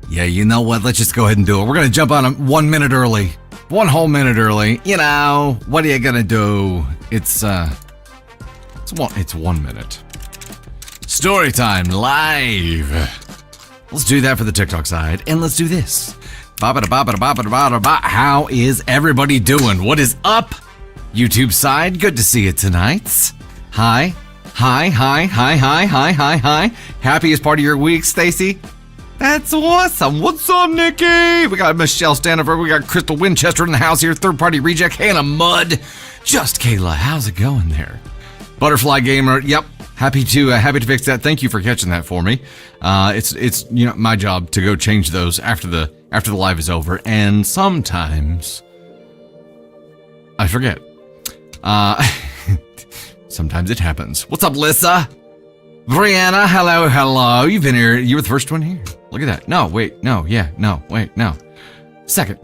Yeah, you know what? Let's just go ahead and do it. We're going to jump on 1 minute early. 1 whole minute early. You know, what are you going to do? It's 1 minute. Story time live. Let's do that for the TikTok side. And let's do this. How is everybody doing? What is up? YouTube side, good to see you tonight. Hi. Happiest part of your week, Stacy? That's awesome. What's up, Nikki? We got Michelle Stanifer. We got Crystal Winchester in the house here. Third party reject. Hannah Mudd. Just Kayla. How's it going there? Butterfly Gamer. Yep. Happy to fix that. Thank you for catching that for me. It's my job to go change those after the live is over, and sometimes I forget. Sometimes it happens. What's up, Lissa? Brianna, hello. You've been here. You were the first one here. Look at that. No, wait, no, yeah, no, wait, no. Second.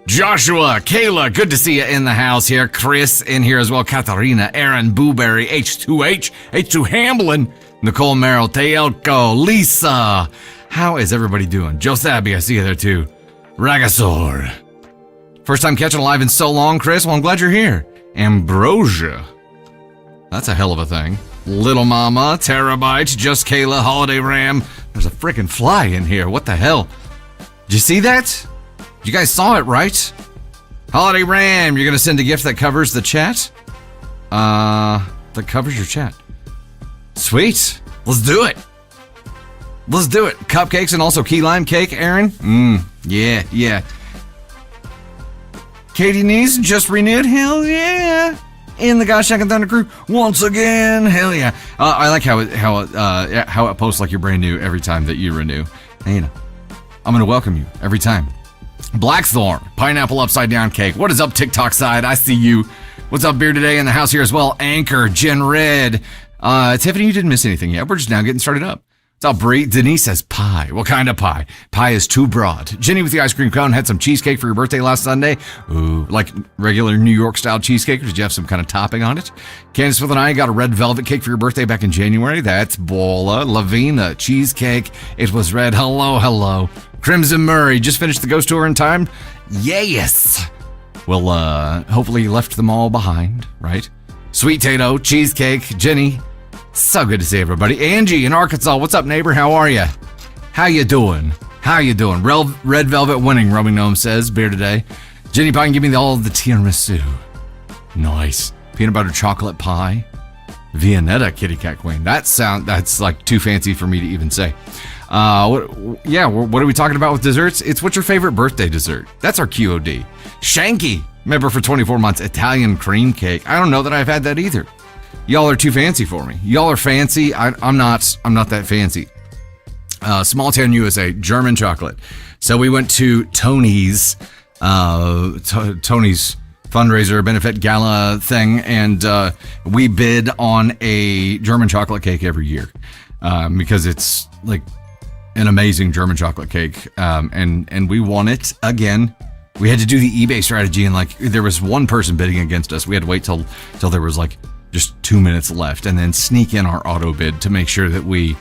Joshua, Kayla, good to see you in the house here. Chris in here as well. Katharina, Aaron, Booberry, H2H, H2 Hamblin, Nicole Merrill, Teelko, Lisa. How is everybody doing? Joe Sabby, I see you there too. Ragasaur. First time catching live in so long, Chris. Well, I'm glad you're here. Ambrosia. That's a hell of a thing. Little Mama, Terabyte, Just Kayla, Holiday Ram. There's a freaking fly in here. What the hell? Did you see that? You guys saw it, right? Holiday Ram, you're going to send a gift that covers the chat? That covers your chat. Sweet. Let's do it. Cupcakes and also key lime cake, Aaron? Yeah. Katie Nees just renewed? Hell yeah. In the Gosh Second Thunder crew once again. Hell yeah. I like how it posts like you're brand new every time that you renew. And, I'm going to welcome you every time. Blackthorn, pineapple upside down cake. What is up, TikTok side? I see you. What's up, Beer Today in the house here as well? Anchor, Jen Red. Tiffany, you didn't miss anything yet. We're just now getting started up. What's up, Bree? Denise says pie. What kind of pie? Pie is too broad. Jenny with the ice cream cone had some cheesecake for your birthday last Sunday. Ooh, like regular New York style cheesecake, or did you have some kind of topping on it? Candace with an eye got a red velvet cake for your birthday back in January. That's Bola. Lavina, cheesecake. It was red. Hello. Crimson Murray just finished the ghost tour in time. Yes. Well, hopefully you left them all behind, right? Sweet Tato, cheesecake, Jenny. So good to see everybody. Angie in Arkansas. What's up, neighbor? How are you? How you doing? Red Velvet winning, Roaming Gnome says. Beer Today. Jenny Pine, give me all of the tiramisu. Nice. Peanut butter chocolate pie. Viennetta Kitty Cat Queen. That's like too fancy for me to even say. What are we talking about with desserts? It's what's your favorite birthday dessert? That's our QOD. Shanky, member for 24 months, Italian cream cake. I don't know that I've had that either. Y'all are too fancy for me. Y'all are fancy. I'm not that fancy. Small Town USA, German chocolate. So we went to Tony's fundraiser benefit gala thing, and we bid on a German chocolate cake every year because it's like an amazing German chocolate cake, and we won it again. We had to do the eBay strategy, and like there was one person bidding against us. We had to wait till there was like just 2 minutes left, and then sneak in our auto bid to make sure that we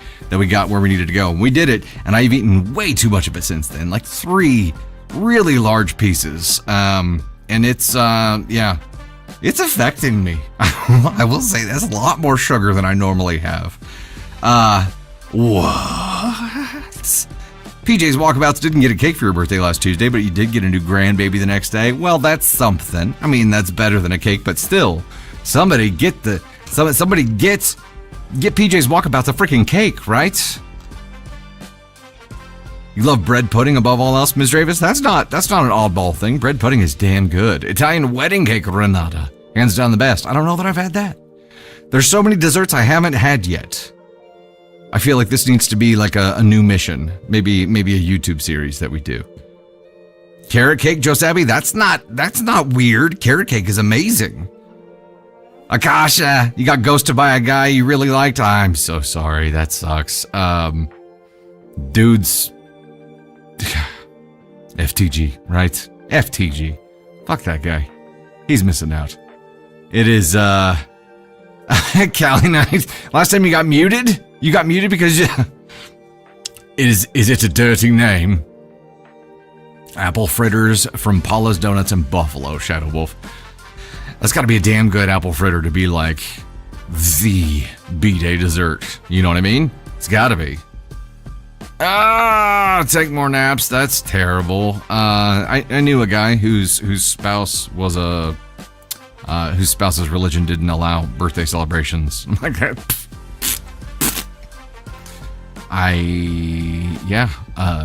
got where we needed to go. And we did it, and I've eaten way too much of it since then, like 3 really large pieces. And it's it's affecting me. I will say that's a lot more sugar than I normally have. What? PJ's Walkabouts didn't get a cake for your birthday last Tuesday, but you did get a new grandbaby the next day. Well, that's something. I mean, that's better than a cake, but still, somebody get PJ's Walkabouts a freaking cake, right? You love bread pudding above all else, Ms. Davis? That's not an oddball thing. Bread pudding is damn good. Italian wedding cake, Renata. Hands down the best. I don't know that I've had that. There's so many desserts I haven't had yet. I feel like this needs to be like a new mission. Maybe a YouTube series that we do. Carrot cake, Joe Sabby? That's not weird. Carrot cake is amazing. Akasha, you got ghosted by a guy you really liked? I'm so sorry. That sucks. Dudes. FTG, right? FTG. Fuck that guy. He's missing out. It is, Cali Night. Last time you got muted? You got muted because Is it a dirty name? Apple fritters from Paula's Donuts in Buffalo, Shadow Wolf. That's got to be a damn good apple fritter to be like the B-Day dessert. You know what I mean? It's got to be. Take more naps. That's terrible. I knew a guy whose spouse was whose spouse's religion didn't allow birthday celebrations. I'm like,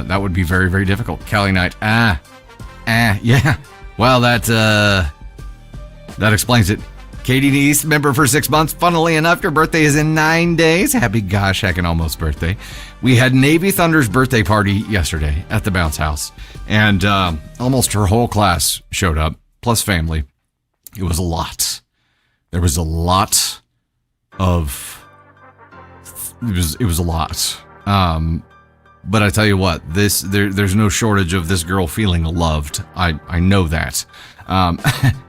that would be very, very difficult. Cali night. Yeah. Well, that explains it. Katie Neese, member for 6 months. Funnily enough, your birthday is in 9 days. Happy gosh heckin' almost birthday. We had Navy Thunder's birthday party yesterday at the bounce house, and almost her whole class showed up, plus family. It was a lot. There was a lot of. It was a lot. But I tell you what, there's no shortage of this girl feeling loved. I know that.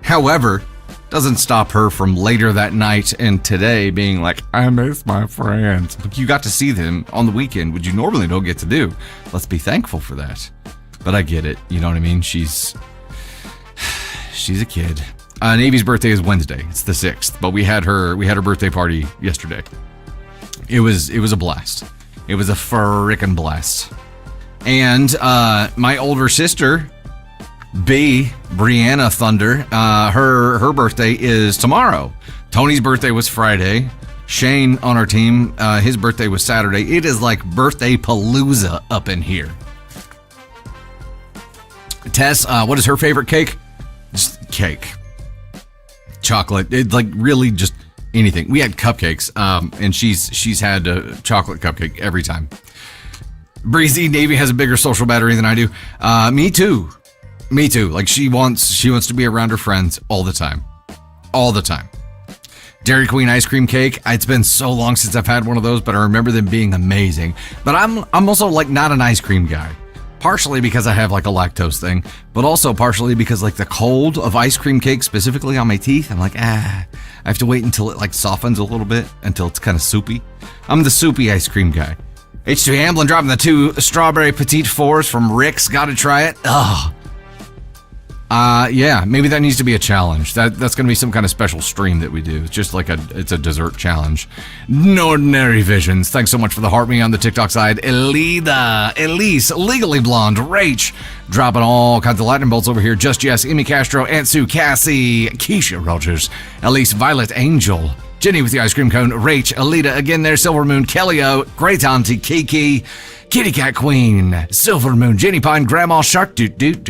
However, doesn't stop her from later that night and today being like, I miss my friends. Look, you got to see them on the weekend, which you normally don't get to do. Let's be thankful for that. But I get it. You know what I mean? She's a kid. Navy's birthday is Wednesday. It's the 6th. But we had her birthday party yesterday. It was a blast. It was a frickin' blast. And my older sister, Brianna Thunder, her birthday is tomorrow. Tony's birthday was Friday. Shane on our team, his birthday was Saturday. It is like birthday palooza up in here. Tess, what is her favorite cake? Just cake. Chocolate. It's like really just anything. We had cupcakes, and she's had a chocolate cupcake every time. Breezy, Navy has a bigger social battery than I do. Me too. Like she wants to be around her friends all the time. Dairy Queen ice cream cake. It's been so long since I've had one of those, but I remember them being amazing. But I'm also like not an ice cream guy. Partially because I have like a lactose thing, but also partially because like the cold of ice cream cake, specifically on my teeth, I'm like, I have to wait until it like softens a little bit, until it's kind of soupy. I'm the soupy ice cream guy. H2 Hamblin dropping the 2 strawberry petite fours from Rick's. Gotta try it. Ugh. Yeah, maybe that needs to be a challenge. That's gonna be some kind of special stream that we do. It's just like it's a dessert challenge. Ordinary Visions, thanks so much for the heart me on the TikTok side. Elida, Elise, Legally Blonde, Rach, dropping all kinds of lightning bolts over here. Just Jess, Amy Castro, Aunt Sue, Cassie, Keisha Rogers, Elise, Violet, Angel, Jenny with the ice cream cone, Rach, Alita, again there, Silver Moon, Kellyo, Great Auntie, Kiki, Kitty Cat Queen, Silver Moon, Jenny Pine, Grandma Shark, Just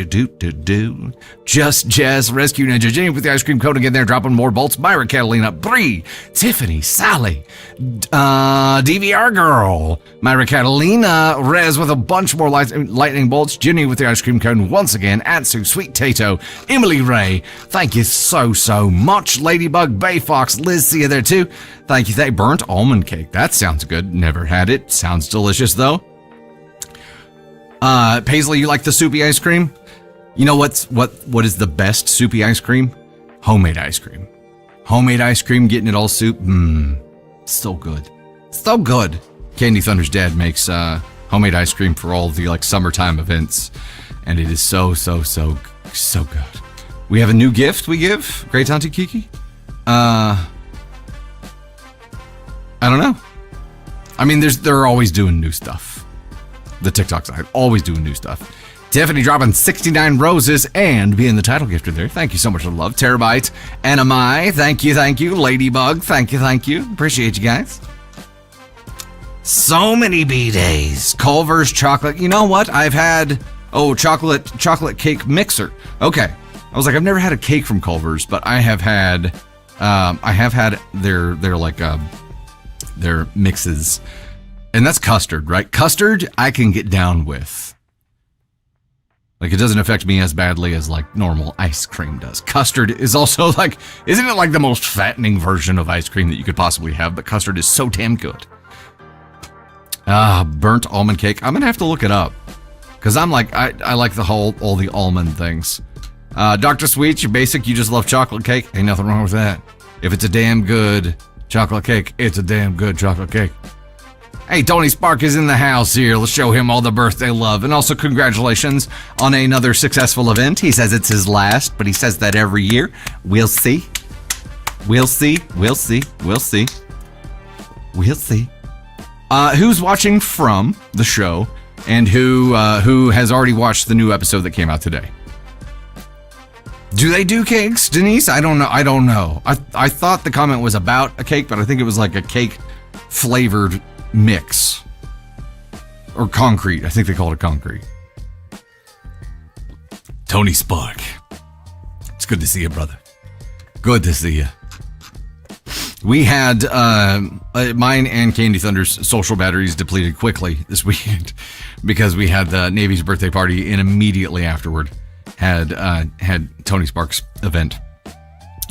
Jess, Rescue Ninja, Jenny with the ice cream cone again there, dropping more bolts, Myra Catalina, Bree, Tiffany, Sally, DVR Girl, Myra Catalina, Rez with a bunch more lightning bolts, Jenny with the ice cream cone once again, Atsu, Sweet Tato, Emily Ray, thank you so much, Ladybug, Bay Fox, Liz, see you there too, thank you, burnt almond cake, that sounds good, never had it, sounds delicious though. Paisley, you like the soupy ice cream? You know what is the best soupy ice cream? Homemade ice cream. Homemade ice cream, getting it all soup. So good. So good. Candy Thunder's dad makes homemade ice cream for all the like summertime events, and it is so good. We have a new gift we give. Great Auntie Kiki. I don't know. I mean, they're always doing new stuff. The TikTok side, always doing new stuff. Tiffany dropping 69 roses and being the title gifter there. Thank you so much for the love. Terabyte, Anamai, thank you. Ladybug, thank you. Appreciate you guys. So many B-days. Culver's chocolate. You know what? I've had, chocolate cake mixer. Okay. I was like, I've never had a cake from Culver's, but I have had their mixes. And that's custard, right? Custard, I can get down with. Like, it doesn't affect me as badly as, like, normal ice cream does. Custard is also, like, isn't it, like, the most fattening version of ice cream that you could possibly have? But custard is so damn good. Burnt almond cake. I'm gonna have to look it up. Because I'm like, I like all the almond things. Dr. Sweet, you're basic, you just love chocolate cake. Ain't nothing wrong with that. If it's a damn good chocolate cake, it's a damn good chocolate cake. Hey, Tony Spark is in the house here. Let's show him all the birthday love. And also congratulations on another successful event. He says it's his last, but he says that every year. We'll see. We'll see. We'll see. We'll see. We'll see. Who's watching from the show and who has already watched the new episode that came out today? Do they do cakes, Denise? I don't know. I thought the comment was about a cake, but I think it was like a cake flavored mix. Or concrete. I think they called it concrete. Tony Spark. It's good to see you, brother. Good to see you. We had mine and Candy Thunder's social batteries depleted quickly this weekend because we had the Navy's birthday party and immediately afterward had Tony Spark's event.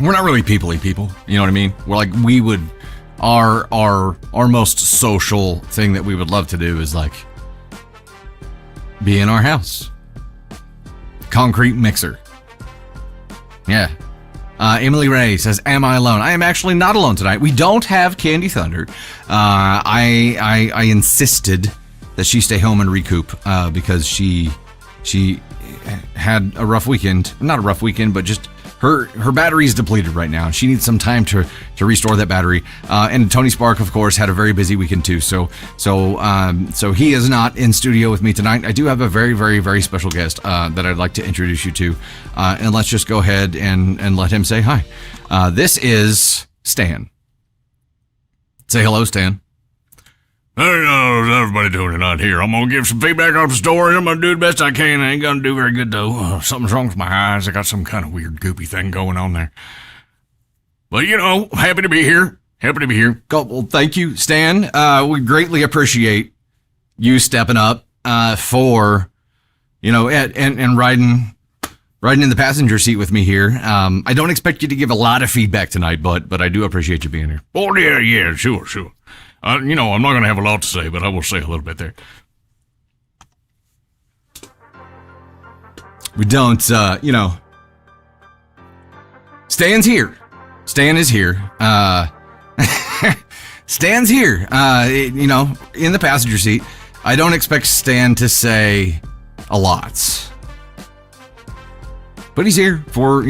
We're not really people-y people, you know what I mean? We're like, we would, our most social thing that we would love to do is like be in our house. Concrete mixer. Yeah. Emily Ray says, am I alone? I am actually not alone tonight. We don't have Candy Thunder. I insisted that she stay home and recoup because she had a rough weekend. Not a rough weekend, but just her battery's depleted right now. She needs some time to restore that battery. And Tony Spark, of course, had a very busy weekend too. So he is not in studio with me tonight. I do have a very, very, very special guest that I'd like to introduce you to. And let's just go ahead and let him say hi. This is Stan. Say hello, Stan. Hey, how's everybody doing tonight here? I'm going to give some feedback on the story. I'm going to do the best I can. I ain't going to do very good, though. Something's wrong with my eyes. I got some kind of weird goopy thing going on there. But, happy to be here. Happy to be here. Well, thank you, Stan. We greatly appreciate you stepping up for, and riding in the passenger seat with me here. I don't expect you to give a lot of feedback tonight, but I do appreciate you being here. Oh, yeah, sure. I'm not going to have a lot to say, but I will say a little bit there. We don't, Stan's here. Stan is here. Stan's here, in the passenger seat. I don't expect Stan to say a lot. But he's here for,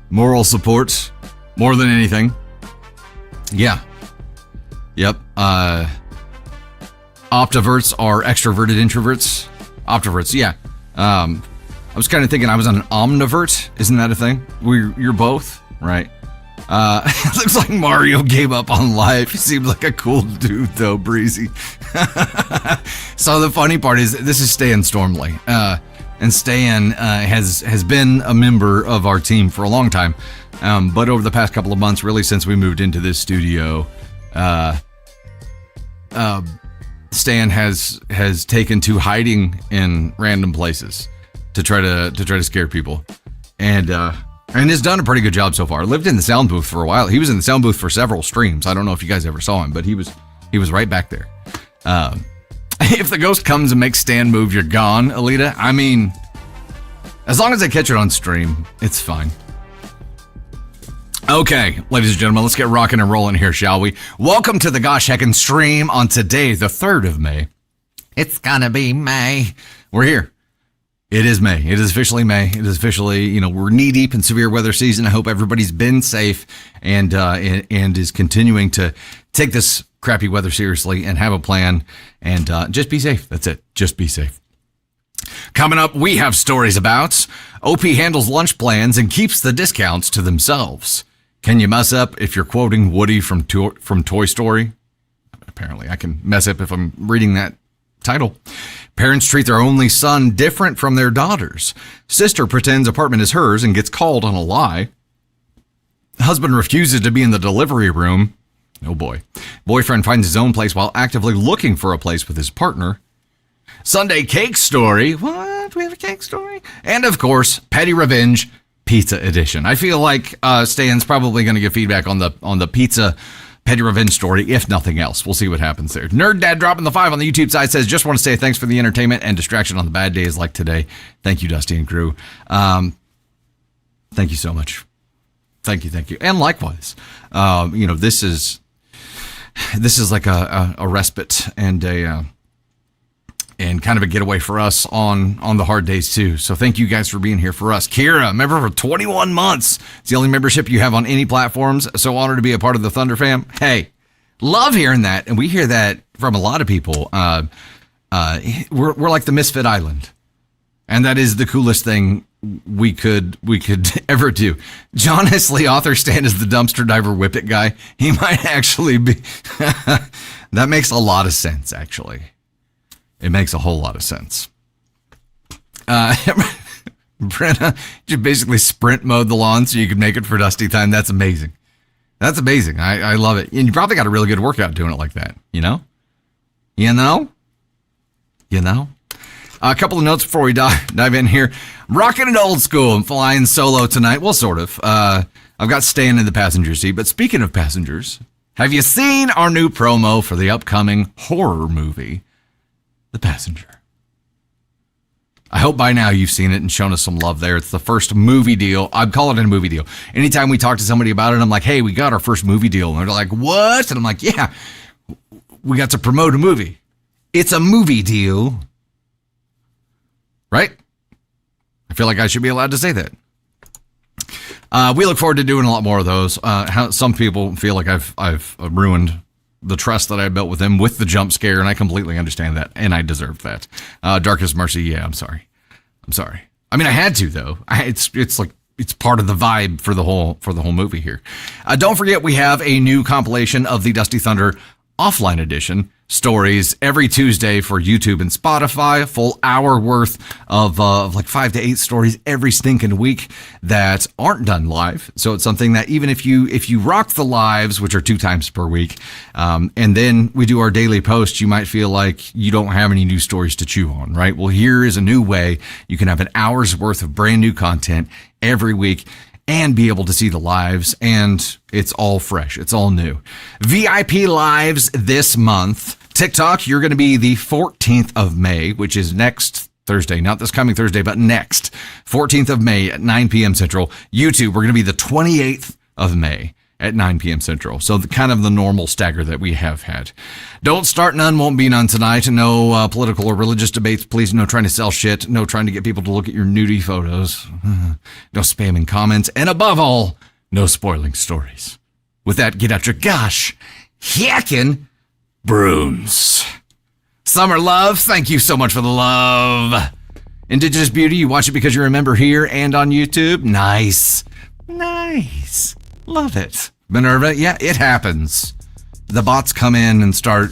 moral support more than anything. Yeah. Yep. Optiverts are extroverted introverts. Optiverts, yeah. I was kind of thinking I was an omnivert. Isn't that a thing? You're both, right? It looks like Mario gave up on life. He seems like a cool dude, though, Breezy. So the funny part is, this is Stan Stormley. And Stan has been a member of our team for a long time. But over the past couple of months, really since we moved into this studio, Stan has taken to hiding in random places to try to scare people, and has done a pretty good job so far. Lived in the sound booth for a while. He was in the sound booth for several streams. I don't know if you guys ever saw him, but he was right back there. If the ghost comes and makes Stan move, you're gone, Alita. I mean, as long as I catch it on stream, it's fine. Okay, ladies and gentlemen, let's get rocking and rolling here, shall we? Welcome to the Gosh Heckin' stream on today, the 3rd of May. It's gonna be May. We're here. It is May. It is officially May. It is officially, we're knee deep in severe weather season. I hope everybody's been safe and is continuing to take this crappy weather seriously and have a plan and just be safe. That's it. Just be safe. Coming up, we have stories about OP handles lunch plans and keeps the discounts to themselves. Can you mess up if you're quoting Woody from Toy Story? Apparently, I can mess up if I'm reading that title. Parents treat their only son different from their daughters. Sister pretends apartment is hers and gets called on a lie. Husband refuses to be in the delivery room. Oh boy. Boyfriend finds his own place while actively looking for a place with his partner. Sunday cake story. What? We have a cake story? And of course, Petty Revenge Pizza Edition. I feel like Stan's probably going to give feedback on the pizza Petty Revenge story, if nothing else. We'll see what happens there. Nerd Dad dropping the 5 on the YouTube side says, just want to say thanks for the entertainment and distraction on the bad days like today. Thank you, Dusty and crew. Thank you so much. Thank you. And likewise, this is this is like a respite and and kind of a getaway for us on the hard days too. So thank you guys for being here for us. Kira, member for 21 months. It's the only membership you have on any platforms. So honored to be a part of the Thunder fam. Hey, love hearing that. And we hear that from a lot of people. We're like the Misfit Island. And that is the coolest thing we could ever do. John Hesley, author Stan, is the dumpster diver whippet guy. He might actually be. That makes a lot of sense, actually. It makes a whole lot of sense. Brenna, you basically sprint mowed the lawn so you could make it for dusty time. That's amazing. That's amazing. I love it. And you probably got a really good workout doing it like that. You know? You know? You know? A couple of notes before we dive in here. I'm rocking it old school. I'm flying solo tonight. Well, sort of. I've got Stan in the passenger seat. But speaking of passengers, have you seen our new promo for the upcoming horror movie, The Passenger? I hope by now you've seen it and shown us some love there. It's the first movie deal. I'd call it a movie deal. Anytime we talk to somebody about it, I'm like, hey, we got our first movie deal. And they're like, what? And I'm like, yeah, we got to promote a movie. It's a movie deal. Right? I feel like I should be allowed to say that. We look forward to doing a lot more of those. Some people feel like I've ruined the trust that I built with them with the jump scare, and I completely understand that, and I deserve that. Darkest Mercy, yeah, I'm sorry. I mean, I had to though. It's like it's part of the vibe for the whole movie here. Don't forget, we have a new compilation of the Dusty Thunder Offline Edition stories every Tuesday for YouTube and Spotify. A full hour worth of like 5 to 8 stories every stinking week that aren't done live. So it's something that even if you rock the lives, which are 2 times per week, and then we do our daily posts, you might feel like you don't have any new stories to chew on, right? Well, here is a new way you can have an hour's worth of brand new content every week and be able to see the lives, and it's all fresh. It's all new. VIP lives this month. TikTok, you're going to be the 14th of May, which is next Thursday, not this coming Thursday, but next 14th of May at 9 p.m. Central. YouTube, we're going to be the 28th of May at 9 p.m. Central. So kind of the normal stagger that we have had. Don't start none, won't be none tonight. No political or religious debates, please. No trying to sell shit. No trying to get people to look at your nudie photos. No spamming comments. And above all, no spoiling stories. With that, get out your gosh heckin' brooms. Summer Love, thank you so much for the love. Indigenous Beauty, you watch it because you're a member here and on YouTube. Nice. Love it. Minerva, yeah, it happens. The bots come in and start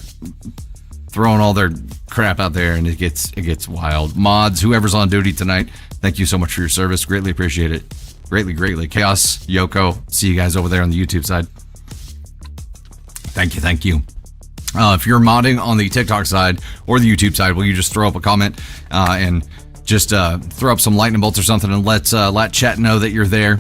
throwing all their crap out there, and it gets wild. Mods, whoever's on duty tonight, thank you so much for your service. Greatly appreciate it. Greatly. Chaos, Yoko, see you guys over there on the YouTube side. Thank you. If you're modding on the TikTok side or the YouTube side, will you just throw up a comment and just throw up some lightning bolts or something and let chat know that you're there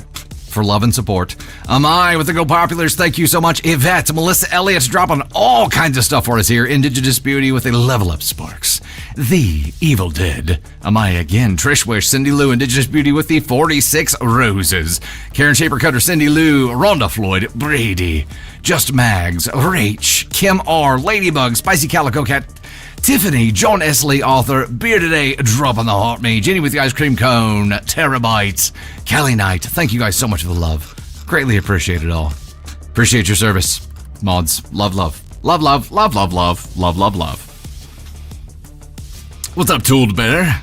for love and support. I with the Go Populars, thank you so much. Yvette, Melissa Elliott dropping all kinds of stuff for us here. Indigenous Beauty with a Level Up Sparks. The Evil Dead. Amaya again. Trish Wish, Cindy Lou, Indigenous Beauty with the 46 Roses. Karen Shaper Cutter, Cindy Lou, Rhonda Floyd, Brady, Just Mags, Rach, Kim R, Ladybug, Spicy Calico Cat, Tiffany, John Esley, author, Beer Today, Drop on the Heart Me, Jenny with the Ice Cream Cone, Terabyte, Callie Knight. Thank you guys so much for the love. Greatly appreciate it all. Appreciate your service. Mods, love. What's up, Tooled Bear?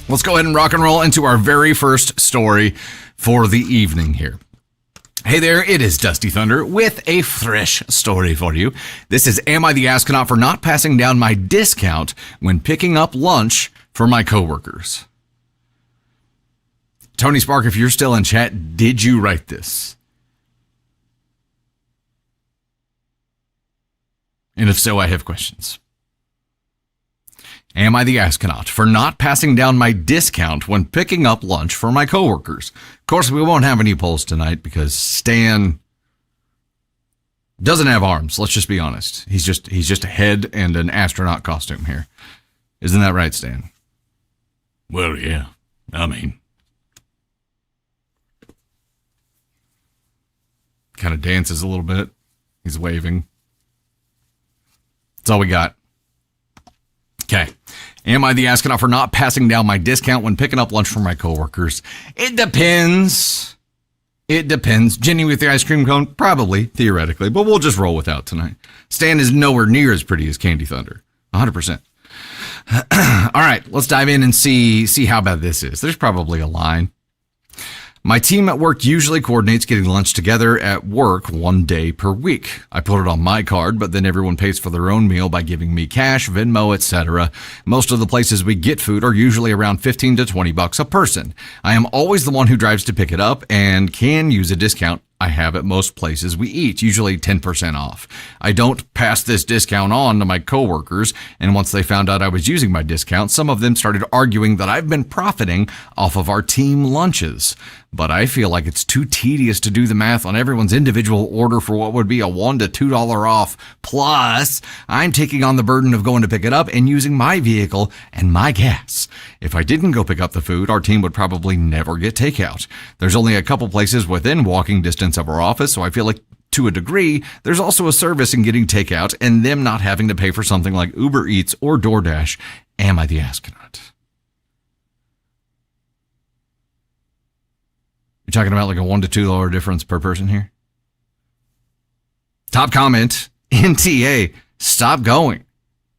Let's go ahead and rock and roll into our very first story for the evening here. Hey there, it is Dusty Thunder with a fresh story for you. This is Am I the Astronaut for not passing down my discount when picking up lunch for my coworkers? Tony Spark, if you're still in chat, did you write this? And if so, I have questions. Am I the astronaut for not passing down my discount when picking up lunch for my coworkers? Of course, we won't have any polls tonight because Stan doesn't have arms. Let's just be honest. He's just a head and an astronaut costume here. Isn't that right, Stan? Well, yeah. I mean, kind of dances a little bit. He's waving. That's all we got. Okay. Am I the astronaut for not passing down my discount when picking up lunch for my coworkers? It depends. It depends. Jenny with the ice cream cone? Probably, theoretically, but we'll just roll without tonight. Stan is nowhere near as pretty as Candy Thunder. 100%. All right, let's dive in and see how bad this is. There's probably a line. My team at work usually coordinates getting lunch together at work 1 day per week. I put it on my card, but then everyone pays for their own meal by giving me cash, Venmo, etc. Most of the places we get food are usually around $15 to $20 a person. I am always the one who drives to pick it up and can use a discount I have at most places we eat, usually 10% off. I don't pass this discount on to my coworkers, and once they found out I was using my discount, some of them started arguing that I've been profiting off of our team lunches. But I feel like it's too tedious to do the math on everyone's individual order for what would be a $1 to $2 off. Plus, I'm taking on the burden of going to pick it up and using my vehicle and my gas. If I didn't go pick up the food, our team would probably never get takeout. There's only a couple places within walking distance of our office, so I feel like to a degree, there's also a service in getting takeout and them not having to pay for something like Uber Eats or DoorDash. Am I the astronaut? You're talking about like a $1 to $2 difference per person here? Top comment, NTA, stop going.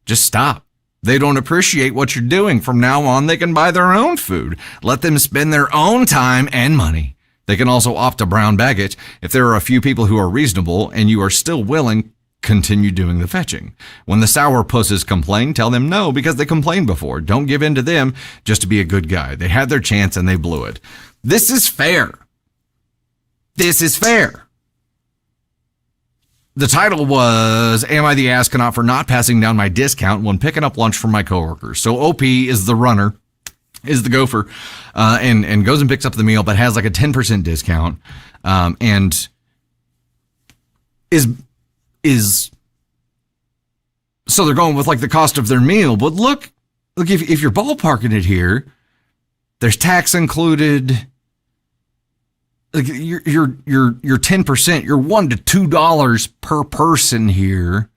Just stop. They don't appreciate what you're doing. From now on, they can buy their own food. Let them spend their own time and money. They can also opt to brown bag it. If there are a few people who are reasonable and you are still willing, continue doing the fetching. When the sourpusses complain, tell them no because they complained before. Don't give in to them just to be a good guy. They had their chance and they blew it. This is fair. This is fair. The title was, Am I the astronaut for not passing down my discount when picking up lunch from my coworkers? So OP is the runner, is the gopher, and goes and picks up the meal, but has like a 10% discount, and is so they're going with like the cost of their meal. But look, if you're ballparking it here, there's tax included. Like your 10%, your $1 to $2 per person here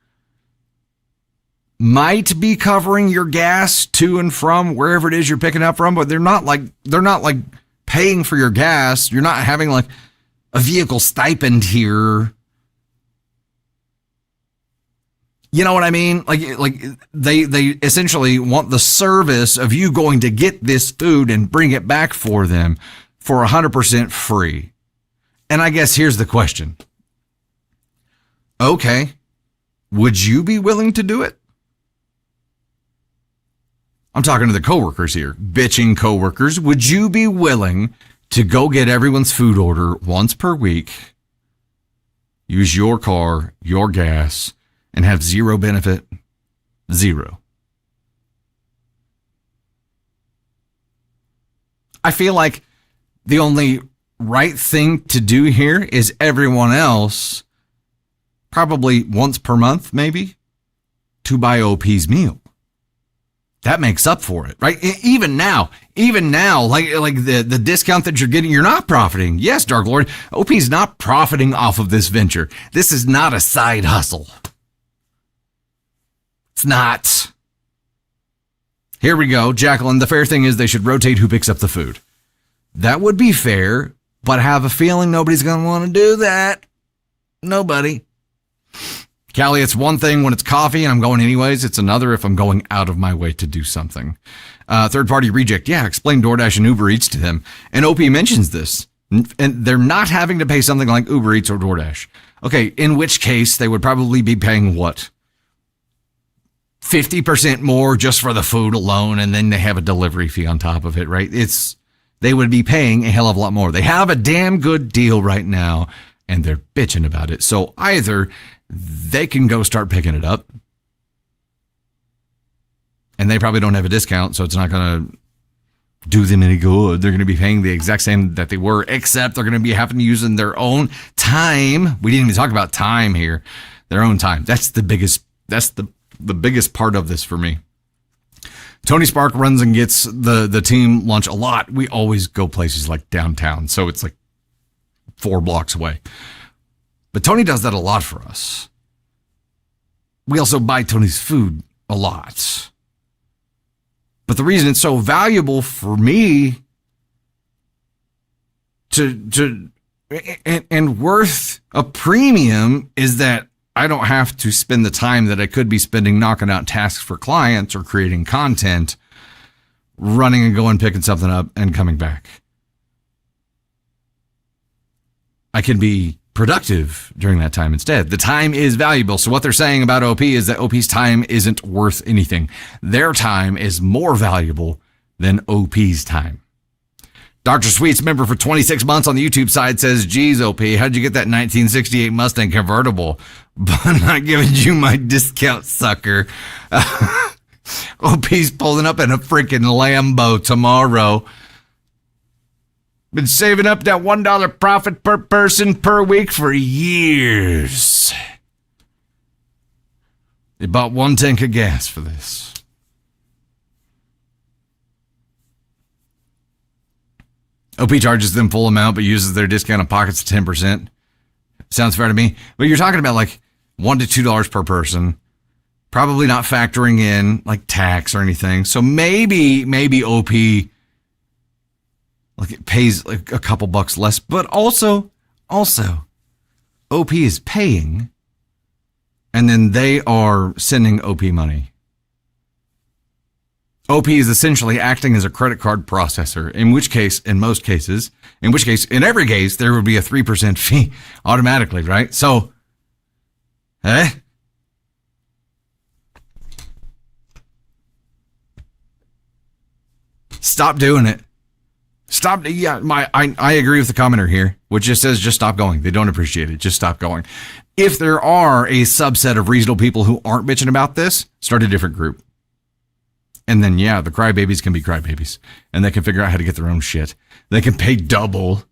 might be covering your gas to and from wherever it is you're picking up from, but they're not like paying for your gas. You're not having like a vehicle stipend here. You know what I mean? Like they essentially want the service of you going to get this food and bring it back for them for 100% free. And I guess here's the question. Okay, would you be willing to do it? I'm talking to the coworkers here, bitching coworkers. Would you be willing to go get everyone's food order once per week, use your car, your gas, and have zero benefit? Zero. I feel like the only right thing to do here is everyone else, probably once per month, maybe, to buy OP's meal. That makes up for it, right? Even now, like the discount that you're getting, you're not profiting. Yes, Dark Lord, OP's not profiting off of this venture. This is not a side hustle. It's not. Here we go. Jacqueline, the fair thing is they should rotate who picks up the food. That would be fair, but I have a feeling nobody's going to want to do that. Nobody. Callie, it's one thing when it's coffee and I'm going anyways. It's another if I'm going out of my way to do something. Third party reject. Yeah, explain DoorDash and Uber Eats to them. And OP mentions this. And they're not having to pay something like Uber Eats or DoorDash. Okay, in which case they would probably be paying what? 50% more just for the food alone, and then they have a delivery fee on top of it, right? They would be paying a hell of a lot more. They have a damn good deal right now, and they're bitching about it. So either they can go start picking it up, and they probably don't have a discount, so it's not going to do them any good. They're going to be paying the exact same that they were, except they're going to be having to use in their own time. We didn't even talk about time here. Their own time. That's the biggest part of this for me. Tony Spark runs and gets the team lunch a lot. We always go places like downtown, so it's like 4 blocks away. But Tony does that a lot for us. We also buy Tony's food a lot. But the reason it's so valuable for me and worth a premium is that I don't have to spend the time that I could be spending knocking out tasks for clients or creating content, running and going, picking something up and coming back. I can be productive during that time instead. The time is valuable. So what they're saying about OP is that OP's time isn't worth anything. Their time is more valuable than OP's time. Dr. Sweets, member for 26 months on the YouTube side, says, geez, OP, how'd you get that 1968 Mustang convertible? But I'm not giving you my discount, sucker. OP's pulling up in a freaking Lambo tomorrow. Been saving up that $1 profit per person per week for years. They bought 1 tank of gas for this. OP charges them full amount, but uses their discounted pockets 10%. Sounds fair to me. But you're talking about like $1 to $2 per person. Probably not factoring in like tax or anything. So maybe OP like it pays like a couple bucks less, but also OP is paying and then they are sending OP money. OP is essentially acting as a credit card processor, in every case, there would be a 3% fee automatically, right? So, stop doing it. Stop. Yeah, I agree with the commenter here, which just says just stop going. They don't appreciate it. Just stop going. If there are a subset of reasonable people who aren't bitching about this, start a different group. And then, yeah, the crybabies can be crybabies. And they can figure out how to get their own shit. They can pay double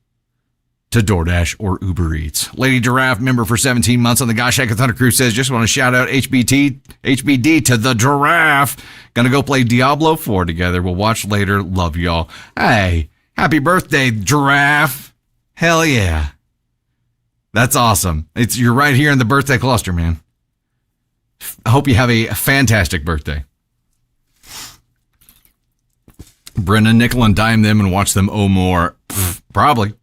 to DoorDash or Uber Eats. Lady Giraffe, member for 17 months on the Gosh Heck Thunder Crew, says, just want to shout out HBD to the Giraffe. Gonna go play Diablo 4 together. We'll watch later. Love y'all. Hey, happy birthday, Giraffe. Hell yeah. That's awesome. You're right here in the birthday cluster, man. I hope you have a fantastic birthday. Brendan, nickel and dime them and watch them owe more. Probably.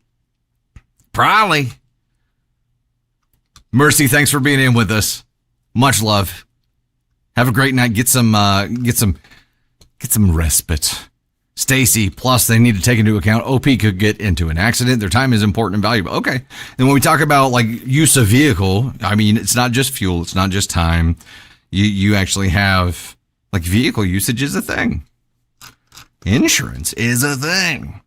Mercy, thanks for being in with us. Much love. Have a great night. Get some respite. Stacy, plus they need to take into account OP could get into an accident. Their time is important and valuable. Okay. And when we talk about like use of vehicle, I mean, it's not just fuel. It's not just time. You actually have like vehicle usage is a thing. Insurance is a thing.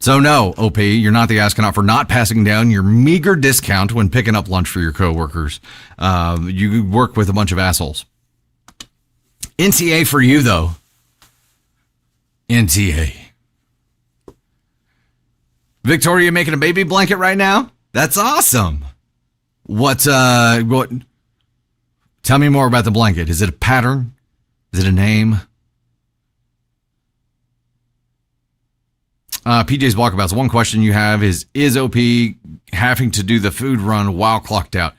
So no, OP, you're not the astronaut for not passing down your meager discount when picking up lunch for your coworkers. You work with a bunch of assholes. NTA for you, though. NTA. Victoria making a baby blanket right now? That's awesome. What? Tell me more about the blanket. Is it a pattern? Is it a name? PJ's Walkabouts. One question you have is OP having to do the food run while clocked out?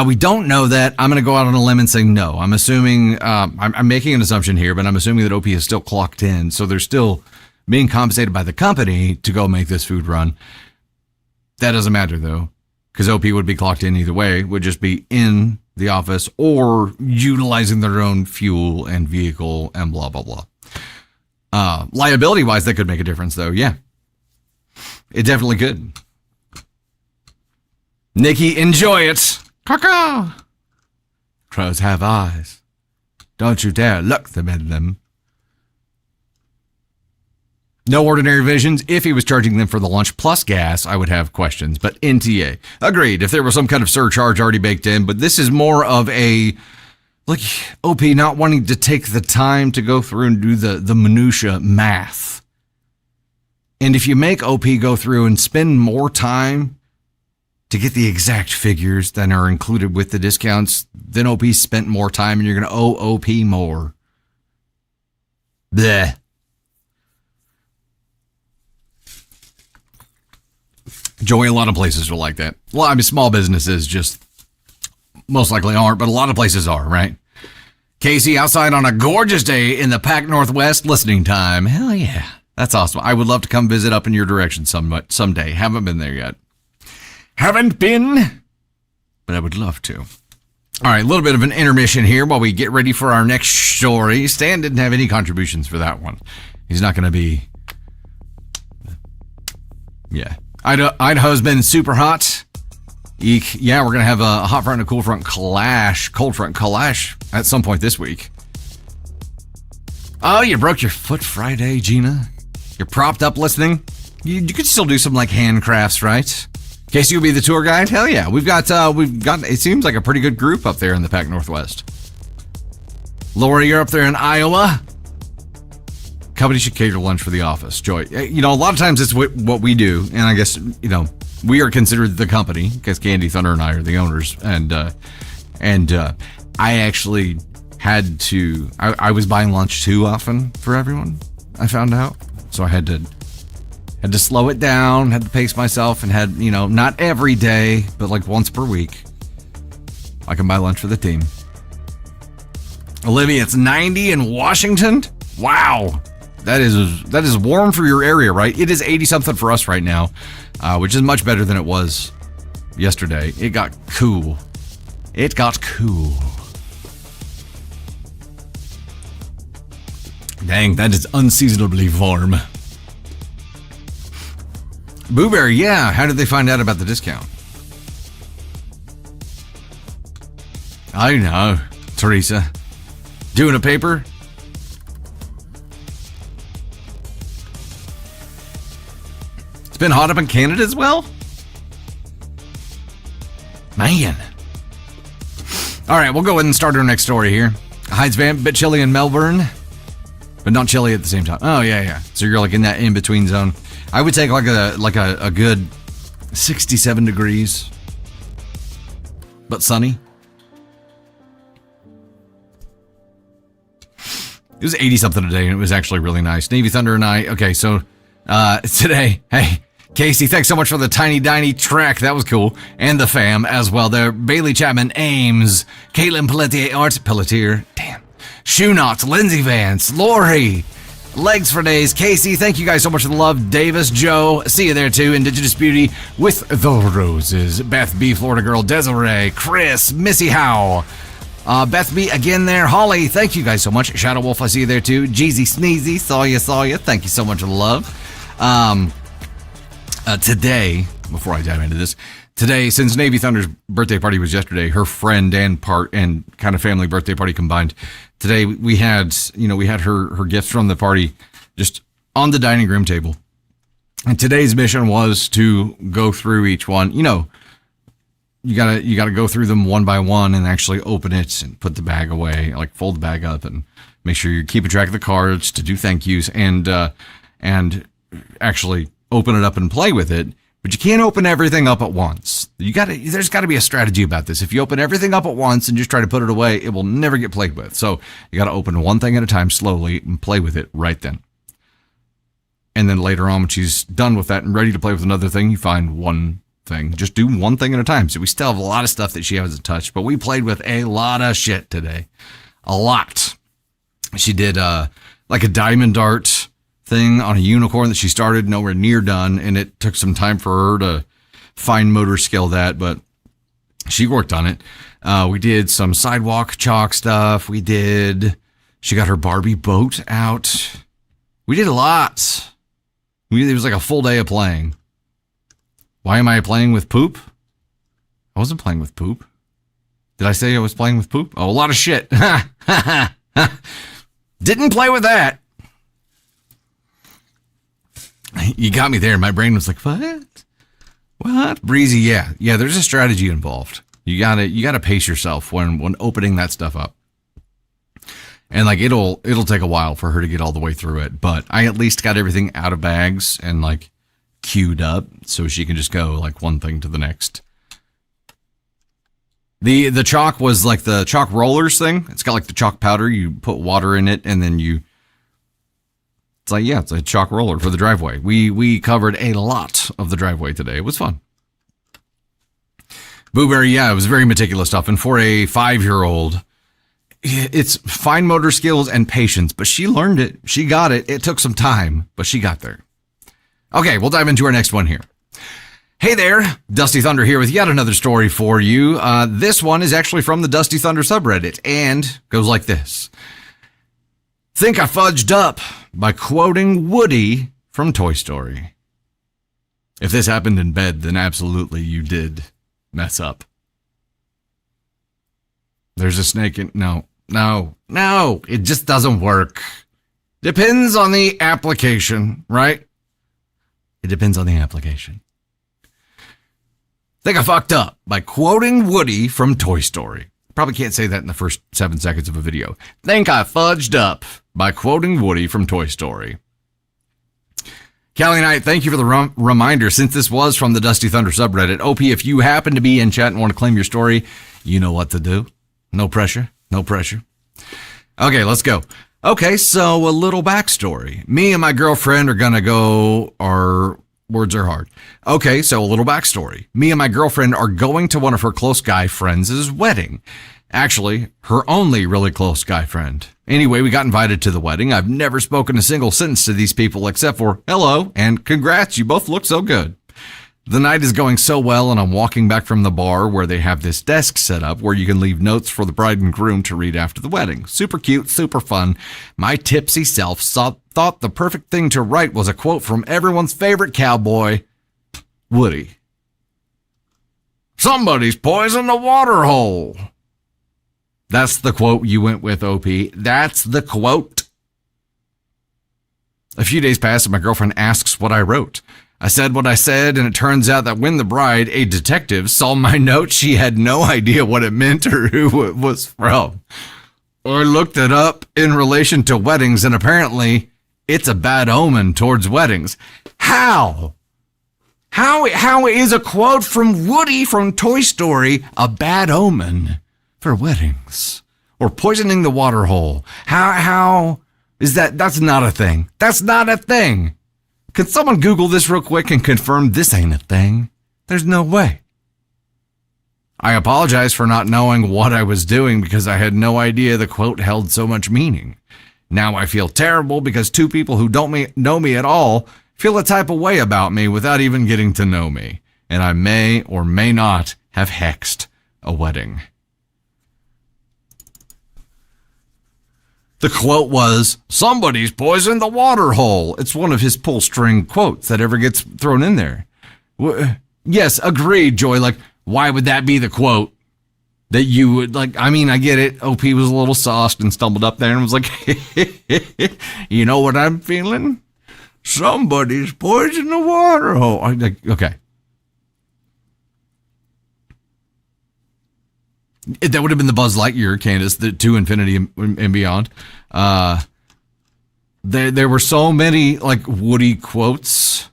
We don't know that. I'm going to go out on a limb and say no. I'm assuming, I'm making an assumption here, but I'm assuming that OP is still clocked in. So they're still being compensated by the company to go make this food run. That doesn't matter though, because OP would be clocked in either way, would just be in the office or utilizing their own fuel and vehicle and blah, blah, blah. Liability wise, that could make a difference though. Yeah, it definitely could. Nikki, enjoy it. Caw. Crows have eyes. Don't you dare look them in them. No ordinary visions. If he was charging them for the lunch plus gas, I would have questions. But NTA. Agreed. If there was some kind of surcharge already baked in. But this is more of a, like, OP not wanting to take the time to go through and do the minutia math. And if you make OP go through and spend more time to get the exact figures that are included with the discounts, then OP spent more time and you're going to owe OP more. Bleh. Joey, a lot of places are like that. Well, I mean, small businesses just most likely aren't, but a lot of places are, right? Casey, outside on a gorgeous day in the Pac Northwest, listening time. Hell yeah. That's awesome. I would love to come visit up in your direction someday. Haven't been there yet. Haven't been, but I would love to. All right, a little bit of an intermission here while we get ready for our next story. Stan didn't have any contributions for that one. He's not going to be... Yeah. Idaho's been super hot. Eek. Yeah, we're going to have a hot front and a cold front clash at some point this week. Oh, you broke your foot Friday, Gina? You're propped up listening? You could still do some like handcrafts, right? Casey, you'll be the tour guide? Hell yeah. We've got, it seems like a pretty good group up there in the Pac Northwest. Lori, you're up there in Iowa. Company should cater lunch for the office. Joy. You know, a lot of times it's what we do, and I guess, you know, we are considered the company because Candy, Thunder, and I are the owners. And I actually had to, I was buying lunch too often for everyone, I found out. So I had to slow it down, had to pace myself, and had, you know, not every day, but like once per week, I can buy lunch for the team. Olivia, it's 90 in Washington. Wow. That is warm for your area, right? It is 80 something for us right now, which is much better than it was yesterday. It got cool. It got cool. Dang, that is unseasonably warm. Booberry, yeah. How did they find out about the discount? I know, Teresa. Doing a paper? It's been hot up in Canada as well? Man. All right, we'll go ahead and start our next story here. Hides Vamp, bit chilly in Melbourne, but not chilly at the same time. Oh, yeah. So you're like in that in-between zone. I would take like a good 67 degrees, but sunny. It was 80 something today, and it was actually really nice. Navy Thunder and I. Okay, so today, hey, Casey, thanks so much for the Tiny Diny track. That was cool. And the fam as well. There, Bailey Chapman, Ames, Caitlin Pelletier, damn. Shoe Knots, Lindsay Vance, Lori, Legs for Days, Casey, thank you guys so much for the love. Davis, Joe, see you there too. Indigenous Beauty with the Roses, Beth B, Florida Girl, Desiree, Chris, Missy Howe, Beth B again there, Holly, thank you guys so much. Shadow Wolf, I see you there too. Jeezy Sneezy, saw you. Thank you so much for the love. Today, before I dive into this, today, since Navy Thunder's birthday party was yesterday, her friend and kind of family birthday party combined. Today we had her gifts from the party just on the dining room table. And today's mission was to go through each one. You know, you gotta go through them one by one and actually open it and put the bag away, like fold the bag up and make sure you're keeping track of the cards to do thank yous and actually open it up and play with it. But you can't open everything up at once. There's got to be a strategy about this. If you open everything up at once and just try to put it away, it will never get played with. So you got to open one thing at a time slowly and play with it right then. And then later on, when she's done with that and ready to play with another thing, you find one thing. Just do one thing at a time. So we still have a lot of stuff that she hasn't touched, but we played with a lot of shit today. A lot. She did like a diamond dart thing on a unicorn that she started nowhere near done, and it took some time for her to fine motor skill that, but she worked on it. We did some sidewalk chalk stuff. She got her Barbie boat out. We did a lot. It was like a full day of playing. Why am I playing with poop? I wasn't playing with poop. Did I say I was playing with poop? Oh, a lot of shit. Didn't play with that. You got me there. My brain was like, what? Breezy, yeah. Yeah, there's a strategy involved. You gotta pace yourself when opening that stuff up. And like it'll take a while for her to get all the way through it, but I at least got everything out of bags and like queued up so she can just go like one thing to the next. The chalk was like the chalk rollers thing. It's got like the chalk powder. You put water in it and then it's a chalk roller for the driveway. We covered a lot of the driveway today. It was fun. Blueberry, yeah, it was very meticulous stuff. And for a 5-year-old, it's fine motor skills and patience, but she learned it. She got it. It took some time, but she got there. Okay, we'll dive into our next one here. Hey there, Dusty Thunder here with yet another story for you. This one is actually from the Dusty Thunder subreddit and goes like this. Think I fudged up by quoting Woody from Toy Story. If this happened in bed, then absolutely you did mess up. There's a snake in... No, it just doesn't work. Depends on the application, right? It depends on the application. Think I fucked up by quoting Woody from Toy Story. Probably can't say that in the first 7 seconds of a video. Think I fudged up by quoting Woody from Toy Story. Callie Knight, thank you for the reminder. Since this was from the Dusty Thunder subreddit, OP, if you happen to be in chat and want to claim your story, you know what to do. No pressure. No pressure. Okay, let's go. Okay, so a little backstory. Me and my girlfriend are going to go... Words are hard. Okay, so a little backstory. Me and my girlfriend are going to one of her close guy friends' wedding. Actually, her only really close guy friend. Anyway, we got invited to the wedding. I've never spoken a single sentence to these people except for hello and congrats, you both look so good. The night is going so well, and I'm walking back from the bar where they have this desk set up where you can leave notes for the bride and groom to read after the wedding. Super cute, super fun. My tipsy self thought the perfect thing to write was a quote from everyone's favorite cowboy, Woody. Somebody's poisoned the water hole. That's the quote you went with, OP. That's the quote. A few days pass and my girlfriend asks what I wrote. I said what I said, and it turns out that when the bride, a detective, saw my note, she had no idea what it meant or who it was from. I looked it up in relation to weddings, and apparently it's a bad omen towards weddings. How? How is a quote from Woody from Toy Story a bad omen for weddings? Or poisoning the water hole? How is that? That's not a thing. That's not a thing. Can someone Google this real quick and confirm this ain't a thing? There's no way. I apologize for not knowing what I was doing because I had no idea the quote held so much meaning. Now I feel terrible because two people who don't know me at all feel a type of way about me without even getting to know me. And I may or may not have hexed a wedding. The quote was, somebody's poisoned the water hole. It's one of his pull string quotes that ever gets thrown in there. Yes, agreed, Joy. Like, why would that be the quote that you would, like, I mean, I get it. OP was a little sauced and stumbled up there and was like, you know what I'm feeling? Somebody's poisoned the water hole. Okay. That would have been the Buzz Lightyear, Candace, to infinity and beyond. There were so many like Woody quotes.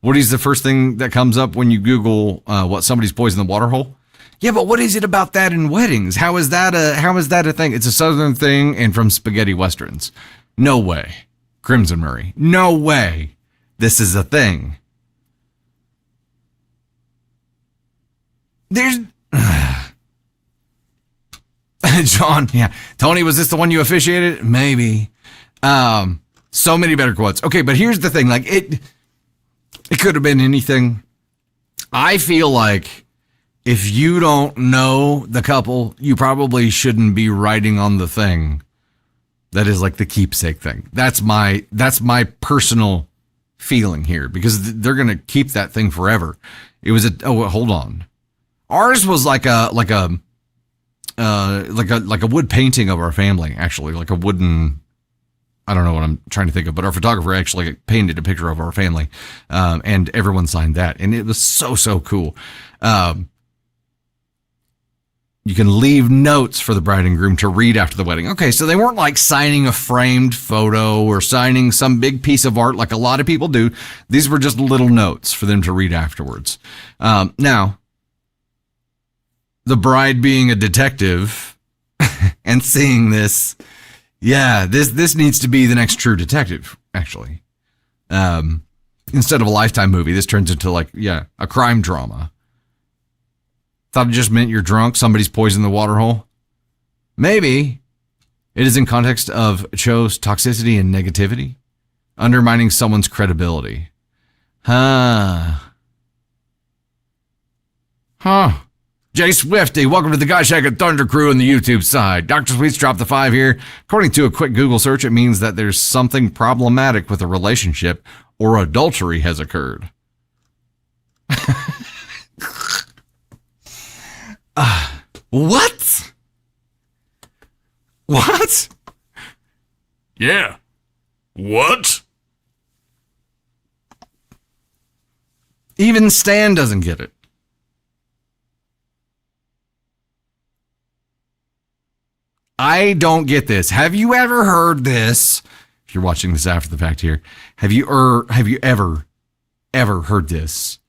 Woody's the first thing that comes up when you Google what somebody's poisoned the water hole. Yeah, but what is it about that in weddings? How is that a thing? It's a Southern thing and from spaghetti westerns. No way. Crimson Murray. No way. This is a thing. There's John, yeah. Tony, was this the one you officiated? Maybe. So many better quotes. Okay, but here's the thing. Like, it could have been anything. I feel like if you don't know the couple, you probably shouldn't be writing on the thing. That is like the keepsake thing. That's my personal feeling here because they're going to keep that thing forever. It was hold on. Ours was like a wood painting of our family, actually, like a wooden, I don't know what I'm trying to think of, but our photographer actually painted a picture of our family, and everyone signed that, and it was so cool. You can leave notes for the bride and groom to read after the wedding. Okay, so they weren't like signing a framed photo or signing some big piece of art like a lot of people do. These were just little notes for them to read afterwards. Now, the bride being a detective and seeing this, yeah, this needs to be the next True Detective, actually. Instead of a Lifetime movie, this turns into like, yeah, a crime drama. Thought it just meant you're drunk. Somebody's poisoned the water hole. Maybe it is in context of Cho's toxicity and negativity, undermining someone's credibility. Huh. Jay Swifty, welcome to the Guy Shack and Thunder crew on the YouTube side. Dr. Sweets dropped the 5 here. According to a quick Google search, it means that there's something problematic with a relationship or adultery has occurred. What? What? Yeah. What? Even Stan doesn't get it. I don't get this. Have you ever heard this? If you're watching this after the fact here, have you ever heard this?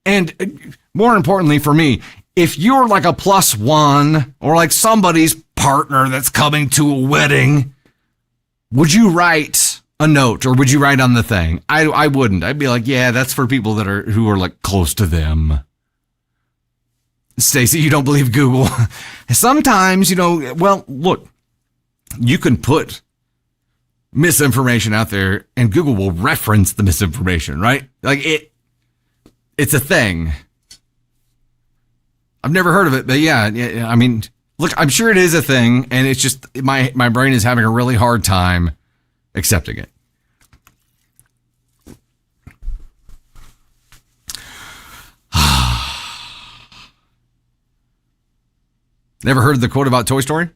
And more importantly for me, if you're like a +1 or like somebody's partner that's coming to a wedding, would you write a note or would you write on the thing? I wouldn't. I'd be like, yeah, that's for people who are like close to them. Stacy, you don't believe Google. Sometimes, well, look, you can put misinformation out there and Google will reference the misinformation, right? Like it's a thing. I've never heard of it, but yeah, I mean, look, I'm sure it is a thing and it's just my brain is having a really hard time accepting it. Never heard the quote about Toy Story?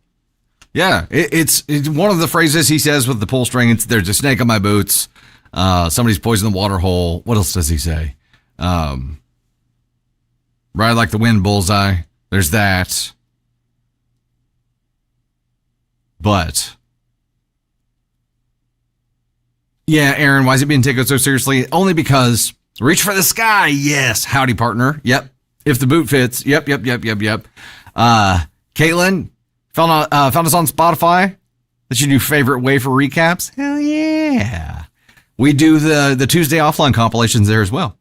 Yeah, it's one of the phrases he says with the pull string. It's there's a snake on my boots. Somebody's poisoned the water hole. What else does he say? Ride like the wind, bullseye. There's that. But yeah, Aaron, why is it being taken so seriously? Only because reach for the sky. Yes. Howdy, partner. Yep. If the boot fits. Yep. Caitlin, found us on Spotify. That's your new favorite way for recaps. Hell yeah. We do the Tuesday offline compilations there as well.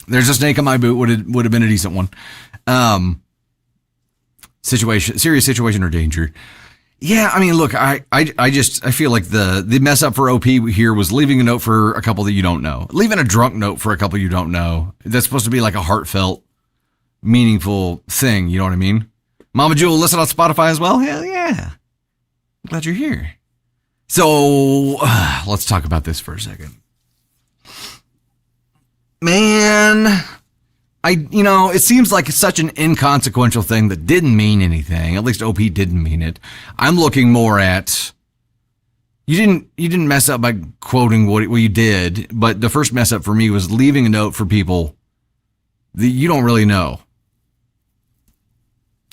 There's a snake on my boot. Would have been a decent one. Serious situation or danger. Yeah, I mean, look, I feel like the mess up for OP here was leaving a note for a couple that you don't know. Leaving a drunk note for a couple you don't know. That's supposed to be like a heartfelt, meaningful thing. You know what I mean? Mama Jewel, listen on Spotify as well? Hell yeah. I'm glad you're here. So, let's talk about this for a second. Man, it seems like such an inconsequential thing that didn't mean anything. At least OP didn't mean it. I'm looking more at, you didn't mess up by quoting what you did, but the first mess up for me was leaving a note for people that you don't really know.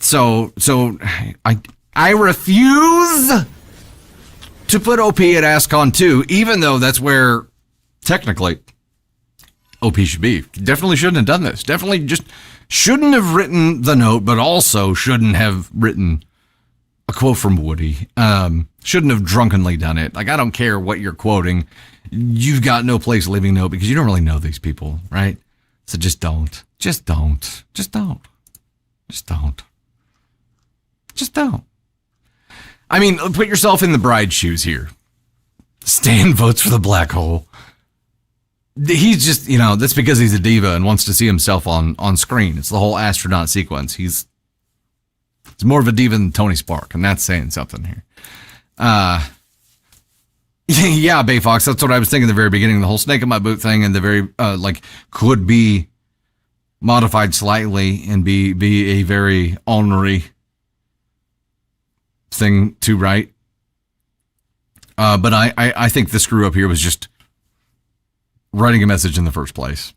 So I refuse to put OP at AskCon 2, even though that's where technically OP should be. Definitely shouldn't have done this. Definitely just shouldn't have written the note, but also shouldn't have written a quote from Woody. Shouldn't have drunkenly done it. Like, I don't care what you're quoting. You've got no place leaving a note because you don't really know these people, right? So just don't. Just don't. Just don't. Just don't. Just don't. I mean, put yourself in the bride's shoes here. Stan votes for the black hole. He's just, that's because he's a diva and wants to see himself on screen. It's the whole astronaut sequence. He's more of a diva than Tony Spark, and that's saying something here. Yeah, Bay Fox, that's what I was thinking at the very beginning. The whole snake in my boot thing and the very, could be modified slightly and be a very ornery thing to write. But I think the screw up here was just writing a message in the first place.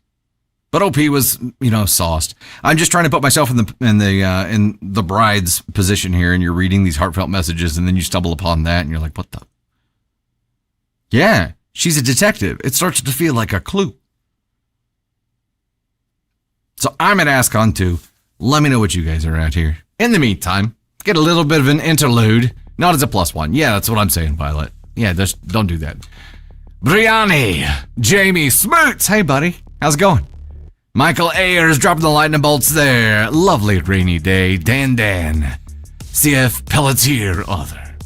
But OP was, sauced. I'm just trying to put myself in the bride's position here, and you're reading these heartfelt messages, and then you stumble upon that, and you're like, what the? Yeah, she's a detective. It starts to feel like a clue. So I'm at AskCon 2. Let me know what you guys are at here. In the meantime, get a little bit of an interlude. Not as a +1. Yeah, that's what I'm saying, Violet. Yeah, just don't do that. Brianni, Jamie, Smoots. Hey, buddy. How's it going? Michael Ayers dropping the lightning bolts there. Lovely rainy day. Dan. CF Pelletier author.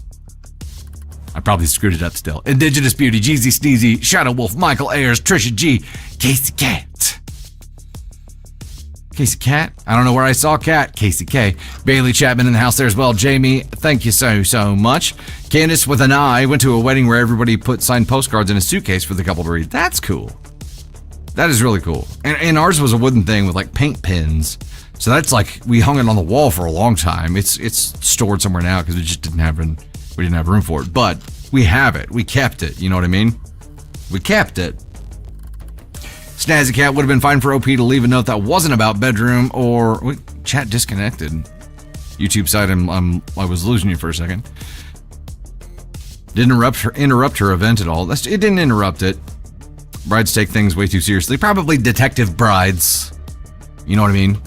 I probably screwed it up still. Indigenous Beauty, Jeezy Sneezy, Shadow Wolf, Michael Ayers, Trisha G, Casey Cat. Casey Cat? I don't know where I saw Cat. Casey K. Bailey Chapman in the house there as well. Jamie, thank you so much. Candace with an eye went to a wedding where everybody put signed postcards in a suitcase for the couple to read. That's cool. That is really cool. And ours was a wooden thing with like paint pins. So that's like, we hung it on the wall for a long time. It's stored somewhere now because we just didn't have room for it. But we have it. We kept it. You know what I mean? We kept it. Snazzy Cat would have been fine for OP to leave a note that wasn't about bedroom or chat disconnected. YouTube side, I was losing you for a second. Didn't interrupt her event at all. It didn't interrupt it. Brides take things way too seriously. Probably detective brides. You know what I mean?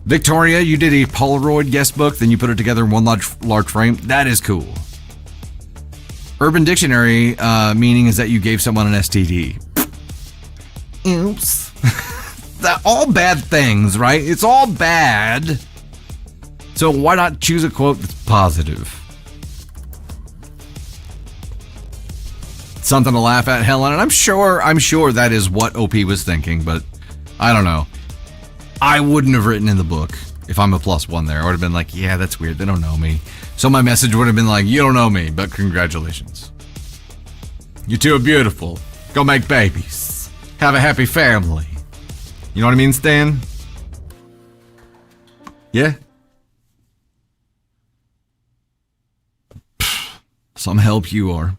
Victoria, you did a Polaroid guest book, then you put it together in one large frame. That is cool. Urban Dictionary meaning is that you gave someone an STD. Oops. All bad things, right? It's all bad. So why not choose a quote that's positive? Something to laugh at, Helen. And I'm sure that is what OP was thinking, but I don't know. I wouldn't have written in the book if I'm a +1 there. I would have been like, yeah, that's weird. They don't know me. So my message would have been like, you don't know me, but congratulations. You two are beautiful. Go make babies. Have a happy family. You know what I mean, Stan? Yeah? Some help you are.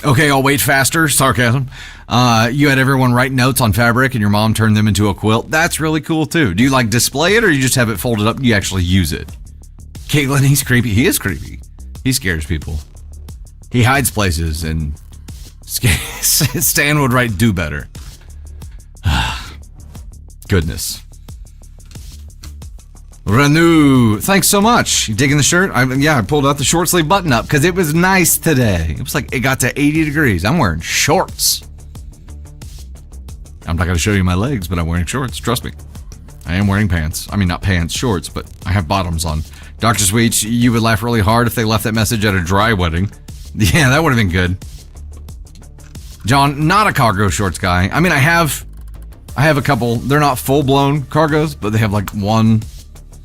Okay, I'll wait faster. Sarcasm. You had everyone write notes on fabric and your mom turned them into a quilt. That's really cool too. Do you like display it or you just have it folded up and you actually use it? Caitlin, he's creepy. He is creepy. He scares people. He hides places and Stan would write do better. Goodness. Renew, thanks so much. You digging the shirt? I pulled out the short sleeve button up because it was nice today. It was like it got to 80 degrees. I'm wearing shorts. I'm not going to show you my legs, but I'm wearing shorts. Trust me. I am wearing pants. I mean, not pants, shorts, but I have bottoms on. Dr. Sweet, you would laugh really hard if they left that message at a dry wedding. Yeah, that would have been good. John, not a cargo shorts guy. I mean, I have a couple. They're not full-blown cargos, but they have like one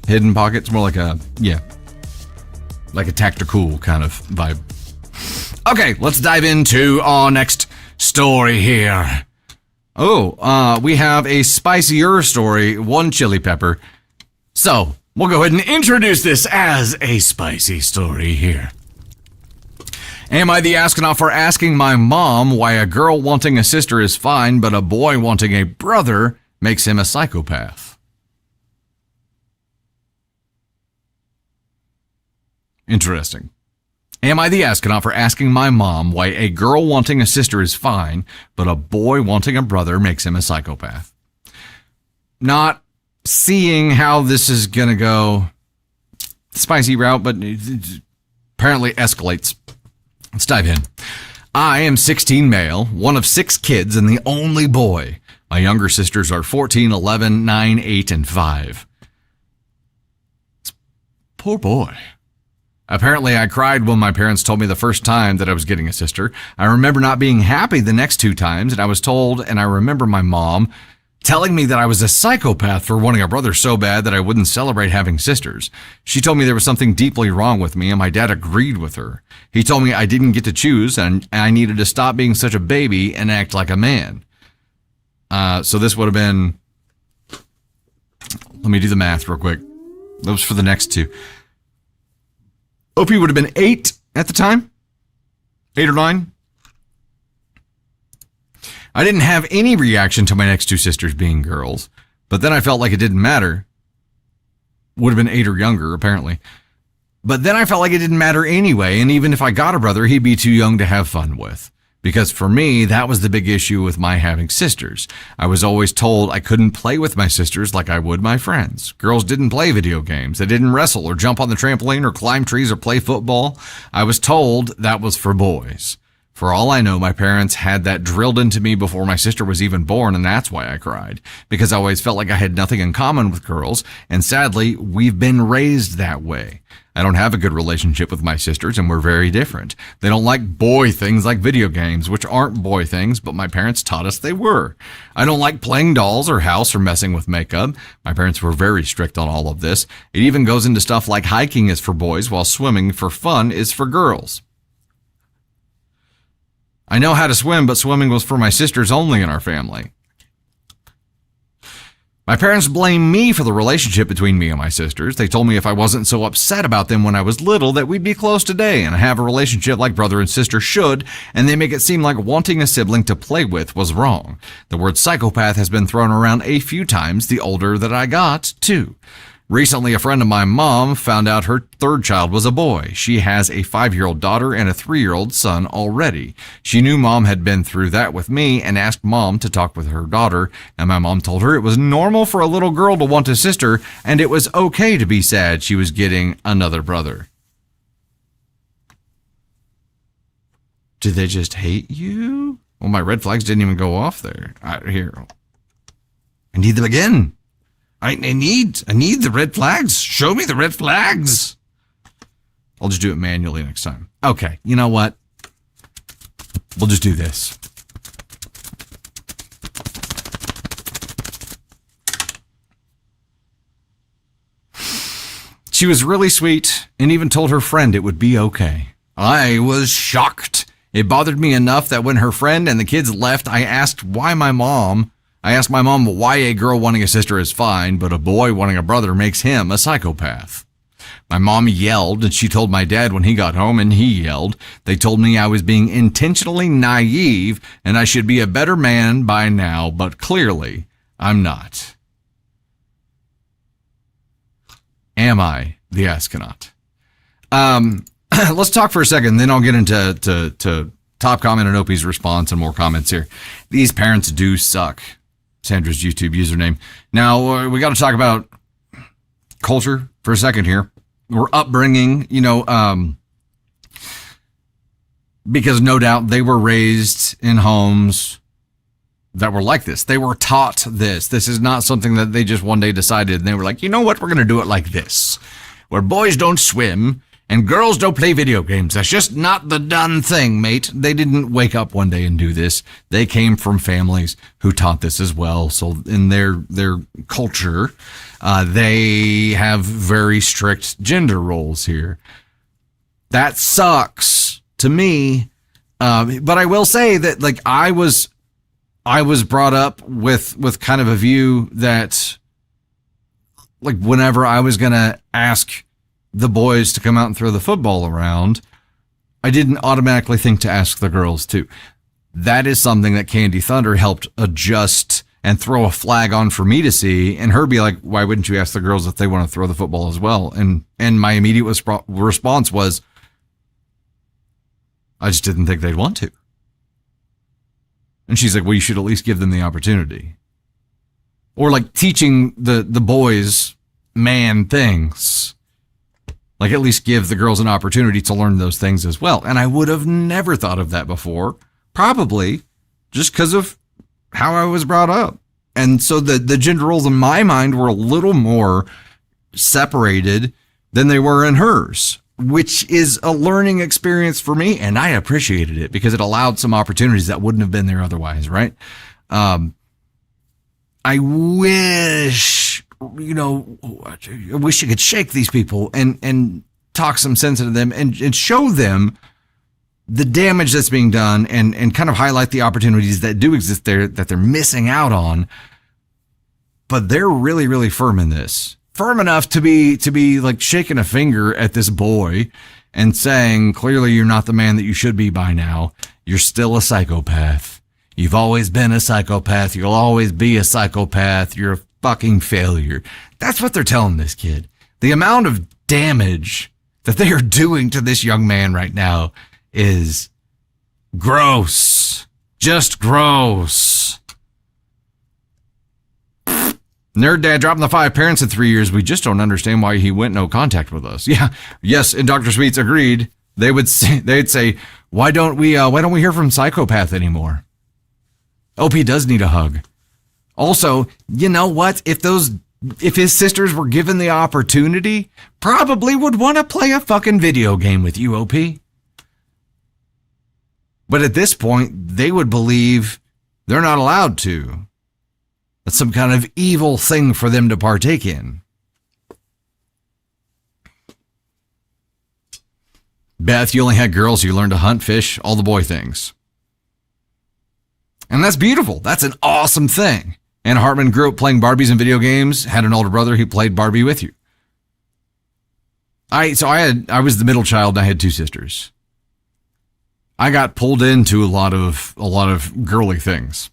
hidden pocket. It's more like like a tactical kind of vibe. Okay, let's dive into our next story here. Oh, we have a spicier story, one chili pepper. So, we'll go ahead and introduce this as a spicy story here. Am I the astronaut for asking my mom why a girl wanting a sister is fine, but a boy wanting a brother makes him a psychopath? Interesting. Am I the astronaut for asking my mom why a girl wanting a sister is fine, but a boy wanting a brother makes him a psychopath? Not seeing how this is going to go spicy route, but it apparently escalates. Let's dive in. I am 16 male, one of 6 kids, and the only boy. My younger sisters are 14, 11, 9, 8, and 5. Poor boy. Apparently, I cried when my parents told me the first time that I was getting a sister. I remember not being happy the next 2 times, and I was told, and I remember my mom telling me that I was a psychopath for wanting a brother so bad that I wouldn't celebrate having sisters. She told me there was something deeply wrong with me, and my dad agreed with her. He told me I didn't get to choose, and I needed to stop being such a baby and act like a man. So this would have been... Let me do the math real quick. That was for the next 2. OP would have been 8 at the time. 8 or 9. I didn't have any reaction to my next 2 sisters being girls, but then I felt like it didn't matter. Would have been 8 or younger, apparently. But then I felt like it didn't matter anyway, and even if I got a brother, he'd be too young to have fun with. Because for me, that was the big issue with my having sisters. I was always told I couldn't play with my sisters like I would my friends. Girls didn't play video games. They didn't wrestle or jump on the trampoline or climb trees or play football. I was told that was for boys. For all I know, my parents had that drilled into me before my sister was even born, and that's why I cried. Because I always felt like I had nothing in common with girls, and sadly, we've been raised that way. I don't have a good relationship with my sisters, and we're very different. They don't like boy things like video games, which aren't boy things, but my parents taught us they were. I don't like playing dolls or house or messing with makeup. My parents were very strict on all of this. It even goes into stuff like hiking is for boys, while swimming for fun is for girls. I know how to swim, but swimming was for my sisters only in our family. My parents blame me for the relationship between me and my sisters. They told me if I wasn't so upset about them when I was little that we'd be close today and have a relationship like brother and sister should, and they make it seem like wanting a sibling to play with was wrong. The word psychopath has been thrown around a few times the older that I got, too. Recently, a friend of my mom found out her third child was a boy. She has a 5-year-old daughter and a 3-year-old son already. She knew mom had been through that with me and asked mom to talk with her daughter, and my mom told her it was normal for a little girl to want a sister, and it was okay to be sad she was getting another brother. Did they just hate you? Well, my red flags didn't even go off there. Here. I need them again. I need the red flags. Show me the red flags. I'll just do it manually next time. Okay, you know what? We'll just do this. She was really sweet and even told her friend it would be okay. I was shocked. It bothered me enough that when her friend and the kids left, I asked my mom why a girl wanting a sister is fine, but a boy wanting a brother makes him a psychopath. My mom yelled, and she told my dad when he got home, and he yelled. They told me I was being intentionally naive, and I should be a better man by now, but clearly I'm not. Am I the astronaut? Let's talk for a second, then I'll get into top comment and Opie's response and more comments here. These parents do suck. Sandra's YouTube username. Now, we got to talk about culture for a second here. Or upbringing, because no doubt they were raised in homes that were like this. They were taught this. This is not something that they just one day decided and they were like, you know what, we're going to do it like this. Where boys don't swim and girls don't play video games. That's just not the done thing, mate. They didn't wake up one day and do this. They came from families who taught this as well. So in their culture, they have very strict gender roles here. That sucks to me. But I will say that, like, I was brought up with kind of a view that, like, whenever I was going to ask the boys to come out and throw the football around, I didn't automatically think to ask the girls too. That is something that Candy Thunder helped adjust and throw a flag on for me to see, and her be like, why wouldn't you ask the girls if they want to throw the football as well? And my immediate response was, I just didn't think they'd want to. And she's like, well, you should at least give them the opportunity. Or like teaching the boys man things. Like, at least give the girls an opportunity to learn those things as well. And I would have never thought of that before, probably just because of how I was brought up. And so the gender roles in my mind were a little more separated than they were in hers, which is a learning experience for me. And I appreciated it because it allowed some opportunities that wouldn't have been there otherwise, right? I wish, I wish you could shake these people and talk some sense into them and show them the damage that's being done and kind of highlight the opportunities that do exist there that they're missing out on. But they're really, really firm in this. Firm enough to be like shaking a finger at this boy and saying, clearly you're not the man that you should be by now. You're still a psychopath. You've always been a psychopath. You'll always be a psychopath. You're a fucking failure. That's what they're telling this kid. The amount of damage that they are doing to this young man right now is gross. Just gross. Nerd Dad dropping the 5 parents in 3 years. We just don't understand why he went no contact with us. Yeah. Yes. And Dr. Sweets agreed. They'd say, Why don't we hear from Psychopath anymore? OP does need a hug. Also, you know what? If his sisters were given the opportunity, probably would want to play a fucking video game with you, OP. But at this point, they would believe they're not allowed to. That's some kind of evil thing for them to partake in. Beth, you only had girls, so you learned to hunt, fish, all the boy things. And that's beautiful. That's an awesome thing. Anna Hartman grew up playing Barbies and video games, had an older brother who played Barbie with you. I was the middle child and I had two sisters. I got pulled into a lot of girly things.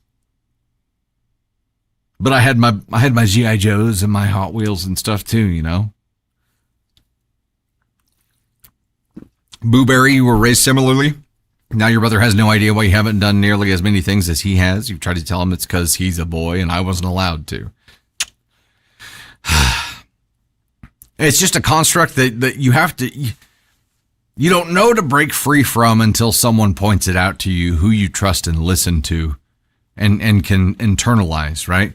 But I had my G.I. Joes and my Hot Wheels and stuff too, you know. Booberry, you were raised similarly. Now your brother has no idea why you haven't done nearly as many things as he has. You've tried to tell him it's because he's a boy and I wasn't allowed to. It's just a construct that you have to... You don't know to break free from until someone points it out to you, who you trust and listen to and can internalize, right?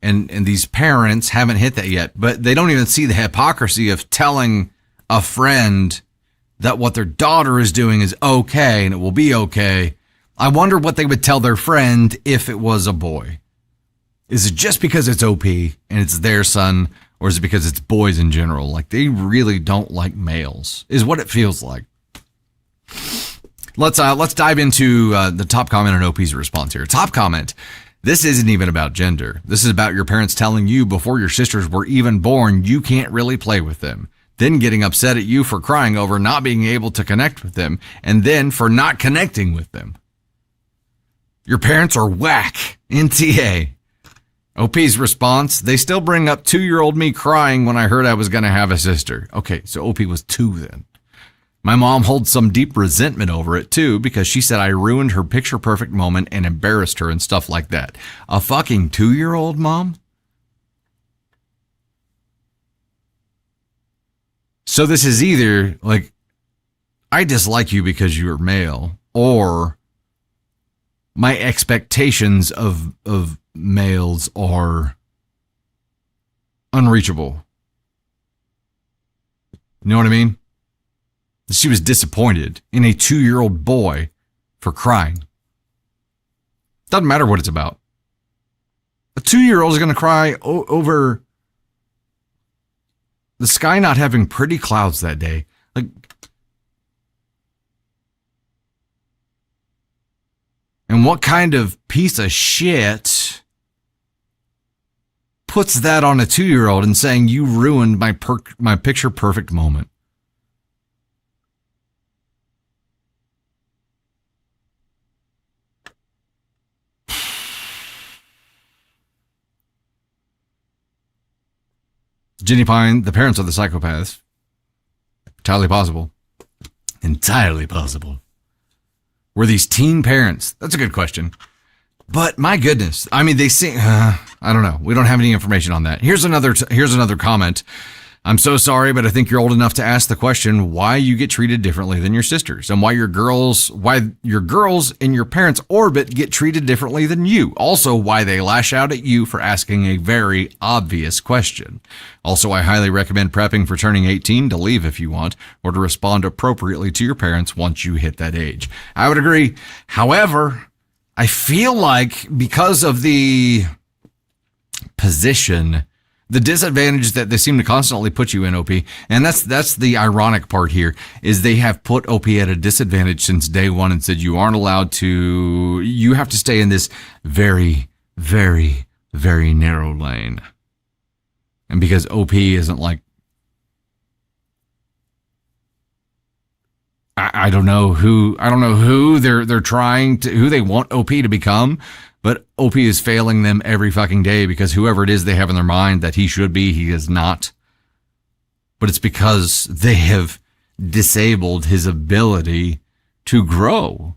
And these parents haven't hit that yet, but they don't even see the hypocrisy of telling a friend that what their daughter is doing is okay and it will be okay. I wonder what they would tell their friend if it was a boy. Is it just because it's OP and it's their son, or is it because it's boys in general? Like, they really don't like males, is what it feels like. Let's dive into the top comment on OP's response here. Top comment. This isn't even about gender. This is about your parents telling you before your sisters were even born you can't really play with them. Then getting upset at you for crying over not being able to connect with them, and then for not connecting with them. Your parents are whack. NTA. OP's response, they still bring up 2-year-old me crying when I heard I was going to have a sister. Okay, so OP was 2 then. My mom holds some deep resentment over it too, because she said I ruined her picture perfect moment and embarrassed her and stuff like that. A fucking 2-year-old mom? So this is either like, I dislike you because you're male, or my expectations of males are unreachable. You know what I mean? She was disappointed in a 2-year-old boy for crying. Doesn't matter what it's about. A 2-year-old is going to cry over the sky not having pretty clouds that day. Like, and what kind of piece of shit puts that on a 2-year-old and saying you ruined my picture perfect moment? Jenny Pine, the parents of the psychopaths. Entirely possible. Entirely possible. Were these teen parents? That's a good question. But my goodness, I mean, they seem, I don't know. We don't have any information on that. Here's another comment. I'm so sorry, but I think you're old enough to ask the question why you get treated differently than your sisters, and why your girls in your parents' orbit get treated differently than you. Also, why they lash out at you for asking a very obvious question. Also, I highly recommend prepping for turning 18 to leave if you want, or to respond appropriately to your parents once you hit that age. I would agree. However, I feel like because of the position, the disadvantage that they seem to constantly put you in, OP, and that's the ironic part here, is they have put OP at a disadvantage since day one and said you aren't allowed to, you have to stay in this very, very, very narrow lane. And because OP isn't like, I don't know who they're trying to, who they want OP to become, but OP is failing them every fucking day because whoever it is they have in their mind that he should be, he is not. But it's because they have disabled his ability to grow.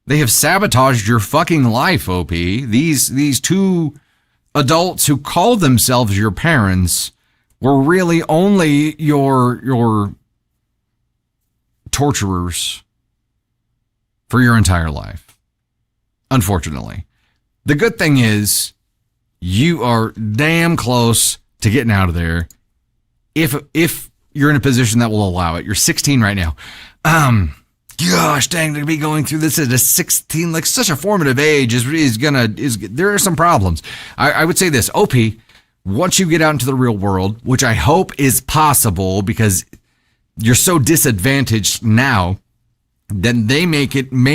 They have sabotaged your fucking life, OP. These two adults who call themselves your parents were really only your torturers. for your entire life. Unfortunately. The good thing is you are damn close to getting out of there if you're in a position that will allow it. You're 16 right now. Gosh dang, to be going through this at a 16, like such a formative age there are some problems. I would say this, OP, once you get out into the real world, which I hope is possible because you're so disadvantaged now, then they may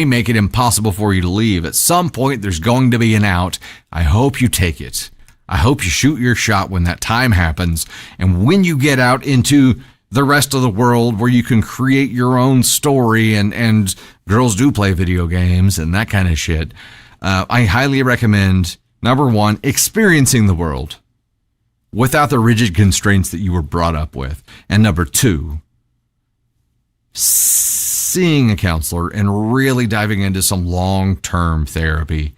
make it impossible for you to leave. At some point, there's going to be an out. I hope you take it. I hope you shoot your shot when that time happens. And when you get out into the rest of the world where you can create your own story and girls do play video games and that kind of shit, I highly recommend, number one, experiencing the world without the rigid constraints that you were brought up with. And number two, seeing a counselor and really diving into some long-term therapy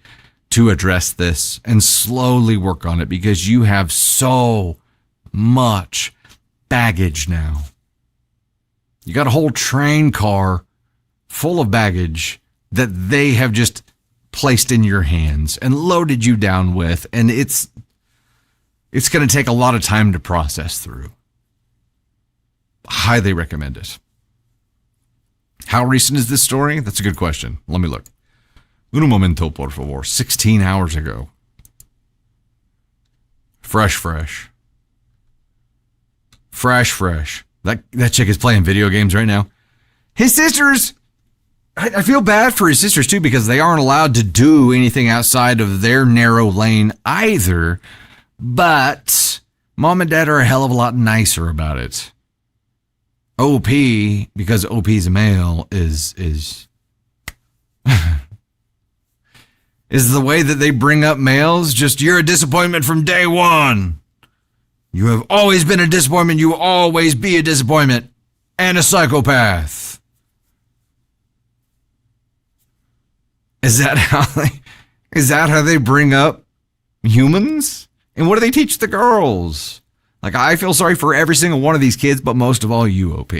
to address this and slowly work on it because you have so much baggage now. You got a whole train car full of baggage that they have just placed in your hands and loaded you down with, and it's going to take a lot of time to process through. Highly recommend it. How recent is this story? That's a good question. Let me look. Un momento, por favor. 16 hours ago. Fresh. That chick is playing video games right now. His sisters, I feel bad for his sisters too because they aren't allowed to do anything outside of their narrow lane either. But mom and dad are a hell of a lot nicer about it. OP, because OP's a male, is the way that they bring up males. Just, you're a disappointment from day one. You have always been a disappointment. You will always be a disappointment and a psychopath. Is that how they bring up humans? And what do they teach the girls? Like, I feel sorry for every single one of these kids, but most of all you, OP.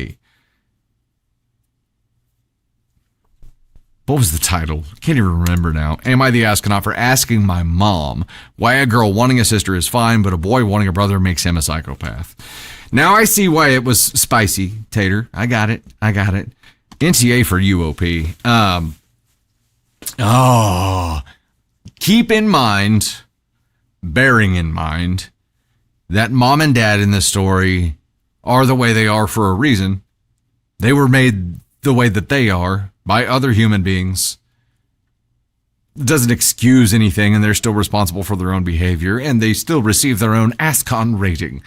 What was the title? I can't even remember now. Am I the astronaut for asking my mom why a girl wanting a sister is fine, but a boy wanting a brother makes him a psychopath? Now I see why it was spicy, Tater. I got it. NTA for you, OP. Keep in mind, bearing in mind, that mom and dad in this story are the way they are for a reason. They were made the way that they are by other human beings. It doesn't excuse anything, and they're still responsible for their own behavior, and they still receive their own ASCON rating.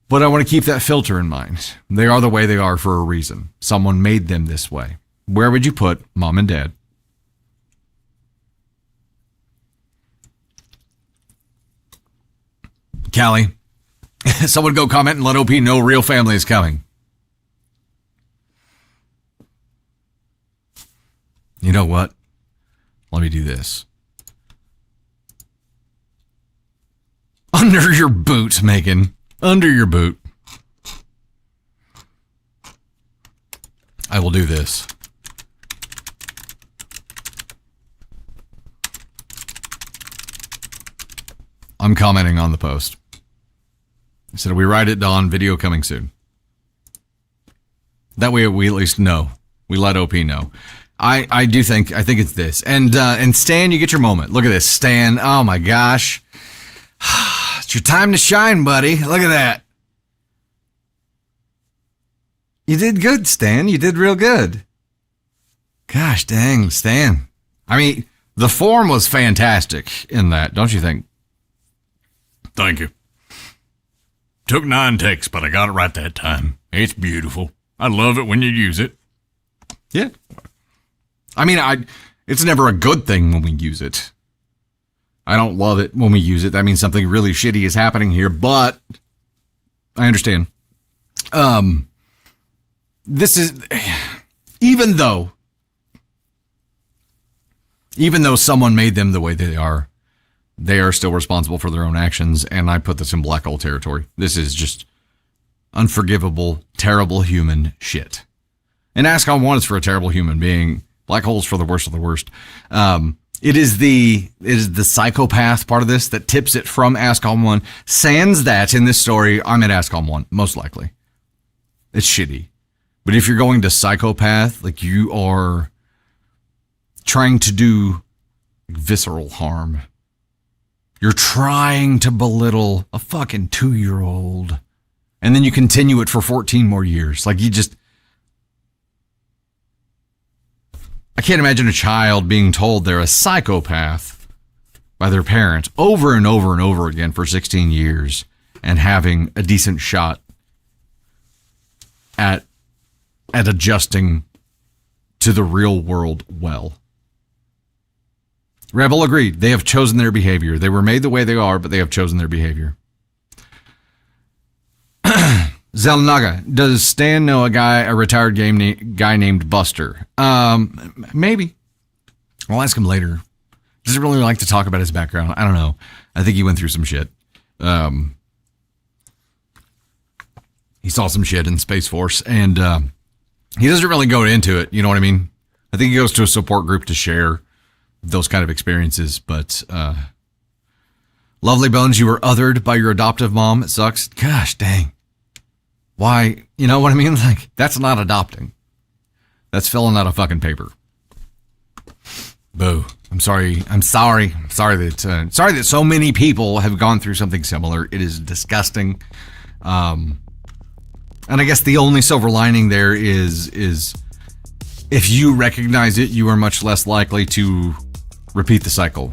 But I want to keep that filter in mind. They are the way they are for a reason. Someone made them this way. Where would you put mom and dad? Callie, someone go comment and let OP know real family is coming. You know what? Let me do this. Under your boot, Megan. Under your boot. I will do this. I'm commenting on the post. I said, we write it dawn, video coming soon. That way we at least know. We let OP know. I think it's this. And Stan, you get your moment. Look at this, Stan. Oh my gosh. It's your time to shine, buddy. Look at that. You did good, Stan. You did real good. Gosh dang, Stan. I mean, the form was fantastic in that, don't you think? Thank you. Took 9 takes, but I got it right that time. It's beautiful. I love it when you use it. Yeah. I mean, it's never a good thing when we use it. I don't love it when we use it. That means something really shitty is happening here, but I understand. This is, even though someone made them the way they are still responsible for their own actions, and I put this in black hole territory. This is just unforgivable, terrible human shit. And ASCON 1 is for a terrible human being. Black holes for the worst of the worst. It is the psychopath part of this that tips it from ASCON 1. Sans that in this story, I'm at ASCON 1, most likely. It's shitty. But if you're going to psychopath, like you are trying to do visceral harm. You're trying to belittle a fucking 2-year-old. And then you continue it for 14 more years. Like you just... I can't imagine a child being told they're a psychopath by their parents over and over and over again for 16 years and having a decent shot at adjusting to the real world well. Rebel agreed. They have chosen their behavior. They were made the way they are, but they have chosen their behavior. Zelnaga, does Stan know a retired guy named Buster? Maybe. I'll ask him later. Does he really like to talk about his background? I don't know. I think he went through some shit. He saw some shit in Space Force, and he doesn't really go into it. You know what I mean? I think he goes to a support group to share those kind of experiences. But Lovely Bones, you were othered by your adoptive mom. It sucks. Gosh dang. Why, you know what I mean? Like, that's not adopting. That's filling out a fucking paper. Boo. I'm sorry that so many people have gone through something similar. It is disgusting. And I guess the only silver lining there is if you recognize it, you are much less likely to repeat the cycle.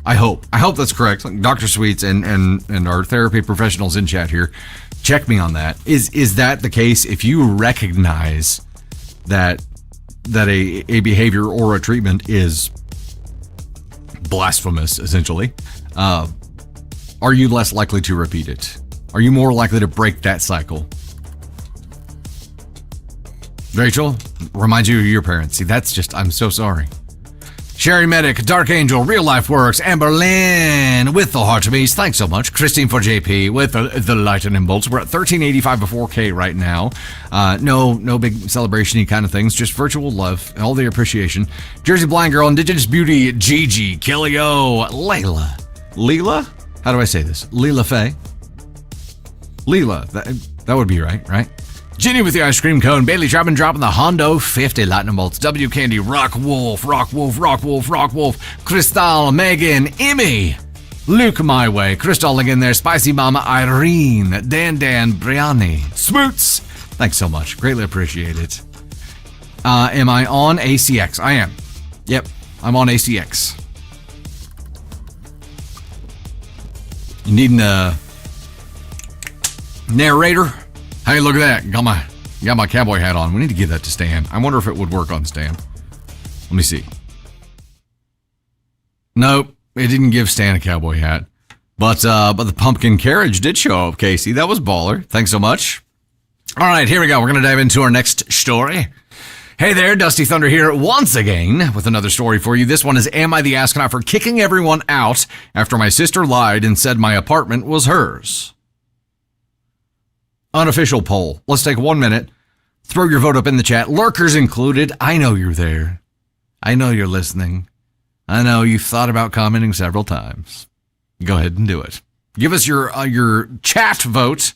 I hope that's correct. Like Dr. Sweets and our therapy professionals in chat here, check me on that. Is that the case? If you recognize that a behavior or a treatment is blasphemous, essentially, are you less likely to repeat it? Are you more likely to break that cycle? Rachel, remind you of your parents. See, that's just, I'm so sorry. Sherry Medic, Dark Angel, Real Life Works, Amber Lynn with the Heartbeats. Thanks so much. Christine for JP with the Lightning Bolts. We're at 1385 to 4K right now. No big celebration-y kind of things. Just virtual love. All the appreciation. Jersey Blind Girl, Indigenous Beauty, Gigi, Kelly O, Layla. Leela? How do I say this? Leela Faye? Leela. That would be right? Ginny with the ice cream cone. Bailey dropping the Hondo 50 Lightning Bolts. W Candy, Rock Wolf. Crystal, Megan, Emmy. Luke My Way. Crystal again there. Spicy Mama, Irene. Dan, Brianni. Smoots. Thanks so much. Greatly appreciate it. Am I on ACX? I am. Yep, I'm on ACX. You need a narrator? Hey, look at that. Got my cowboy hat on. We need to give that to Stan. I wonder if it would work on Stan. Let me see. Nope, it didn't give Stan a cowboy hat. But the pumpkin carriage did show up, Casey. That was baller. Thanks so much. All right, here we go. We're going to dive into our next story. Hey there, Dusty Thunder here once again with another story for you. This one is, am I the astronaut for kicking everyone out after my sister lied and said my apartment was hers? Unofficial poll. Let's take 1 minute. Throw your vote up in the chat. Lurkers included. I know you're there. I know you're listening. I know you've thought about commenting several times. Go ahead and do it. Give us your chat vote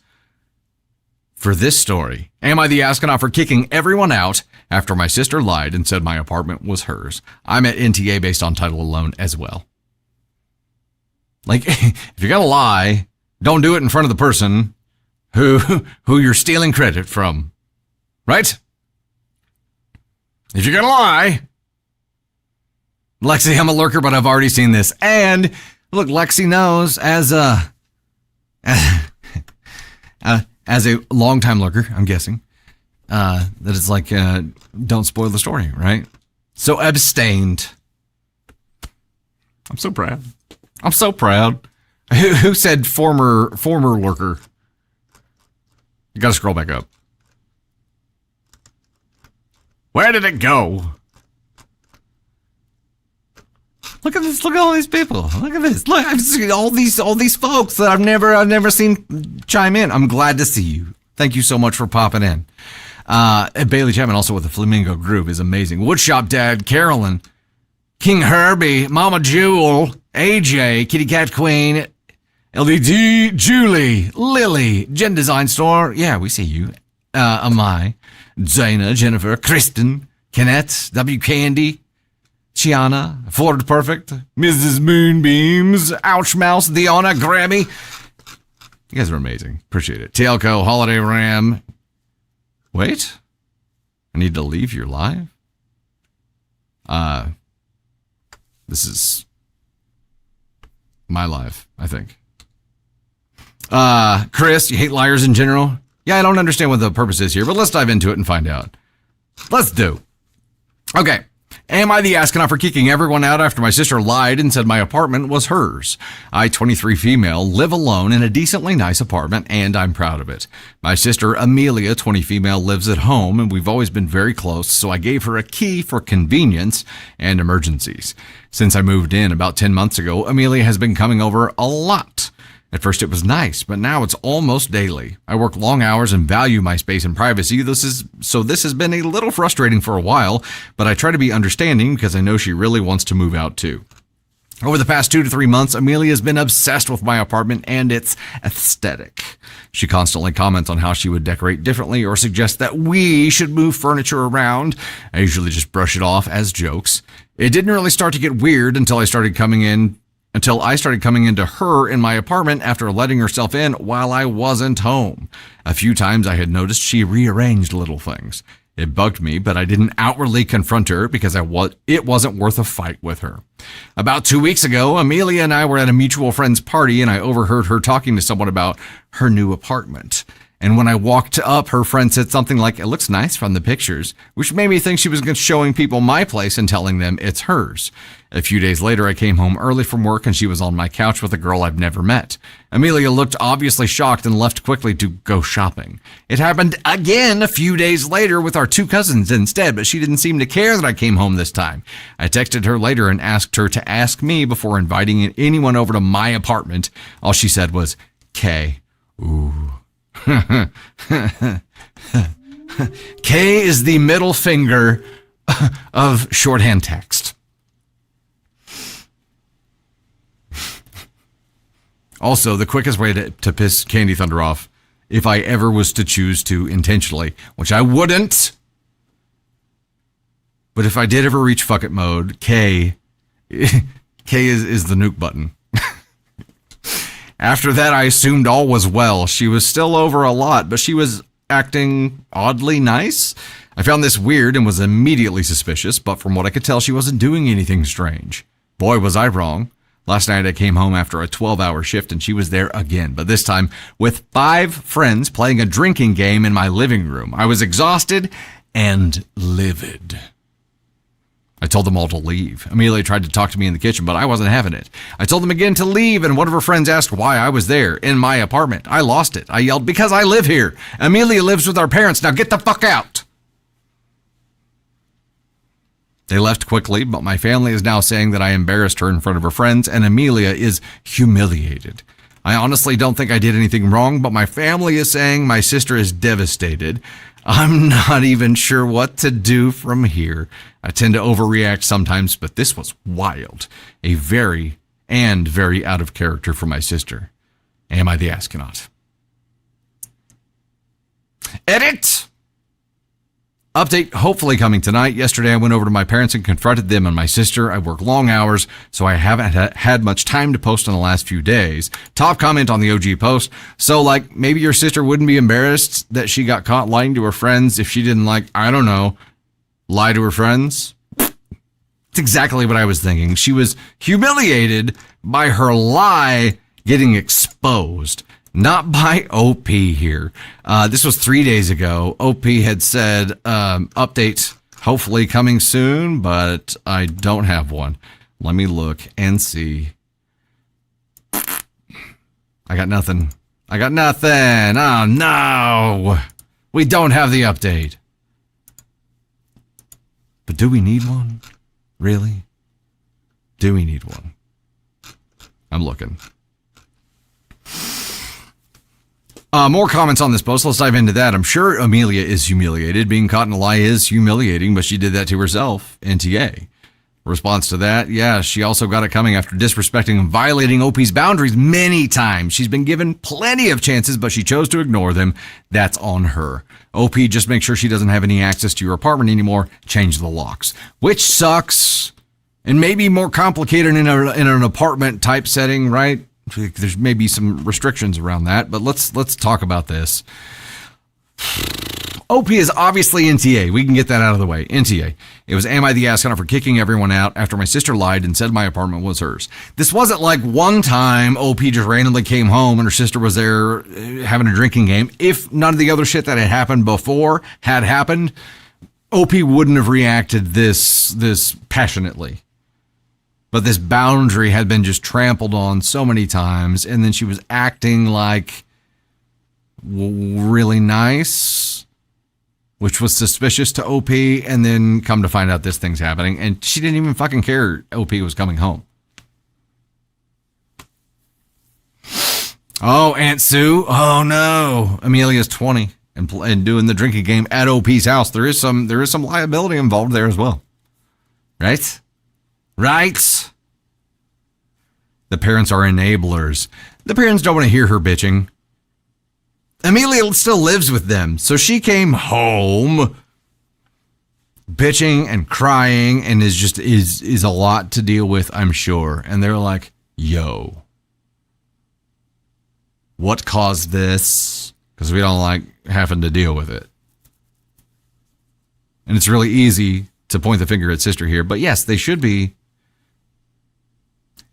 for this story. Am I the astronaut for kicking everyone out after my sister lied and said my apartment was hers? I'm at NTA based on title alone as well. Like, if you're gonna lie, don't do it in front of the person who you're stealing credit from, right? If you're gonna lie, Lexi, I'm a lurker, but I've already seen this. And look, Lexi knows as a longtime lurker, I'm guessing, that it's like, don't spoil the story, right? So abstained. I'm so proud. Who said former lurker? You gotta scroll back up. Where did it go? Look at this. Look at all these people. Look at this. Look, I've seen all these folks that I've never seen chime in. I'm glad to see you. Thank you so much for popping in. Bailey Chapman, also with the Flamingo Groove, is amazing. Woodshop Dad, Carolyn, King Herbie, Mama Jewel, AJ, Kitty Cat Queen, LDD, Julie, Lily, Gen Design Store. Yeah, we see you. Amai, Zayna, Jennifer, Kristen, Kenneth, W. Candy, Chiana, Florida Perfect, Mrs. Moonbeams, Ouch Mouse, Deanna, Grammy. You guys are amazing. Appreciate it. Tailco, Holiday Ram. Wait. I need to leave your live? This is my live, I think. Chris, you hate liars in general? Yeah, I don't understand what the purpose is here, but let's dive into it and find out. Let's do. Okay. Am I the astronaut for kicking everyone out after my sister lied and said my apartment was hers? I, 23 female, live alone in a decently nice apartment, and I'm proud of it. My sister, Amelia, 20 female, lives at home, and we've always been very close, so I gave her a key for convenience and emergencies. Since I moved in about 10 months ago, Amelia has been coming over a lot. At first it was nice, but now it's almost daily. I work long hours and value my space and privacy. This has been a little frustrating for a while, but I try to be understanding because I know she really wants to move out too. Over the past 2 to 3 months, Amelia has been obsessed with my apartment and its aesthetic. She constantly comments on how she would decorate differently or suggests that we should move furniture around. I usually just brush it off as jokes. It didn't really start to get weird until I started coming into her in my apartment after letting herself in while I wasn't home. A few times I had noticed she rearranged little things. It bugged me, but I didn't outwardly confront her because it wasn't worth a fight with her. About 2 weeks ago, Amelia and I were at a mutual friend's party and I overheard her talking to someone about her new apartment. And when I walked up, her friend said something like, "It looks nice from the pictures," which made me think she was showing people my place and telling them it's hers. A few days later, I came home early from work and she was on my couch with a girl I've never met. Amelia looked obviously shocked and left quickly to go shopping. It happened again a few days later with our 2 cousins instead, but she didn't seem to care that I came home this time. I texted her later and asked her to ask me before inviting anyone over to my apartment. All she said was, "K." Ooh. K is the middle finger of shorthand text. Also, the quickest way to piss Candy Thunder off, if I ever was to choose to intentionally, which I wouldn't, but if I did ever reach fuck it mode, K is the nuke button. After that, I assumed all was well. She was still over a lot, but she was acting oddly nice. I found this weird and was immediately suspicious, but from what I could tell, she wasn't doing anything strange. Boy, was I wrong. Last night, I came home after a 12-hour shift, and she was there again, but this time with 5 friends playing a drinking game in my living room. I was exhausted and livid. I told them all to leave. Amelia tried to talk to me in the kitchen, but I wasn't having it. I told them again to leave, and one of her friends asked why I was there in my apartment. I lost it. I yelled, "Because I live here. Amelia lives with our parents. Now get the fuck out." They left quickly, but my family is now saying that I embarrassed her in front of her friends, and Amelia is humiliated. I honestly don't think I did anything wrong, but my family is saying my sister is devastated. I'm not even sure what to do from here. I tend to overreact sometimes, but this was wild. A very out of character for my sister. Am I the astronaut? Edit! Update hopefully coming tonight. Yesterday I went over to my parents and confronted them and my sister. I work long hours, so I haven't had much time to post in the last few days. Top comment on the OG post. So maybe your sister wouldn't be embarrassed that she got caught lying to her friends if she didn't lie to her friends? That's exactly what I was thinking. She was humiliated by her lie getting exposed. Not by OP here. This was 3 days ago. OP had said, update hopefully coming soon, but I don't have one. Let me look and see. I got nothing. Oh, no. We don't have the update. But do we need one? Really? Do we need one? I'm looking. More comments on this post. Let's dive into that. I'm sure Amelia is humiliated. Being caught in a lie is humiliating, but she did that to herself. NTA. Response to that, yeah, she also got it coming after disrespecting and violating OP's boundaries many times. She's been given plenty of chances, but she chose to ignore them. That's on her. OP, just make sure she doesn't have any access to your apartment anymore. Change the locks, which sucks and maybe more complicated in an apartment type setting, right? There's maybe some restrictions around that, but let's talk about this. OP is obviously NTA. We can get that out of the way. NTA. It was am I the asshole for kicking everyone out after my sister lied and said my apartment was hers. This wasn't like one time OP just randomly came home and her sister was there having a drinking game. If none of the other shit that had happened before had happened, OP wouldn't have reacted this passionately. But this boundary had been just trampled on so many times, and then she was acting like really nice, which was suspicious to OP, and then come to find out this thing's happening, and she didn't even fucking care OP was coming home. Oh, Aunt Sue. Oh no. Amelia's 20 and doing the drinking game at OP's house. There is some liability involved there as well. Right? Right? The parents are enablers. The parents don't want to hear her bitching. Amelia still lives with them, so she came home bitching and crying and is a lot to deal with, I'm sure. And they're like, yo, what caused this? Because we don't like having to deal with it. And it's really easy to point the finger at sister here, but yes, they should be.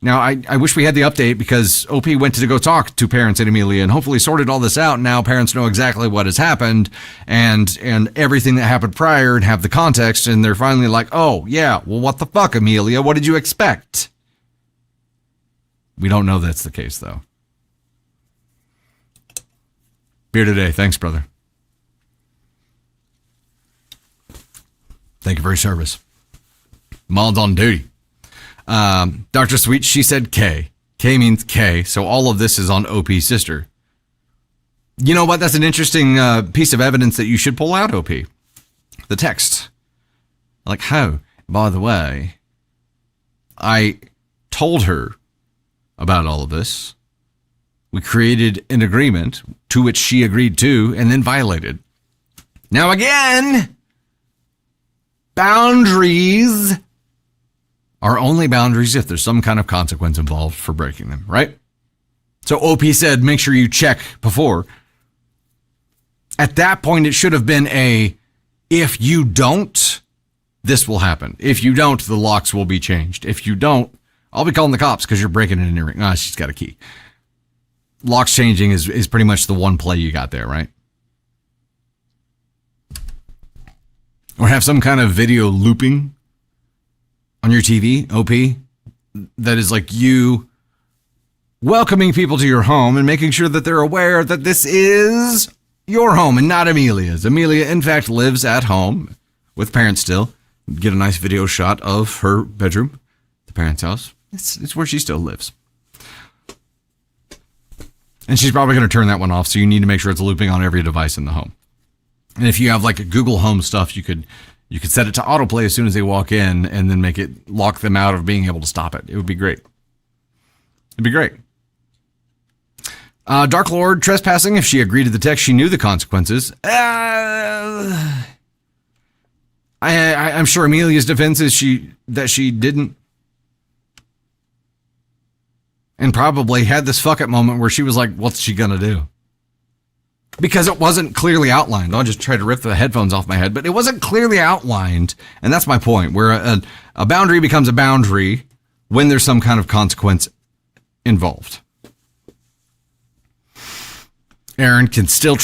Now, I wish we had the update because OP went to go talk to parents and Amelia and hopefully sorted all this out. Now parents know exactly what has happened and everything that happened prior and have the context. And they're finally like, oh, yeah, well, what the fuck, Amelia? What did you expect? We don't know that's the case, though. Beer today. Thanks, brother. Thank you for your service. Mauled on duty. Dr. Sweet, she said K. K means K, so all of this is on OP's sister. You know what? That's an interesting piece of evidence that you should pull out, OP. The text. Like, how? By the way, I told her about all of this. We created an agreement to which she agreed to and then violated. Now again, boundaries are only boundaries if there's some kind of consequence involved for breaking them, right? So OP said, make sure you check before. At that point, it should have been if you don't, this will happen. If you don't, the locks will be changed. If you don't, I'll be calling the cops because you're breaking and entering. Ah, she's got a key. Locks changing is pretty much the one play you got there, right? Or have some kind of video looping on your TV, OP, that is like you welcoming people to your home and making sure that they're aware that this is your home and not Amelia's. Amelia, in fact, lives at home with parents still. Get a nice video shot of her bedroom, the parents' house. It's where she still lives. And she's probably going to turn that one off, so you need to make sure it's looping on every device in the home. And if you have like a Google Home stuff, you could set it to autoplay as soon as they walk in and then make it lock them out of being able to stop it. It would be great. It'd be great. Dark Lord trespassing. If she agreed to the text, she knew the consequences. I'm sure Amelia's defense is that she didn't. And probably had this fuck it moment where she was like, what's she gonna do? Because it wasn't clearly outlined. I'll just try to rip the headphones off my head, but it wasn't clearly outlined. And that's my point, where a boundary becomes a boundary when there's some kind of consequence involved. Aaron can still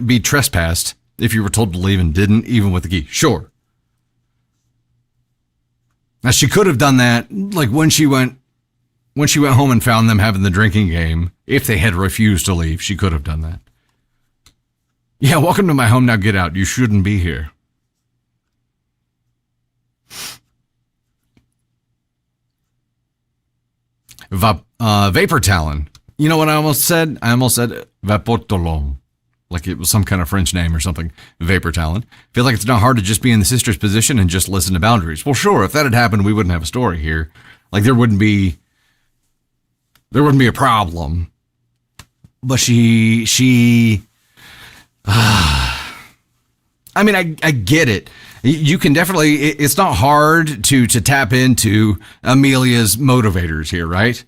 be trespassed if you were told to leave and didn't, even with the key. Sure. Now, she could have done that, like when she went home and found them having the drinking game. If they had refused to leave, she could have done that. Yeah, welcome to my home. Now get out. You shouldn't be here. Vapor Talon. You know what I almost said? I almost said Vaportolon. Like it was some kind of French name or something. Vapor talent. Feel like it's not hard to just be in the sister's position and just listen to boundaries. Well, sure, if that had happened, we wouldn't have a story here. Like there wouldn't be a problem. But I mean, I get it. You can definitely, it's not hard to tap into Amelia's motivators here, right?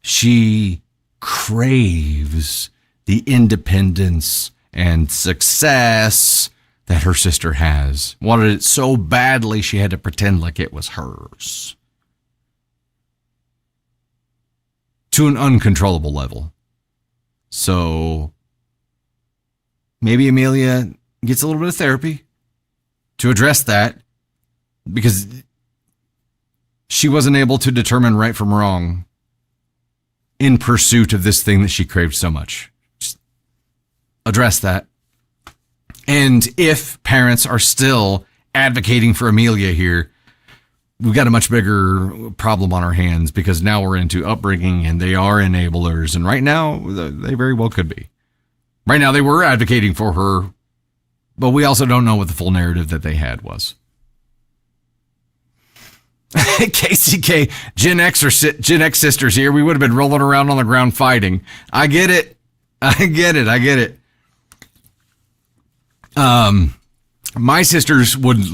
She craves the independence and success that her sister has. Wanted it so badly she had to pretend like it was hers. To an uncontrollable level. So maybe Amelia gets a little bit of therapy to address that, because she wasn't able to determine right from wrong in pursuit of this thing that she craved so much. Just address that. And if parents are still advocating for Amelia here, we've got a much bigger problem on our hands, because now we're into upbringing and they are enablers. And right now, they very well could be. Right now, they were advocating for her, but we also don't know what the full narrative that they had was. KCK, Gen X sisters here. We would have been rolling around on the ground fighting. I get it. My sisters wouldn't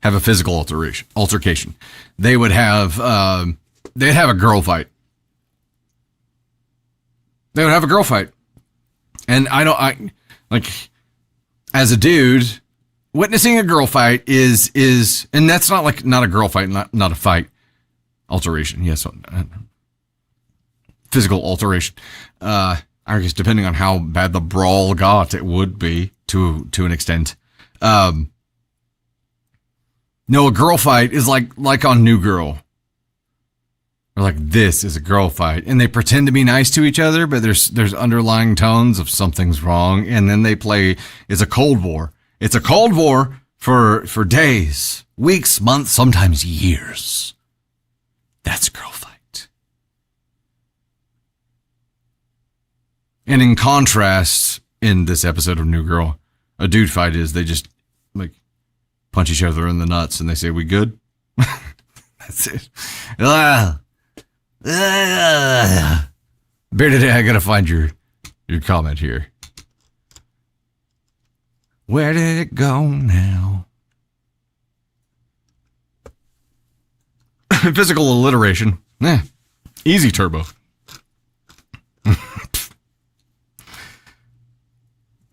have a physical altercation. They would have, they'd have a girl fight. And as a dude, witnessing a girl fight is, and that's not a girl fight, not a fight. Alteration, yes. Physical alteration. I guess depending on how bad the brawl got, it would be to an extent. No, a girl fight is like on New Girl. Or like, this is a girl fight. And they pretend to be nice to each other, but there's underlying tones of something's wrong. And then they play, it's a Cold War. It's a Cold War for days, weeks, months, sometimes years. That's a girl fight. And in contrast, in this episode of New Girl, a dude fight is they just punch each other in the nuts and they say, "We good?" That's it. Bear today, I gotta find your comment here. Where did it go now? Physical alliteration. Easy turbo.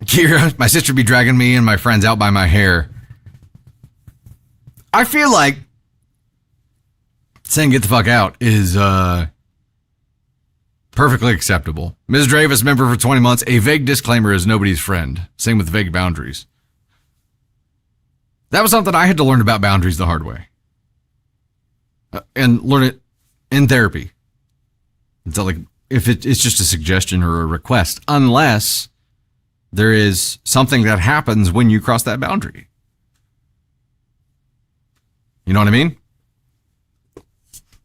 Kira, my sister be dragging me and my friends out by my hair. I feel like saying get the fuck out is perfectly acceptable. Ms. Dravis, member for 20 months. A vague disclaimer is nobody's friend. Same with vague boundaries. That was something I had to learn about boundaries the hard way. And learn it in therapy. It's like, if it's just a suggestion or a request, unless there is something that happens when you cross that boundary. You know what I mean?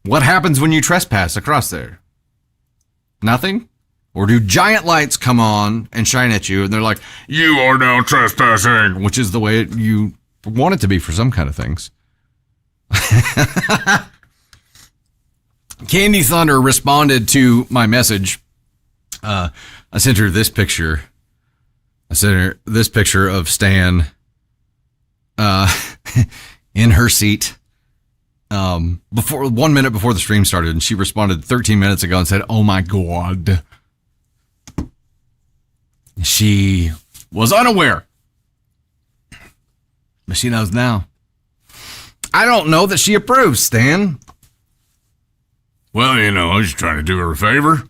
What happens when you trespass across there? Nothing? Or do giant lights come on and shine at you and they're like, "You are now trespassing," which is the way you want it to be for some kind of things. Candy Thunder responded to my message. I sent her this picture. I sent her this picture of Stan in her seat before 1 minute before the stream started, and she responded 13 minutes ago and said, "Oh my God." She was unaware, but she knows now. I don't know that she approves, Stan. Well, I was just trying to do her a favor.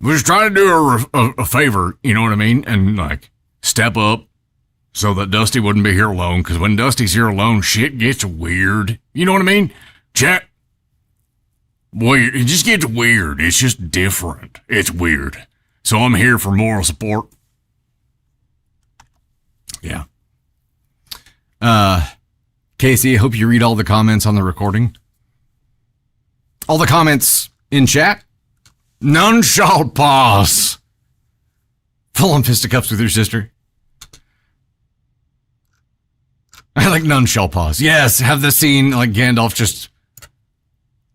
We're just trying to do her a favor, you know what I mean? And step up so that Dusty wouldn't be here alone. Because when Dusty's here alone, shit gets weird. You know what I mean? Chat. Weird. It just gets weird. It's just different. It's weird. So I'm here for moral support. Yeah. Casey, I hope you read all the comments on the recording. All the comments in chat. None shall pass. Full on fisticuffs with your sister. I like none shall pause. Yes, have the scene like Gandalf just...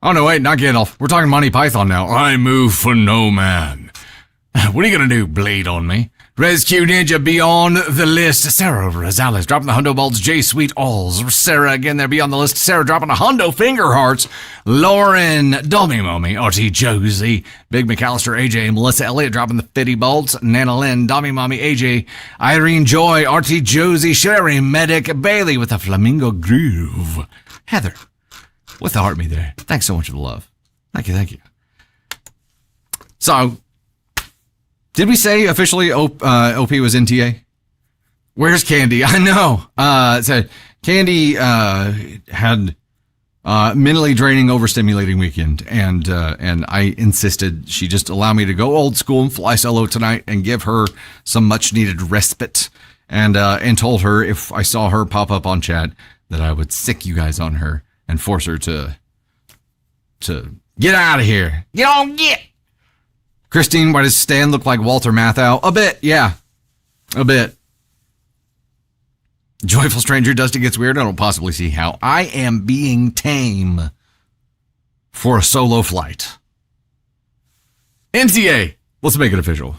Oh, no, wait, not Gandalf. We're talking Monty Python now. I move for no man. What are you going to do, blade on me? Rescue Ninja beyond the list. Sarah Rosales dropping the hundo bolts. J Sweet Alls. Sarah again there beyond the list. Sarah dropping a hundo finger hearts. Lauren Dummy Mommy. RT Josie. Big McAllister. AJ. Melissa Elliott dropping the 50 bolts. Nana Lynn. Dummy Mommy. AJ. Irene Joy. RT Josie. Sherry Medic. Bailey with a flamingo groove. Heather with the heart me there. Thanks so much for the love. Thank you. Thank you. So, did we say officially OP was NTA? Where's Candy? I know. So Candy had mentally draining, overstimulating weekend, and I insisted she just allow me to go old school and fly solo tonight and give her some much needed respite, and told her if I saw her pop up on chat that I would sick you guys on her and force her to get out of here. Get on, get. Christine, why does Stan look like Walter Matthau? A bit, yeah. A bit. Joyful Stranger, Dusty gets weird. I don't possibly see how. I am being tame for a solo flight. NTA. Let's make it official.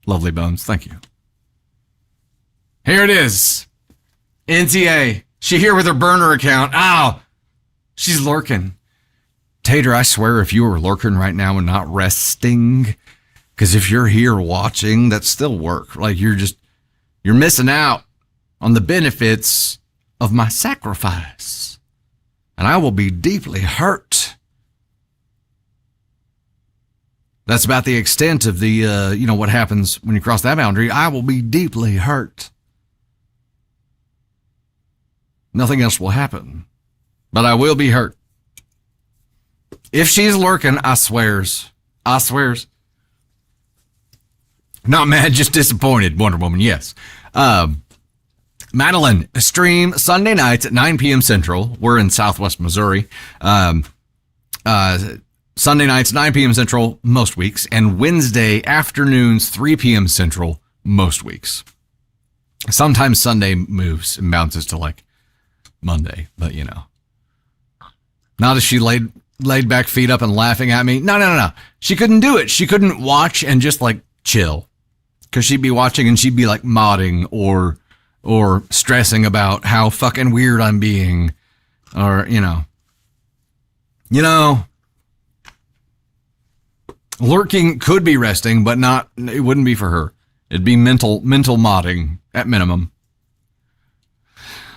Lovely Bones, thank you. Here it is. NTA. She here with her burner account. Ow. She's lurking. Tater, I swear if you were lurking right now and not resting, because if you're here watching, that's still work. Like you're missing out on the benefits of my sacrifice. And I will be deeply hurt. That's about the extent of the, what happens when you cross that boundary. I will be deeply hurt. Nothing else will happen, but I will be hurt. If she's lurking, I swears. Not mad, just disappointed. Wonder Woman, yes. Madeline, stream Sunday nights at 9 p.m. Central. We're in Southwest Missouri. Sunday nights, 9 p.m. Central, most weeks. And Wednesday afternoons, 3 p.m. Central, most weeks. Sometimes Sunday moves and bounces to like Monday, but Not as she laid back, feet up and laughing at me. No. She couldn't do it. She couldn't watch and just like chill. Because she'd be watching and she'd be like modding or stressing about how fucking weird I'm being. Or, lurking could be resting, but it wouldn't be for her. It'd be mental modding at minimum.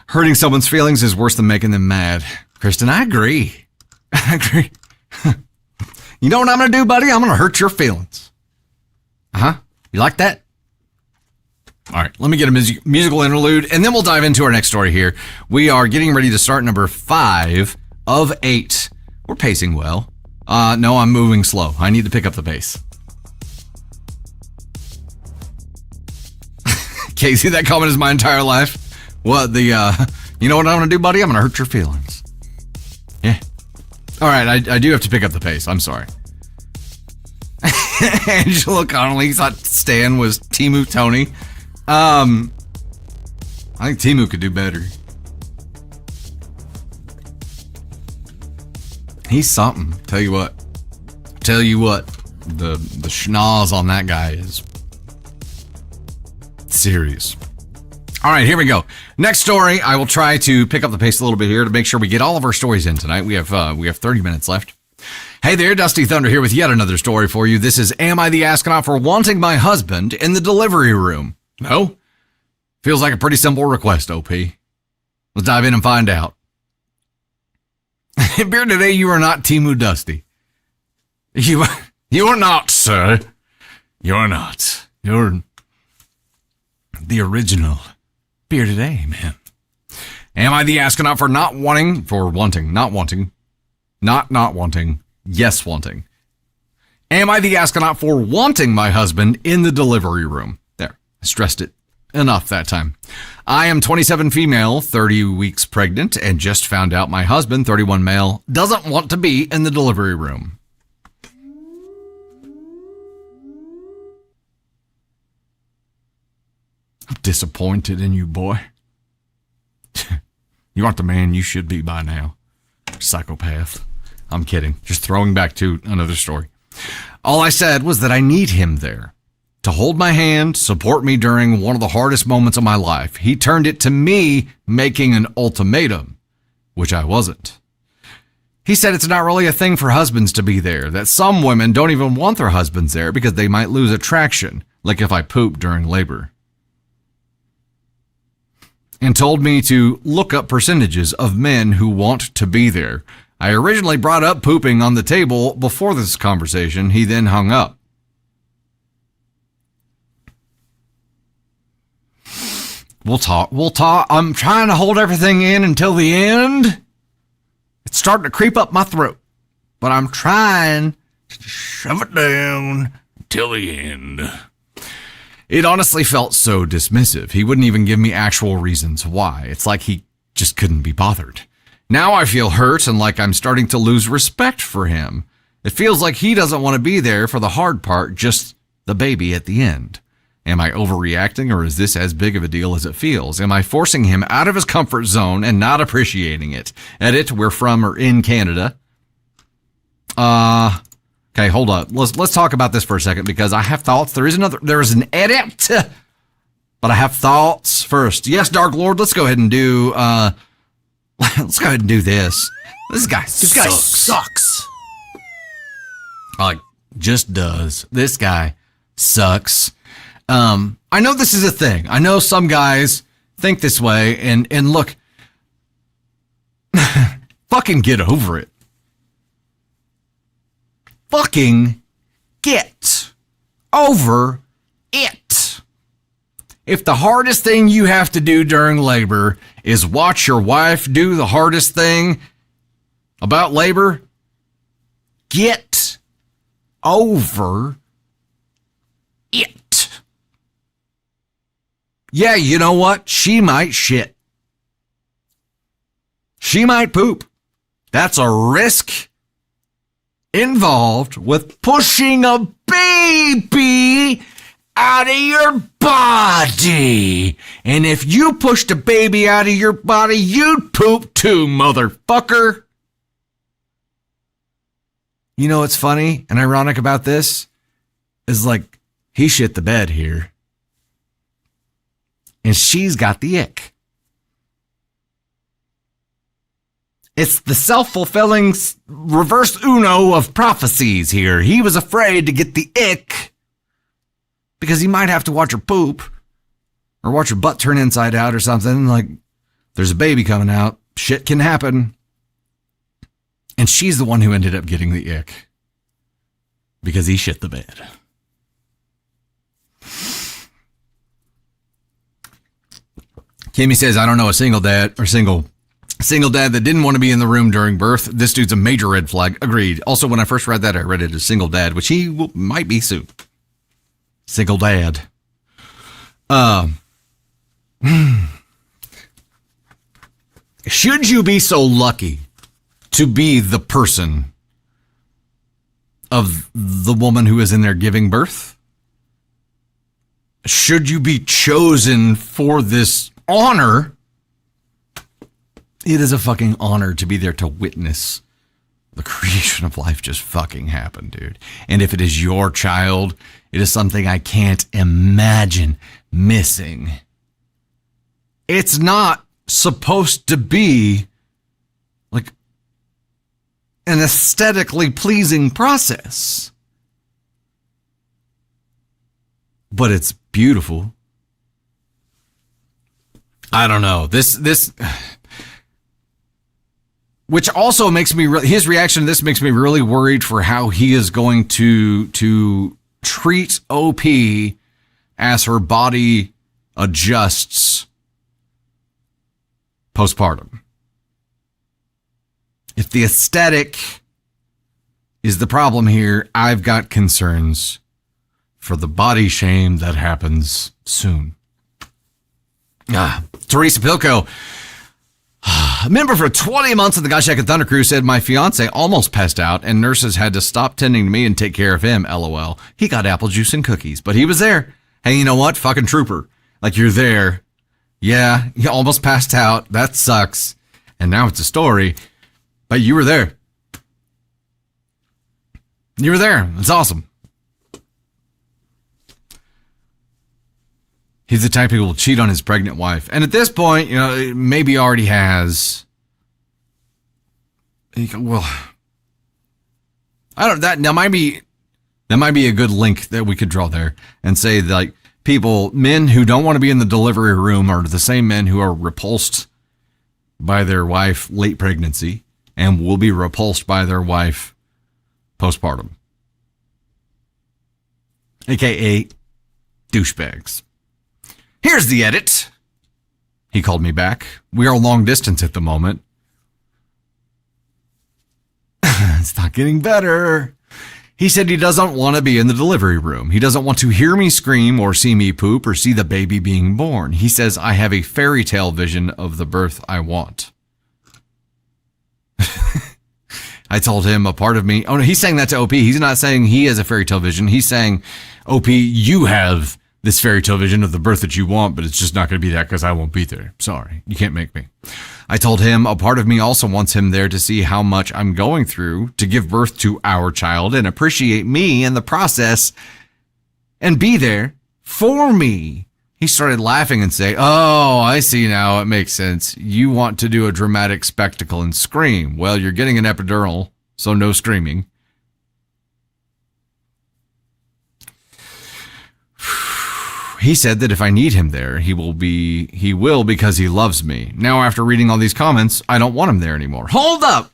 Hurting someone's feelings is worse than making them mad. Kristen, I agree. You know what I'm going to do, buddy? I'm going to hurt your feelings. Uh-huh. You like that? All right, let me get a musical interlude, and then we'll dive into our next story here. We are getting ready to start number 5 of 8. We're pacing well. No, I'm moving slow. I need to pick up the pace. Casey, that comment is my entire life. What, you know what I'm going to do, buddy? I'm going to hurt your feelings. Yeah. All right, I do have to pick up the pace. I'm sorry. Angela Connolly thought Stan was Timu Tony. I think Timu could do better. He's something. Tell you what. The schnoz on that guy is serious. All right, here we go. Next story. I will try to pick up the pace a little bit here to make sure we get all of our stories in tonight. We have 30 minutes left. Hey there, Dusty Thunder here with yet another story for you. This is Am I the Astronaut for Wanting My Husband in the Delivery Room? No? Feels like a pretty simple request, OP. Let's dive in and find out. Beer today, you are not Timu Dusty. You are not, sir. You're not. You're the original Beer today, man. Am I the astronaut for wanting, yes, wanting. Am I the astronaut for wanting my husband in the delivery room? There, I stressed it enough that time. I am 27 female, 30 weeks pregnant, and just found out my husband, 31 male, doesn't want to be in the delivery room. disappointed in you, boy. You aren't the man you should be by now. Psychopath. I'm kidding. Just throwing back to another story. All I said was that I need him there to hold my hand, support me during one of the hardest moments of my life. He turned it to me making an ultimatum, which I wasn't. He said it's not really a thing for husbands to be there, that some women don't even want their husbands there because they might lose attraction, like if I poop during labor. And told me to look up percentages of men who want to be there. I originally brought up pooping on the table before this conversation. He then hung up. We'll talk. I'm trying to hold everything in until the end. It's starting to creep up my throat, but I'm trying to shove it down till the end. It honestly felt so dismissive. He wouldn't even give me actual reasons why. It's like he just couldn't be bothered. Now I feel hurt and like I'm starting to lose respect for him. It feels like he doesn't want to be there for the hard part, just the baby at the end. Am I overreacting, or is this as big of a deal as it feels? Am I forcing him out of his comfort zone and not appreciating it? Edit, we're from or in Canada. Okay, hold up. Let's talk about this for a second because I have thoughts. There is an edit, but I have thoughts first. Yes, Dark Lord, let's go ahead and do this. This guy sucks. Like, just does. This guy sucks. I know this is a thing. I know some guys think this way, and look, fucking get over it. Fucking get over it. If the hardest thing you have to do during labor is watch your wife do the hardest thing about labor, get over it. Yeah, you know what? She might shit. She might poop. That's a risk involved with pushing a baby out of your body. And if you pushed a baby out of your body, you'd poop too, motherfucker. You know what's funny and ironic about this? Is like, he shit the bed here. And she's got the ick. It's the self-fulfilling reverse Uno of prophecies here. He was afraid to get the ick because he might have to watch her poop or watch her butt turn inside out or something. Like, there's a baby coming out. Shit can happen. And she's the one who ended up getting the ick because he shit the bed. Kimmy says, I don't know a single dad that didn't want to be in the room during birth. This dude's a major red flag. Agreed. Also, when I first read that, I read it as single dad, which he might be soon. Single dad. Should you be so lucky to be the person of the woman who is in there giving birth? Should you be chosen for this honor? It is a fucking honor to be there to witness the creation of life just fucking happen, dude. And if it is your child, it is something I can't imagine missing. It's not supposed to be like an aesthetically pleasing process, but it's beautiful. I don't know. This, which also makes me, his reaction to this makes me really worried for how he is going to treat OP as her body adjusts postpartum. If the aesthetic is the problem here, I've got concerns for the body shame that happens soon. Teresa Pilko, a member for 20 months of the Gosh Heck and Thunder Crew, said my fiance almost passed out and nurses had to stop tending to me and take care of him. LOL. He got apple juice and cookies, but he was there. Hey, you know what? Fucking trooper. Like you're there. Yeah, you almost passed out. That sucks. And now it's a story. But you were there. You were there. It's awesome. He's the type who will cheat on his pregnant wife. And at this point, maybe already has. Well, I don't, that might be a good link that we could draw there and say like men who don't want to be in the delivery room are the same men who are repulsed by their wife late pregnancy and will be repulsed by their wife postpartum. AKA douchebags. Here's the edit. He called me back. We are long distance at the moment. It's not getting better. He said he doesn't want to be in the delivery room. He doesn't want to hear me scream or see me poop or see the baby being born. He says I have a fairy tale vision of the birth I want. I told him a part of me. Oh no, he's saying that to OP. He's not saying he has a fairy tale vision. He's saying, OP, you have this fairy tale vision of the birth that you want, but it's just not going to be that because I won't be there. Sorry, you can't make me. I told him a part of me also wants him there to see how much I'm going through to give birth to our child and appreciate me in the process and be there for me. He started laughing and say, oh, I see now. It makes sense. You want to do a dramatic spectacle and scream. Well, you're getting an epidural, so no screaming. He said that if I need him there, he will because he loves me. Now, after reading all these comments, I don't want him there anymore. Hold up.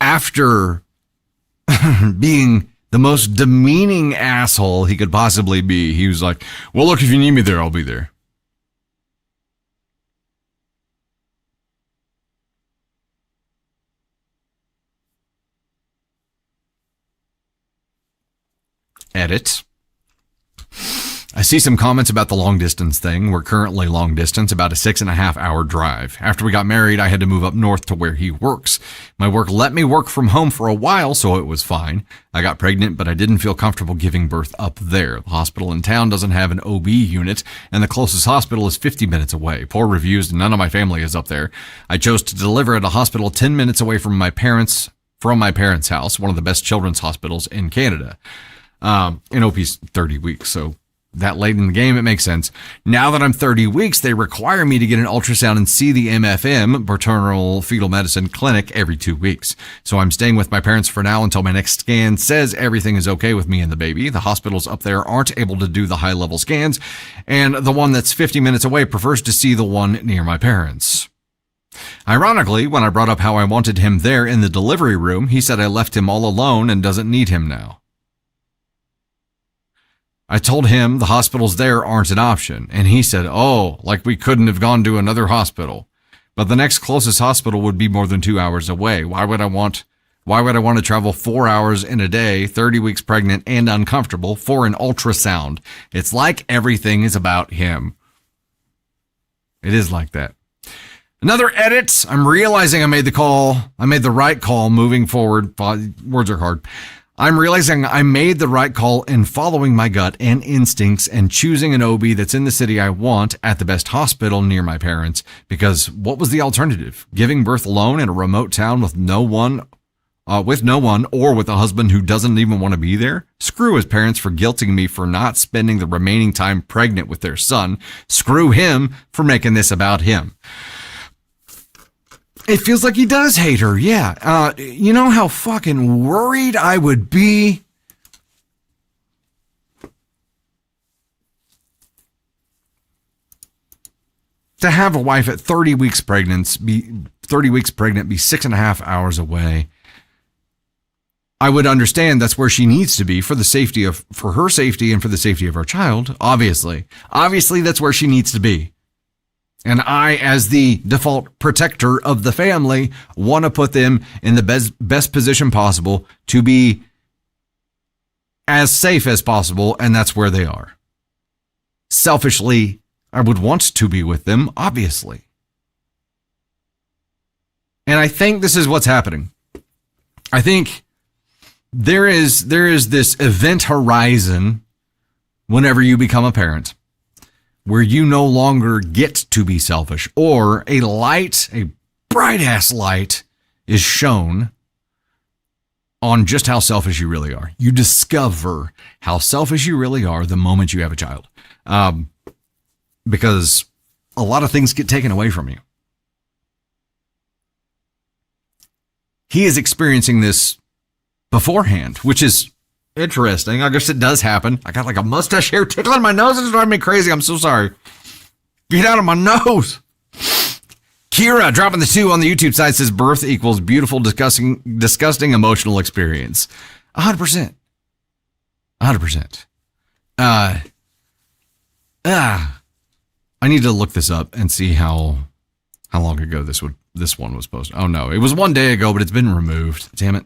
After being the most demeaning asshole he could possibly be, he was like, well, look, if you need me there, I'll be there. Edit. I see some comments about the long distance thing. We're currently long distance, about a 6.5 hour drive. After we got married, I had to move up north to where he works. My work let me work from home for a while, so it was fine. I got pregnant, but I didn't feel comfortable giving birth up there. The hospital in town doesn't have an OB unit, and the closest hospital is 50 minutes away. Poor reviews, none of my family is up there. I chose to deliver at a hospital 10 minutes away from my parents' house, one of the best children's hospitals in Canada. And OP's 30 weeks, so that late in the game, it makes sense. Now that I'm 30 weeks, they require me to get an ultrasound and see the MFM, maternal fetal medicine clinic, every 2 weeks. So I'm staying with my parents for now until my next scan says everything is okay with me and the baby. The hospitals up there aren't able to do the high-level scans, and the one that's 50 minutes away prefers to see the one near my parents. Ironically, when I brought up how I wanted him there in the delivery room, he said I left him all alone and doesn't need him now. I told him the hospitals there aren't an option, and he said, oh, like we couldn't have gone to another hospital. But the next closest hospital would be more than 2 hours away. Why would I want to travel 4 hours in a day, 30 weeks pregnant and uncomfortable for an ultrasound? It's like everything is about him. It is like that. Another edit. I'm realizing I made the right call moving forward. Words are hard. I'm realizing I made the right call in following my gut and instincts and choosing an OB that's in the city I want at the best hospital near my parents, because what was the alternative? Giving birth alone in a remote town with no one or with a husband who doesn't even want to be there? Screw his parents for guilting me for not spending the remaining time pregnant with their son. Screw him for making this about him. It feels like he does hate her, yeah. You know how fucking worried I would be? To have a wife at 30 weeks pregnant, be 6.5 hours away. I would understand that's where she needs to be for her safety and for the safety of our child, obviously. Obviously, that's where she needs to be. And I, as the default protector of the family, want to put them in the best position possible to be as safe as possible, and that's where they are. Selfishly, I would want to be with them, obviously. And I think this is what's happening. I think there is this event horizon whenever you become a parent, where you no longer get to be selfish, or a bright ass light is shown on just how selfish you really are. You discover how selfish you really are the moment you have a child. Because a lot of things get taken away from you. He is experiencing this beforehand, which is interesting. I guess it does happen. I got like a mustache hair tickling my nose. It's driving me crazy. I'm so sorry. Get out of my nose. Kira dropping the 2 on the YouTube side says birth equals beautiful, disgusting emotional experience. 100%. 100%. I need to look this up and see how long ago this one was posted. Oh no, it was 1 day ago, but it's been removed. Damn it.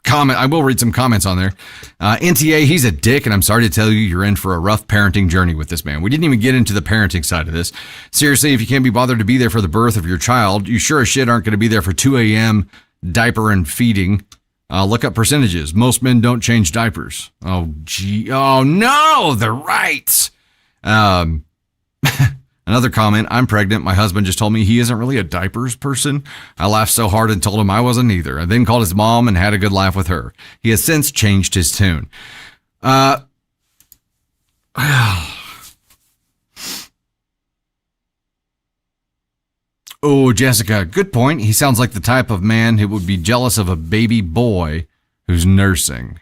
Comment. I will read some comments on there. NTA, he's a dick, and I'm sorry to tell you, you're in for a rough parenting journey with this man. We didn't even get into the parenting side of this. Seriously, if you can't be bothered to be there for the birth of your child, you sure as shit aren't going to be there for 2 a.m. diaper and feeding. Look up percentages. Most men don't change diapers. Oh, gee. Oh, no, they're right. Another comment. I'm pregnant. My husband just told me he isn't really a diapers person. I laughed so hard and told him I wasn't either. I then called his mom and had a good laugh with her. He has since changed his tune. Oh, Jessica, good point. He sounds like the type of man who would be jealous of a baby boy who's nursing.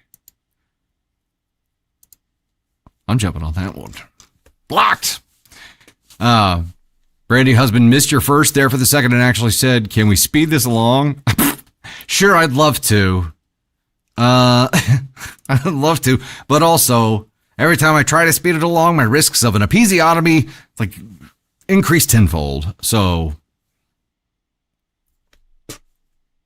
I'm jumping on that one. Blocked. Brandy, husband, missed your first there for the second and actually said, can we speed this along? Sure, I'd love to. I'd love to, but also every time I try to speed it along, my risks of an episiotomy increase tenfold. So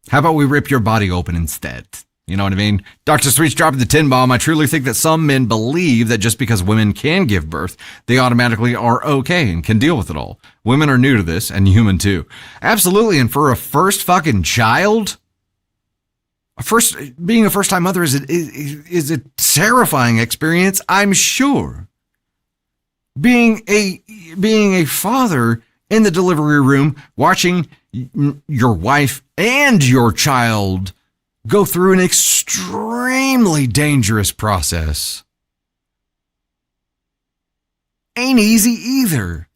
how about we rip your body open instead? You know what I mean? Dr. Sweet's dropping the 10 bomb. I truly think that some men believe that just because women can give birth, they automatically are okay and can deal with it all. Women are new to this and human too. Absolutely. And for a first fucking child, being a first time mother is a terrifying experience, I'm sure. Being a father in the delivery room, watching your wife and your child go through an extremely dangerous process ain't easy either,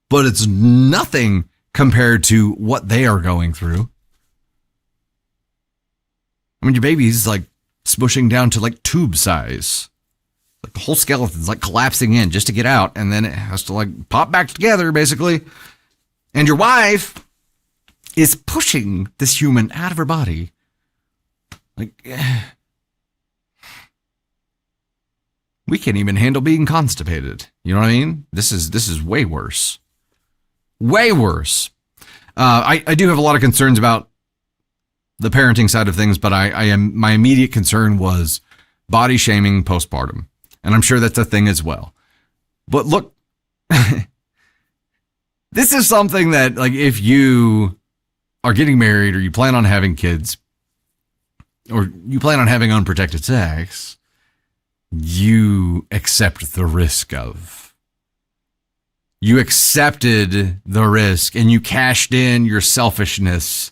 but it's nothing compared to what they are going through. I mean, your baby's like smushing down to like tube size. Like the whole skeleton's like collapsing in just to get out, and then it has to like pop back together basically. And your wife is pushing this human out of her body. Like, we can't even handle being constipated. You know what I mean? This is way worse. Way worse. I do have a lot of concerns about the parenting side of things, but my immediate concern was body shaming postpartum. And I'm sure that's a thing as well. But look, this is something that, like, if you are getting married or you plan on having kids, or you plan on having unprotected sex, you accept the risk of. You accepted the risk and you cashed in your selfishness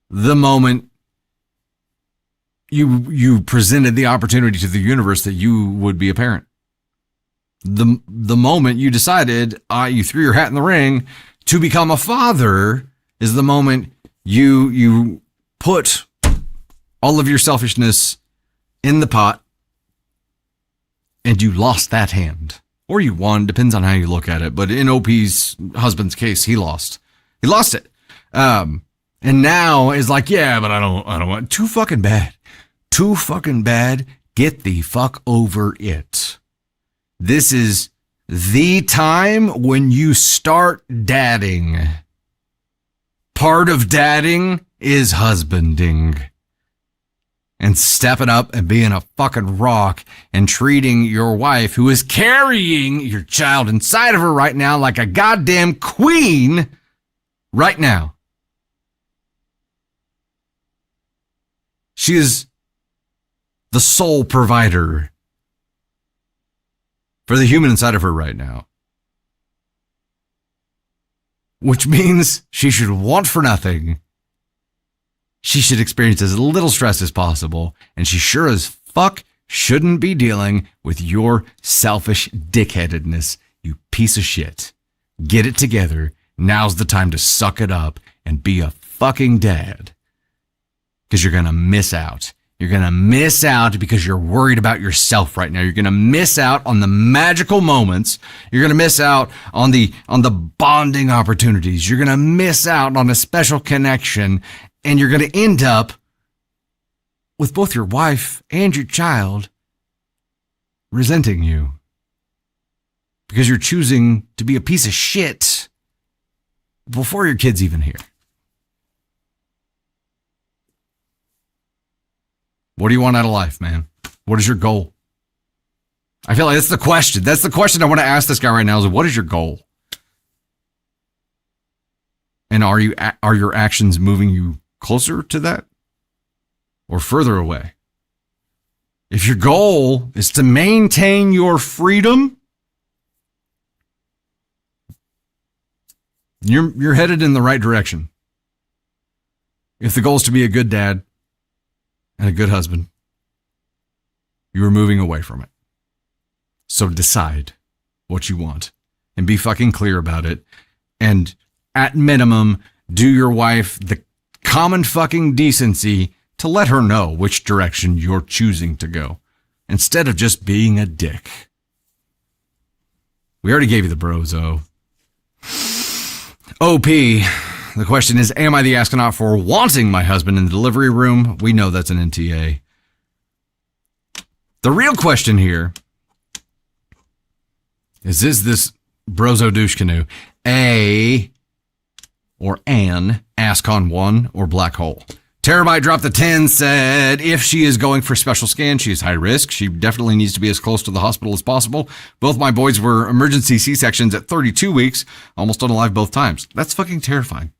the moment you presented the opportunity to the universe that you would be a parent. The moment you decided, you threw your hat in the ring to become a father is the moment you put all of your selfishness in the pot and you lost that hand. Or you won, depends on how you look at it. But in OP's husband's case, he lost. He lost it. And now is like, yeah, but I don't want too fucking bad. Too fucking bad. Get the fuck over it. This is the time when you start dadding. Part of dadding is husbanding. And stepping up and being a fucking rock and treating your wife, who is carrying your child inside of her right now like a goddamn queen right now. She is the sole provider for the human inside of her right now. Which means she should want for nothing. She should experience as little stress as possible. And she sure as fuck shouldn't be dealing with your selfish dickheadedness, you piece of shit. Get it together. Now's the time to suck it up and be a fucking dad. Because you're going to miss out. You're going to miss out because you're worried about yourself right now. You're going to miss out on the magical moments. You're going to miss out on the bonding opportunities. You're going to miss out on a special connection, and you're going to end up with both your wife and your child resenting you because you're choosing to be a piece of shit before your kid's even here. What do you want out of life, man? What is your goal? I feel like that's the question. That's the question I want to ask this guy right now is, what is your goal? And are your actions moving you closer to that or further away? If your goal is to maintain your freedom, you're headed in the right direction. If the goal is to be a good dad and a good husband, you are moving away from it. So decide what you want and be fucking clear about it. And at minimum, do your wife the common fucking decency to let her know which direction you're choosing to go instead of just being a dick. We already gave you the brozo. OP. The question is, am I the astronaut for wanting my husband in the delivery room? We know that's an NTA. The real question here is this brozo douche canoe a or an ASCON 1 or black hole? Terabyte dropped the 10, said if she is going for special scan, she is high risk. She definitely needs to be as close to the hospital as possible. Both my boys were emergency C-sections at 32 weeks, almost unalive both times. That's fucking terrifying.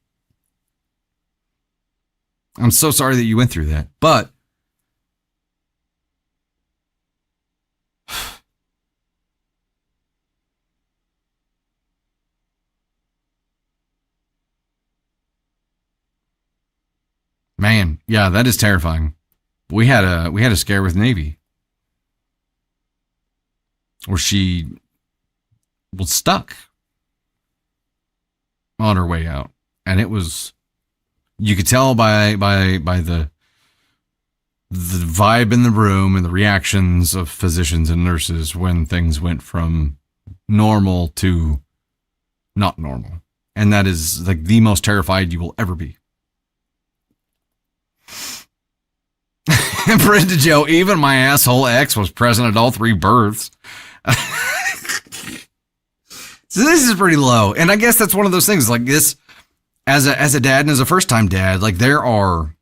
I'm so sorry that you went through that, but man, yeah, that is terrifying. We had a scare with Navy where she was stuck on her way out, and it was, you could tell by the vibe in the room and the reactions of physicians and nurses when things went from normal to not normal. And that is like the most terrified you will ever be. Brenda Joe, even my asshole ex was present at all 3 births. So this is pretty low. And I guess that's one of those things like this, as a dad and as a first time dad, like there are,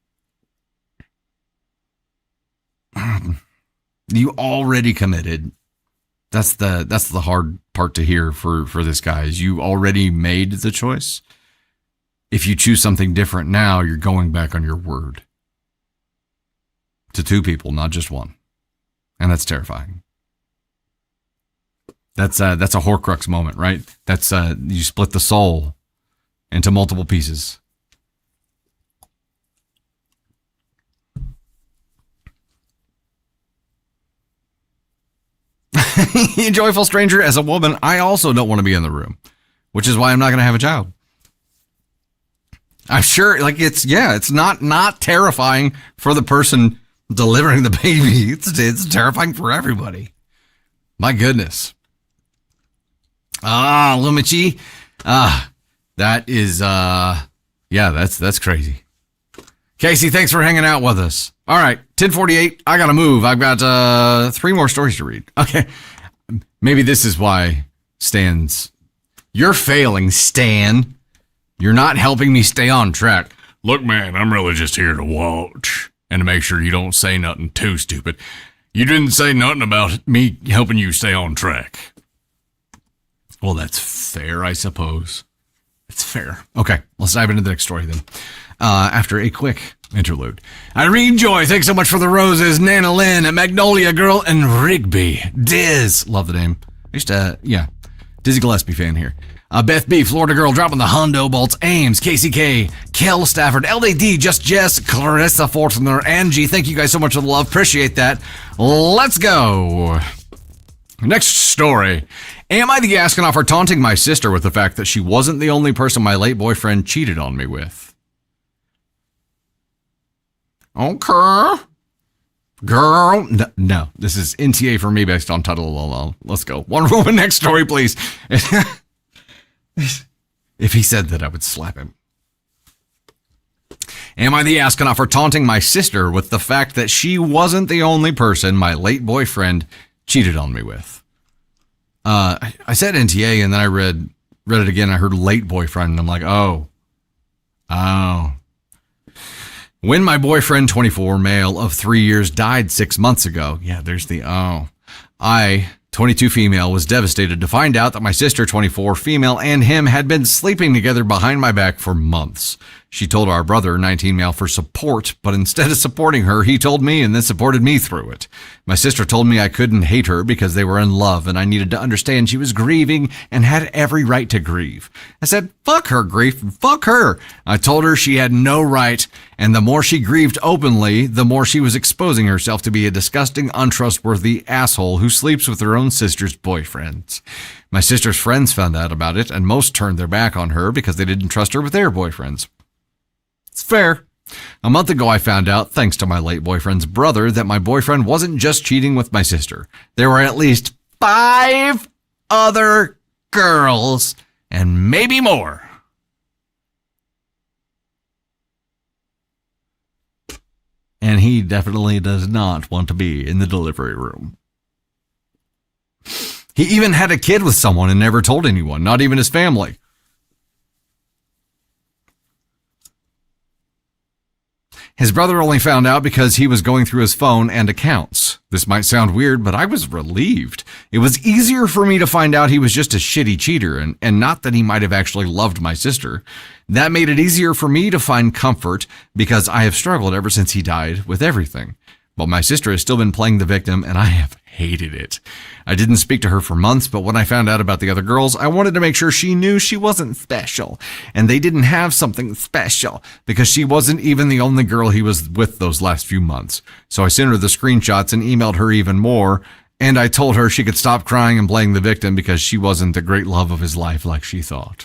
you already committed. That's the hard part to hear for this guy is you already made the choice. If you choose something different now, you're going back on your word. To 2 people, not just 1. And that's terrifying. That's a Horcrux moment, right? That's you split the soul into multiple pieces. Joyful stranger, as a woman, I also don't want to be in the room, which is why I'm not going to have a child. I'm sure, like it's not terrifying for the person delivering the baby. It's terrifying for everybody. My goodness. Lumichi. That is, that's crazy. Casey, thanks for hanging out with us. All right, 10:48. I gotta move. I've got 3 more stories to read. Okay, maybe this is why you're failing, Stan. You're not helping me stay on track. Look, man, I'm really just here to watch and to make sure you don't say nothing too stupid. You didn't say nothing about me helping you stay on track. Well, that's fair, I suppose. It's fair. Okay, let's dive into the next story then. After a quick Interlude. Irene Joy, thanks so much for the roses. Nana Lynn, Magnolia Girl, and Rigby. Diz, love the name. I used to, Dizzy Gillespie fan here. Beth B, Florida Girl, dropping the Hondo Bolts. Ames, KCK, Kel Stafford, LAD, Just Jess, Clarissa Fortner, Angie. Thank you guys so much for the love. Appreciate that. Let's go. Next story. Am I the Astronaut for taunting my sister with the fact that she wasn't the only person my late boyfriend cheated on me with? Okay. Girl. No, this is NTA for me based on title alone. Let's go. Wonder Woman, next story, please. If he said that, I would slap him. Am I the Astronaut for taunting my sister with the fact that she wasn't the only person my late boyfriend cheated on me with? I said NTA and then I read it again. I heard late boyfriend and I'm like, oh. When my boyfriend, 24, male of 3 years, died 6 months ago. Yeah, there's the I, 22, female, was devastated to find out that my sister, 24, female, and him had been sleeping together behind my back for months. She told our brother, 19, male, for support, but instead of supporting her, he told me and then supported me through it. My sister told me I couldn't hate her because they were in love and I needed to understand she was grieving and had every right to grieve. I said, fuck her grief, fuck her. I told her she had no right, and the more she grieved openly, the more she was exposing herself to be a disgusting, untrustworthy asshole who sleeps with her own sister's boyfriends. My sister's friends found out about it, and most turned their back on her because they didn't trust her with their boyfriends. It's fair. A month ago, I found out, thanks to my late boyfriend's brother, that my boyfriend wasn't just cheating with my sister. There were at least 5 other girls, and maybe more. And he definitely does not want to be in the delivery room. He even had a kid with someone and never told anyone, not even his family. His brother only found out because he was going through his phone and accounts. This might sound weird, but I was relieved. It was easier for me to find out he was just a shitty cheater and not that he might have actually loved my sister. That made it easier for me to find comfort because I have struggled ever since he died with everything. But my sister has still been playing the victim and I have hated it. I didn't speak to her for months, but when I found out about the other girls, I wanted to make sure she knew she wasn't special and they didn't have something special because she wasn't even the only girl he was with those last few months. So I sent her the screenshots and emailed her even more. And I told her she could stop crying and playing the victim because she wasn't the great love of his life like she thought.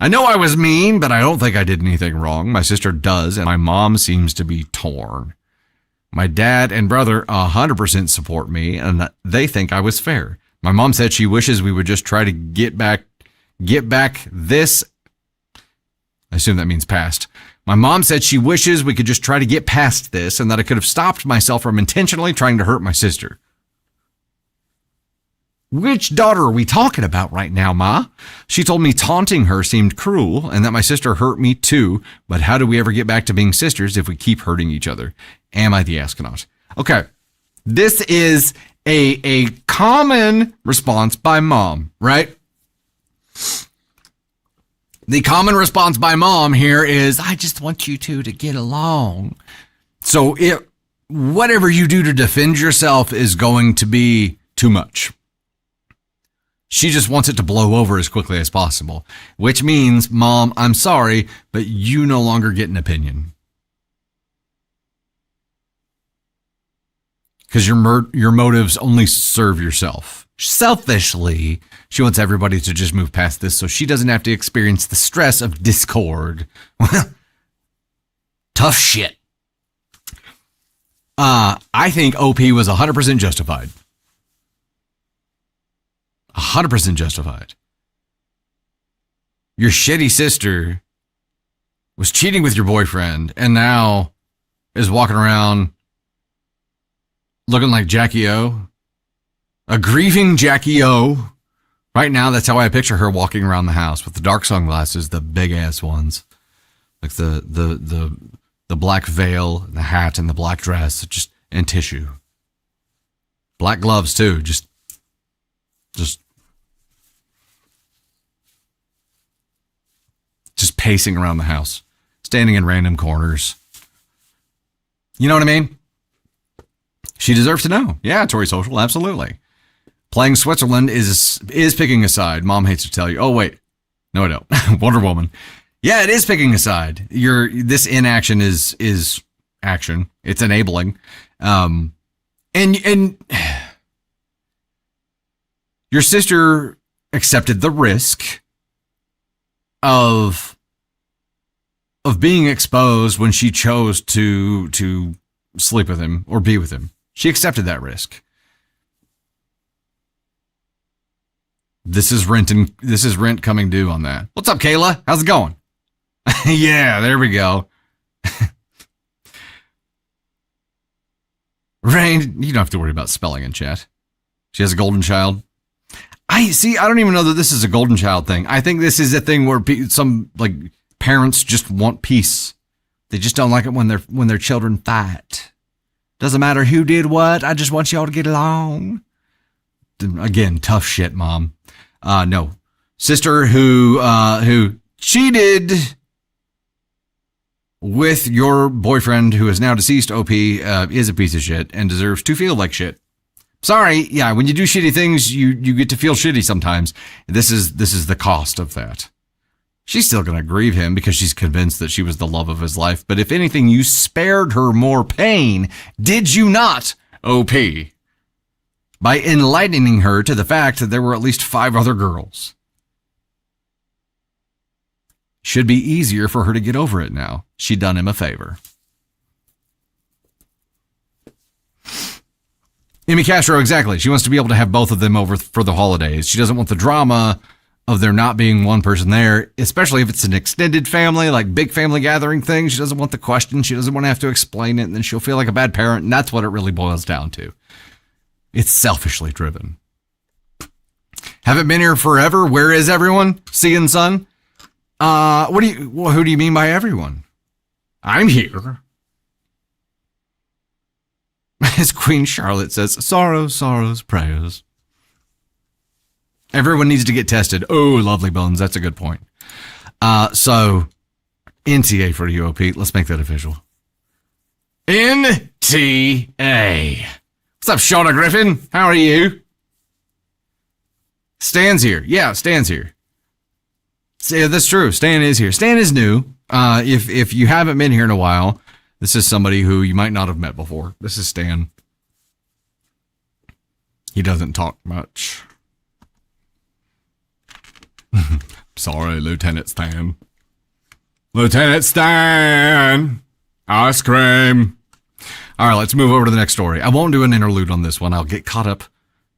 I know I was mean, but I don't think I did anything wrong. My sister does, and my mom seems to be torn. My dad and brother 100% support me, and they think I was fair. My mom said she wishes we would just try to get back this. I assume that means past. My mom said she wishes we could just try to get past this and that I could have stopped myself from intentionally trying to hurt my sister. Which daughter are we talking about right now, Ma? She told me taunting her seemed cruel and that my sister hurt me too, but how do we ever get back to being sisters if we keep hurting each other? Am I the astronaut? Okay, this is a common response by mom, right? The common response by mom here is, I just want you two to get along. So whatever you do to defend yourself is going to be too much. She just wants it to blow over as quickly as possible, which means, Mom, I'm sorry, but you no longer get an opinion. Because your motives only serve yourself. Selfishly, she wants everybody to just move past this so she doesn't have to experience the stress of discord. Tough shit. I think OP was 100% justified. 100% justified. Your shitty sister was cheating with your boyfriend and now is walking around looking like Jackie O. A grieving Jackie O. Right now, that's how I picture her walking around the house with the dark sunglasses, the big ass ones. Like the black veil, the hat, and the black dress, just and tissue. Black gloves too, just pacing around the house. standing in random corners. You know what I mean? She deserves to know. Yeah, Tory Social, absolutely. Playing Switzerland is picking a side. Mom hates to tell you. Oh, wait. No, I don't. Wonder Woman. Yeah, it is picking a side. This inaction is action. It's enabling. And your sister accepted the risk of being exposed when she chose to sleep with him or be with him. She accepted that risk. This is rent coming due on that. What's up, Kayla? How's it going? Yeah, there we go. Rain, you don't have to worry about spelling in chat. She has a golden child. I don't even know that this is a golden child thing. I think this is a thing where some like parents just want peace. They just don't like it when their children fight. Doesn't matter who did what. I just want y'all to get along. Again, tough shit, Mom. No. Sister who cheated with your boyfriend who is now deceased, OP, is a piece of shit and deserves to feel like shit. Sorry, yeah, when you do shitty things, you get to feel shitty sometimes. This is the cost of that. She's still going to grieve him because she's convinced that she was the love of his life. But if anything, you spared her more pain, did you not, OP? By enlightening her to the fact that there were at least 5 other girls. Should be easier for her to get over it now. She done him a favor. Amy Castro, exactly. She wants to be able to have both of them over for the holidays. She doesn't want the drama of there not being one person there, especially if it's an extended family, like big family gathering thing. She doesn't want the question. She doesn't want to have to explain it, and then she'll feel like a bad parent, and that's what it really boils down to. It's selfishly driven. Haven't been here forever. Where is everyone? Seeing son? Who do you mean by everyone? I'm here. As Queen Charlotte says, sorrows, sorrows, prayers. Everyone needs to get tested. Oh, lovely bones. That's a good point. So, NTA for you, OP. Let's make that official. NTA. What's up, Shauna Griffin? How are you? Stan's here. Yeah, Stan's here. Yeah, that's true. Stan is here. Stan is new. If you haven't been here in a while, this is somebody who you might not have met before. This is Stan. He doesn't talk much. Sorry, Lieutenant Stan. Lieutenant Stan! Ice cream! All right, let's move over to the next story. I won't do an interlude on this one. I'll get caught up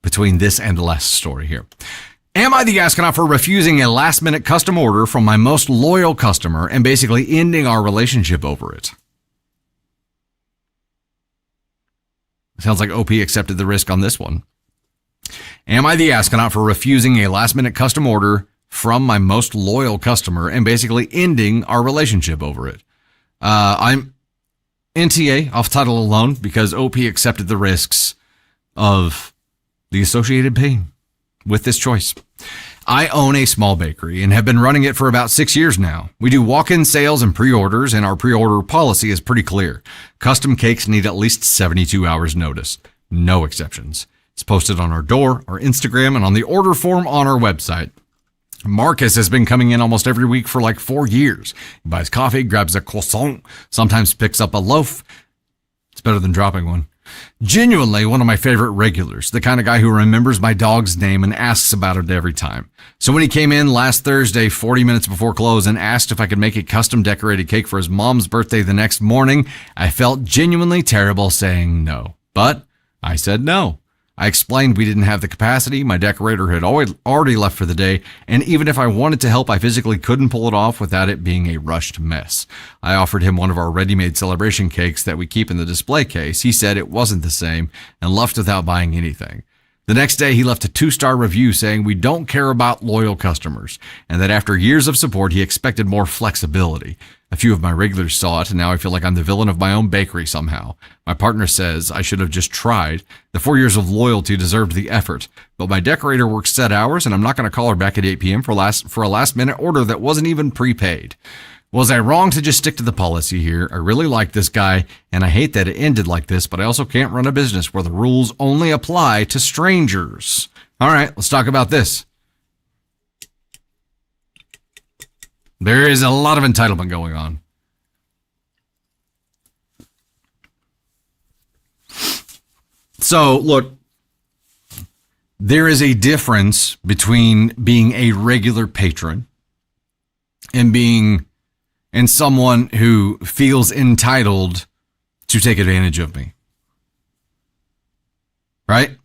between this and the last story here. Am I the astronaut for refusing a last-minute custom order from my most loyal customer and basically ending our relationship over it? Sounds like OP accepted the risk on this one. Am I the astronaut for refusing a last-minute custom order from my most loyal customer and basically ending our relationship over it? I'm NTA off title alone because OP accepted the risks of the associated pain with this choice. I own a small bakery and have been running it for about 6 years now. We do walk-in sales and pre-orders, and our pre-order policy is pretty clear. Custom cakes need at least 72 hours notice. No exceptions. It's posted on our door, our Instagram, and on the order form on our website. Marcus has been coming in almost every week for like 4 years. He buys coffee, grabs a croissant, sometimes picks up a loaf. It's better than dropping one. Genuinely one of my favorite regulars, the kind of guy who remembers my dog's name and asks about it every time. So when he came in last Thursday, 40 minutes before close, and asked if I could make a custom decorated cake for his mom's birthday the next morning, I felt genuinely terrible saying no. But I said no. I explained we didn't have the capacity, my decorator had already left for the day, and even if I wanted to help, I physically couldn't pull it off without it being a rushed mess. I offered him one of our ready-made celebration cakes that we keep in the display case. He said it wasn't the same and left without buying anything. The next day, he left a 2-star review saying we don't care about loyal customers, and that after years of support, he expected more flexibility. A few of my regulars saw it, and now I feel like I'm the villain of my own bakery somehow. My partner says I should have just tried. The 4 years of loyalty deserved the effort, but my decorator works set hours, and I'm not going to call her back at 8 p.m. for a last-minute order that wasn't even prepaid. Was I wrong to just stick to the policy here? I really like this guy, and I hate that it ended like this, but I also can't run a business where the rules only apply to strangers. All right, let's talk about this. There is a lot of entitlement going on. So, look, there is a difference between being a regular patron and someone who feels entitled to take advantage of me. Right?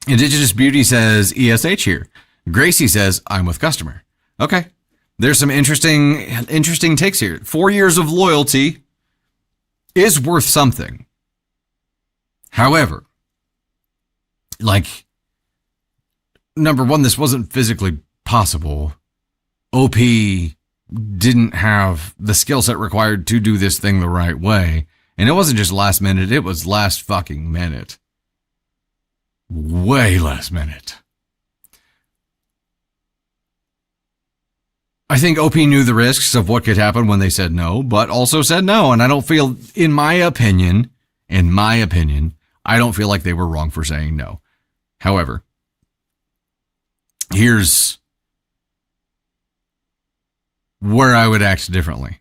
Indigenous Beauty says ESH here. Gracie says I'm with customer. Okay. There's some interesting takes here. 4 years of loyalty is worth something. However, like, number one, this wasn't physically possible. OP didn't have the skill set required to do this thing the right way. And it wasn't just last minute, it was last fucking minute. Way last minute. I think OP knew the risks of what could happen when they said no, but also said no. And I don't feel, in my opinion, I don't feel like they were wrong for saying no. However, here's where I would act differently.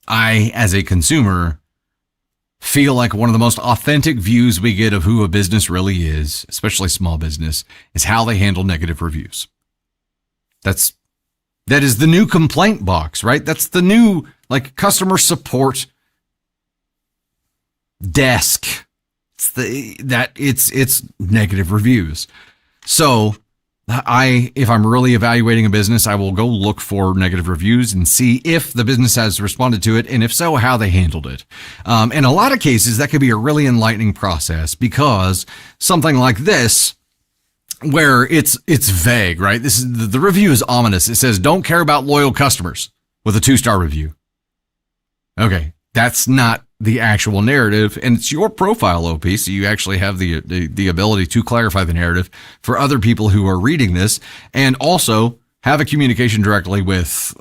I, as a consumer, feel like one of the most authentic views we get of who a business really is, especially small business, is how they handle negative reviews. That is the new complaint box, right? That's the new, like, customer support desk. It's negative reviews. So if I'm really evaluating a business, I will go look for negative reviews and see if the business has responded to it, and if so, how they handled it. In a lot of cases, that could be a really enlightening process, because something like this, where it's vague, right? This is the review is ominous. It says, "Don't care about loyal customers," with a 2-star review. Okay, that's not the actual narrative, and it's your profile, OP, so you actually have the ability to clarify the narrative for other people who are reading this, and also have a communication directly with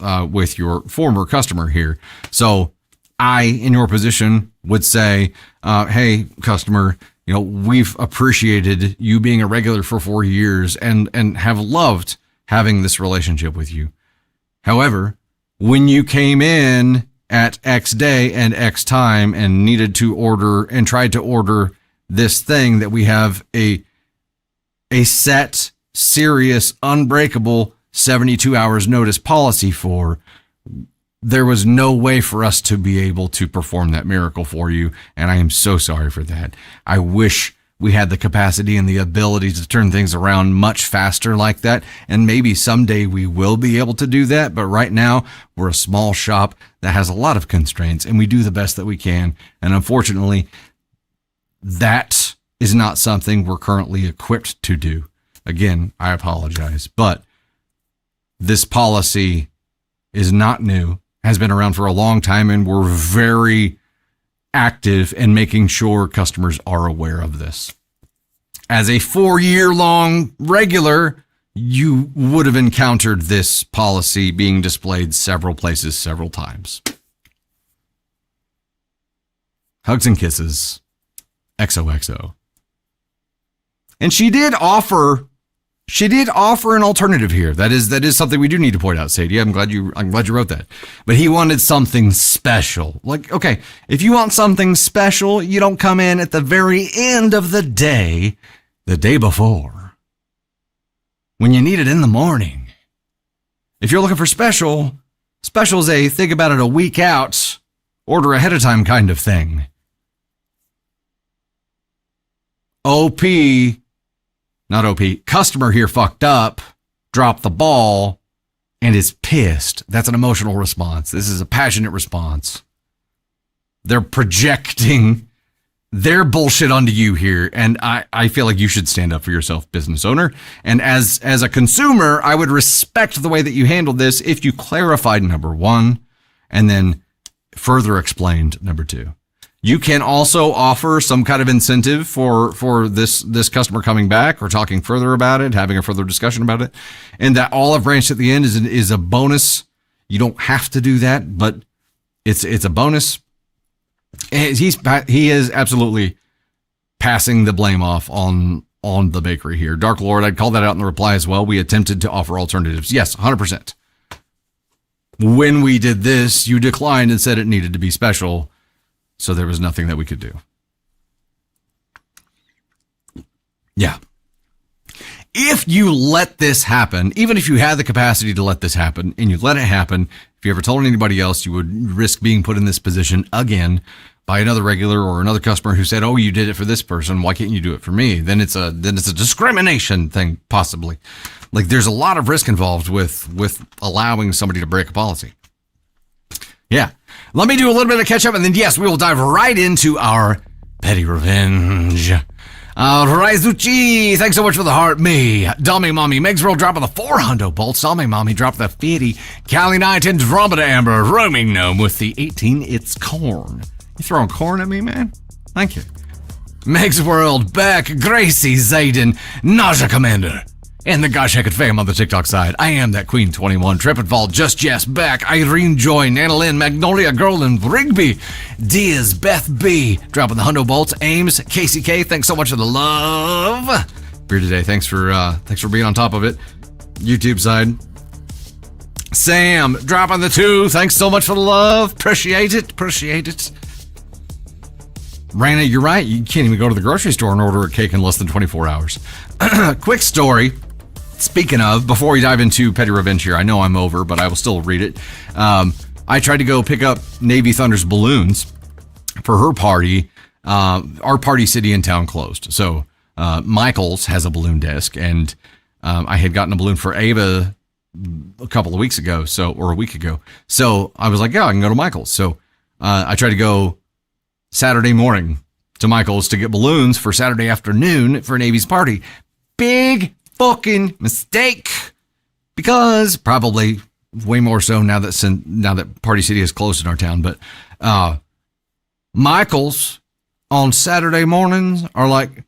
your former customer here. So I, in your position, would say, hey, customer, we've appreciated you being a regular for 4 years and have loved having this relationship with you. However, when you came in at X day and X time and needed to order and tried to order this thing that we have a set, serious, unbreakable 72 hours notice policy for, there was no way for us to be able to perform that miracle for you. And I am so sorry for that. I wish we had the capacity and the ability to turn things around much faster like that. And maybe someday we will be able to do that. But right now, we're a small shop that has a lot of constraints, and we do the best that we can. And unfortunately, that is not something we're currently equipped to do. Again, I apologize, but this policy is not new, has been around for a long time, and we're very active in making sure customers are aware of this. As a 4-year-long regular, you would have encountered this policy being displayed several places, several times. Hugs and kisses. XOXO. And she did offer an alternative here. That is something we do need to point out, Sadie. I'm glad you wrote that. But he wanted something special. Like, okay, if you want something special, you don't come in at the very end of the day before, when you need it in the morning. If you're looking for special is a think about it a week out, order ahead of time kind of thing. Customer here fucked up, dropped the ball, and is pissed. That's an emotional response. This is a passionate response. They're projecting their bullshit onto you here, and I feel like you should stand up for yourself, business owner. And as a consumer, I would respect the way that you handled this if you clarified number one, and then further explained number two. You can also offer some kind of incentive for this customer coming back or talking further about it, having a further discussion about it. And that olive branch at the end is a bonus. You don't have to do that, but it's a bonus. And he is absolutely passing the blame off on the bakery here. Dark Lord, I'd call that out in the reply as well. We attempted to offer alternatives. Yes, 100%. When we did this, you declined and said it needed to be special, so there was nothing that we could do. Yeah. If you let this happen, even if you had the capacity to let this happen and you let it happen, if you ever told anybody else, you would risk being put in this position again by another regular or another customer who said, "Oh, you did it for this person. Why can't you do it for me?" Then it's a discrimination thing, possibly. Like, there's a lot of risk involved with allowing somebody to break a policy. Yeah. Let me do a little bit of catch up, and then yes, we will dive right into our petty revenge. Raizuchi, thanks so much for the heart. Me, Dummy Mommy, Meg's World dropping the 400 bolts. Dummy Mommy dropped the 50. Callie Knight, Andromeda Amber, Roaming Gnome with the 18. It's corn. You throwing corn at me, man? Thank you. Meg's World, Beck, Gracie, Zayden, Nausea Commander, and the Gosh Hecked fam on the TikTok side. I am that Queen 21, Trippenfall, Just Jess, Beck, Irene Joy, Nana Lynn, Magnolia Girl, and Rigby, Diaz, Beth B, dropping the Hundo Bolts, Ames, Casey K, thanks so much for the love. Here today, thanks for being on top of it. YouTube side. Sam, dropping the 2, thanks so much for the love. Appreciate it. Raina, you're right. You can't even go to the grocery store and order a cake in less than 24 hours. Quick story. Speaking of, before we dive into petty revenge here, I know I'm over, but I will still read it. I tried to go pick up Navy Thunder's balloons for her party. Our party city and town closed. So Michael's has a balloon desk, and I had gotten a balloon for Ava a couple of weeks ago, or a week ago. So I was like, yeah, I can go to Michael's. So I tried to go Saturday morning to Michael's to get balloons for Saturday afternoon for Navy's party. Big fucking mistake, because probably way more so now that Party City is closed in our town. But Michael's on Saturday mornings are like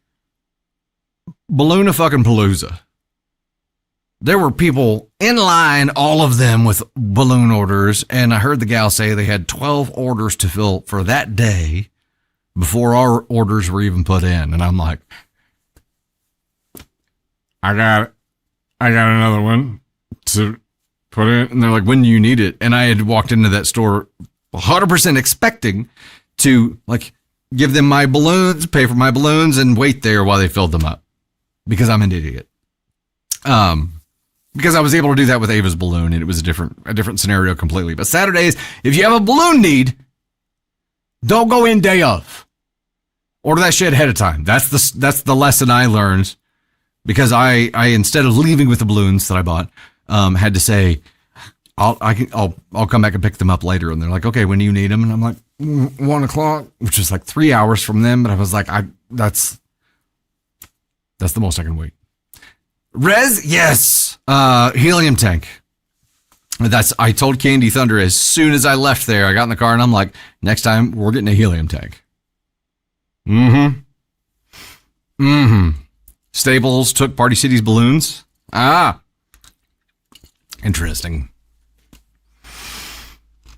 balloon of fucking palooza. There were people in line, all of them with balloon orders, and I heard the gal say they had 12 orders to fill for that day before our orders were even put in. And I'm like, I got another one to put in. And they're like, when do you need it? And I had walked into that store 100% expecting to like give them my balloons, pay for my balloons, and wait there while they filled them up, because I'm an idiot. Because I was able to do that with Ava's balloon, and it was a different scenario completely. But Saturdays, if you have a balloon need, don't go in day of. Order that shit ahead of time. That's the lesson I learned, because I instead of leaving with the balloons that I bought, had to say, I'll come back and pick them up later. And they're like, okay, when do you need them? And I'm like, 1 o'clock, which is like 3 hours from them. But I was like, that's the most I can wait. Rez, yes. Helium tank. I told Candy Thunder as soon as I left there, I got in the car and I'm like, next time we're getting a helium tank. Staples took Party City's balloons. Interesting.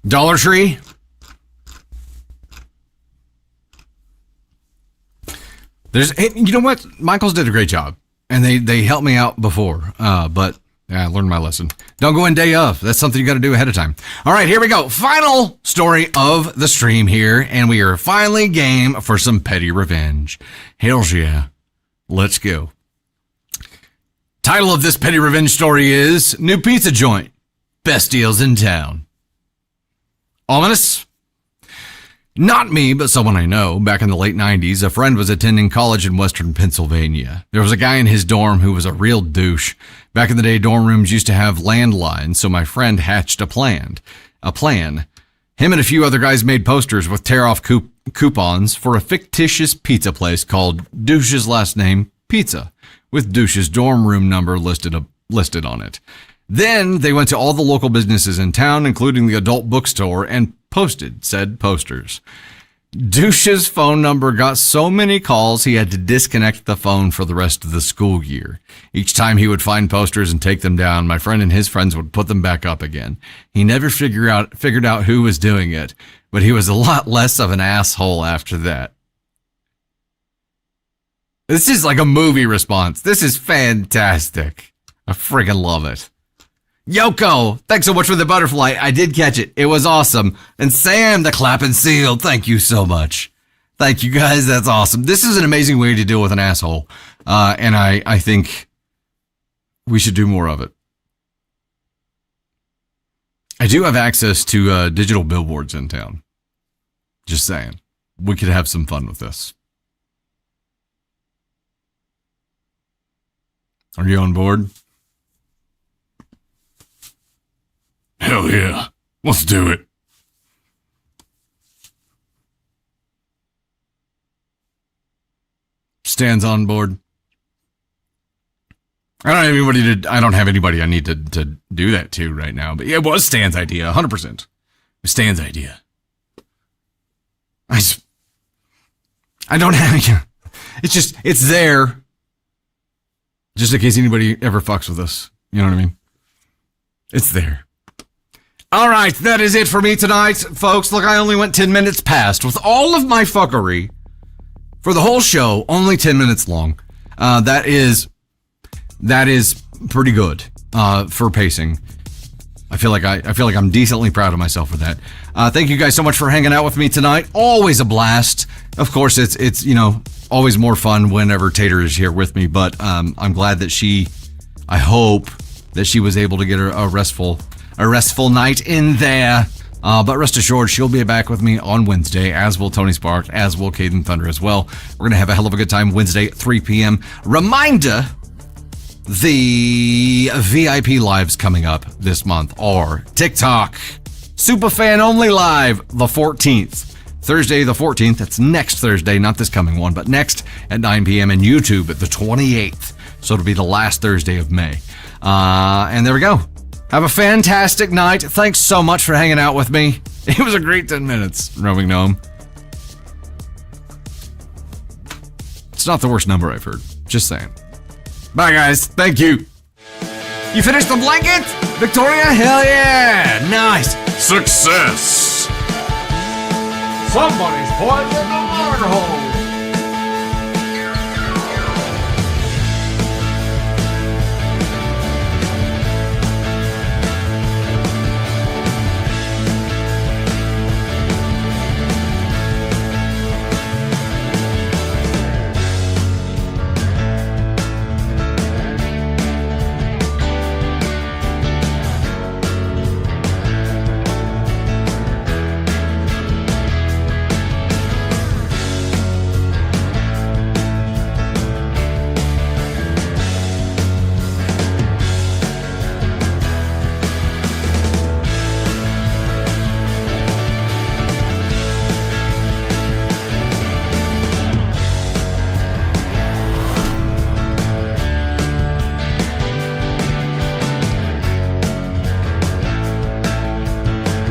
Dollar Tree. You know what? Michael's did a great job, and they helped me out before. But yeah, I learned my lesson. Don't go in day of. That's something you got to do ahead of time. All right, here we go. Final story of the stream here, and we are finally game for some petty revenge. Hells yeah. Let's go. Title of this petty revenge story is New Pizza Joint. Best deals in town. Ominous? Not me, but someone I know. Back in the late 90s, a friend was attending college in Western Pennsylvania. There was a guy in his dorm who was a real douche. Back in the day, dorm rooms used to have landlines, so my friend hatched a plan. Him and a few other guys made posters with tear-off coupons for a fictitious pizza place called Douche's Last Name Pizza, with Douche's dorm room number listed on it. Then they went to all the local businesses in town, including the adult bookstore, and posted said posters. Douche's phone number got so many calls he had to disconnect the phone for the rest of the school year. Each time he would find posters and take them down, my friend and his friends would put them back up again. He never figured out who was doing it, but he was a lot less of an asshole after that. This is like a movie response. This is fantastic. I friggin' love it. Yoko, thanks so much for the butterfly. I did catch it. It was awesome. And Sam, the clapping seal, thank you so much. Thank you guys. That's awesome. This is an amazing way to deal with an asshole. And I think we should do more of it. I do have access to digital billboards in town. Just saying. We could have some fun with this. Are you on board? Hell yeah. Let's do it. Stan's on board. I don't have anybody I need to do that to right now. But yeah, it was Stan's idea, 100%. It was Stan's idea. I don't have... It's there. Just in case anybody ever fucks with us. You know what I mean? It's there. All right, that is it for me tonight, folks. Look, I only went 10 minutes past with all of my fuckery for the whole show, only 10 minutes long. That is pretty good for pacing. I feel like I'm decently proud of myself for that. Thank you guys so much for hanging out with me tonight. Always a blast. Of course, it's always more fun whenever Tater is here with me, but I'm glad that I hope that she was able to get a restful night in there. But rest assured, she'll be back with me on Wednesday, as will Tony Spark, as will Caden Thunder as well. We're going to have a hell of a good time Wednesday at 3 p.m. Reminder, the VIP lives coming up this month are TikTok, Superfan Only Live, the 14th. Thursday the 14th, that's next Thursday, not this coming one, but next at 9 p.m. and YouTube at the 28th. So it'll be the last Thursday of May. And there we go. Have a fantastic night. Thanks so much for hanging out with me. It was a great 10 minutes, Roaming Gnome. It's not the worst number I've heard. Just saying. Bye, guys. Thank you. You finished the blanket? Victoria? Hell yeah. Nice. Success. Somebody's pointing the water hole.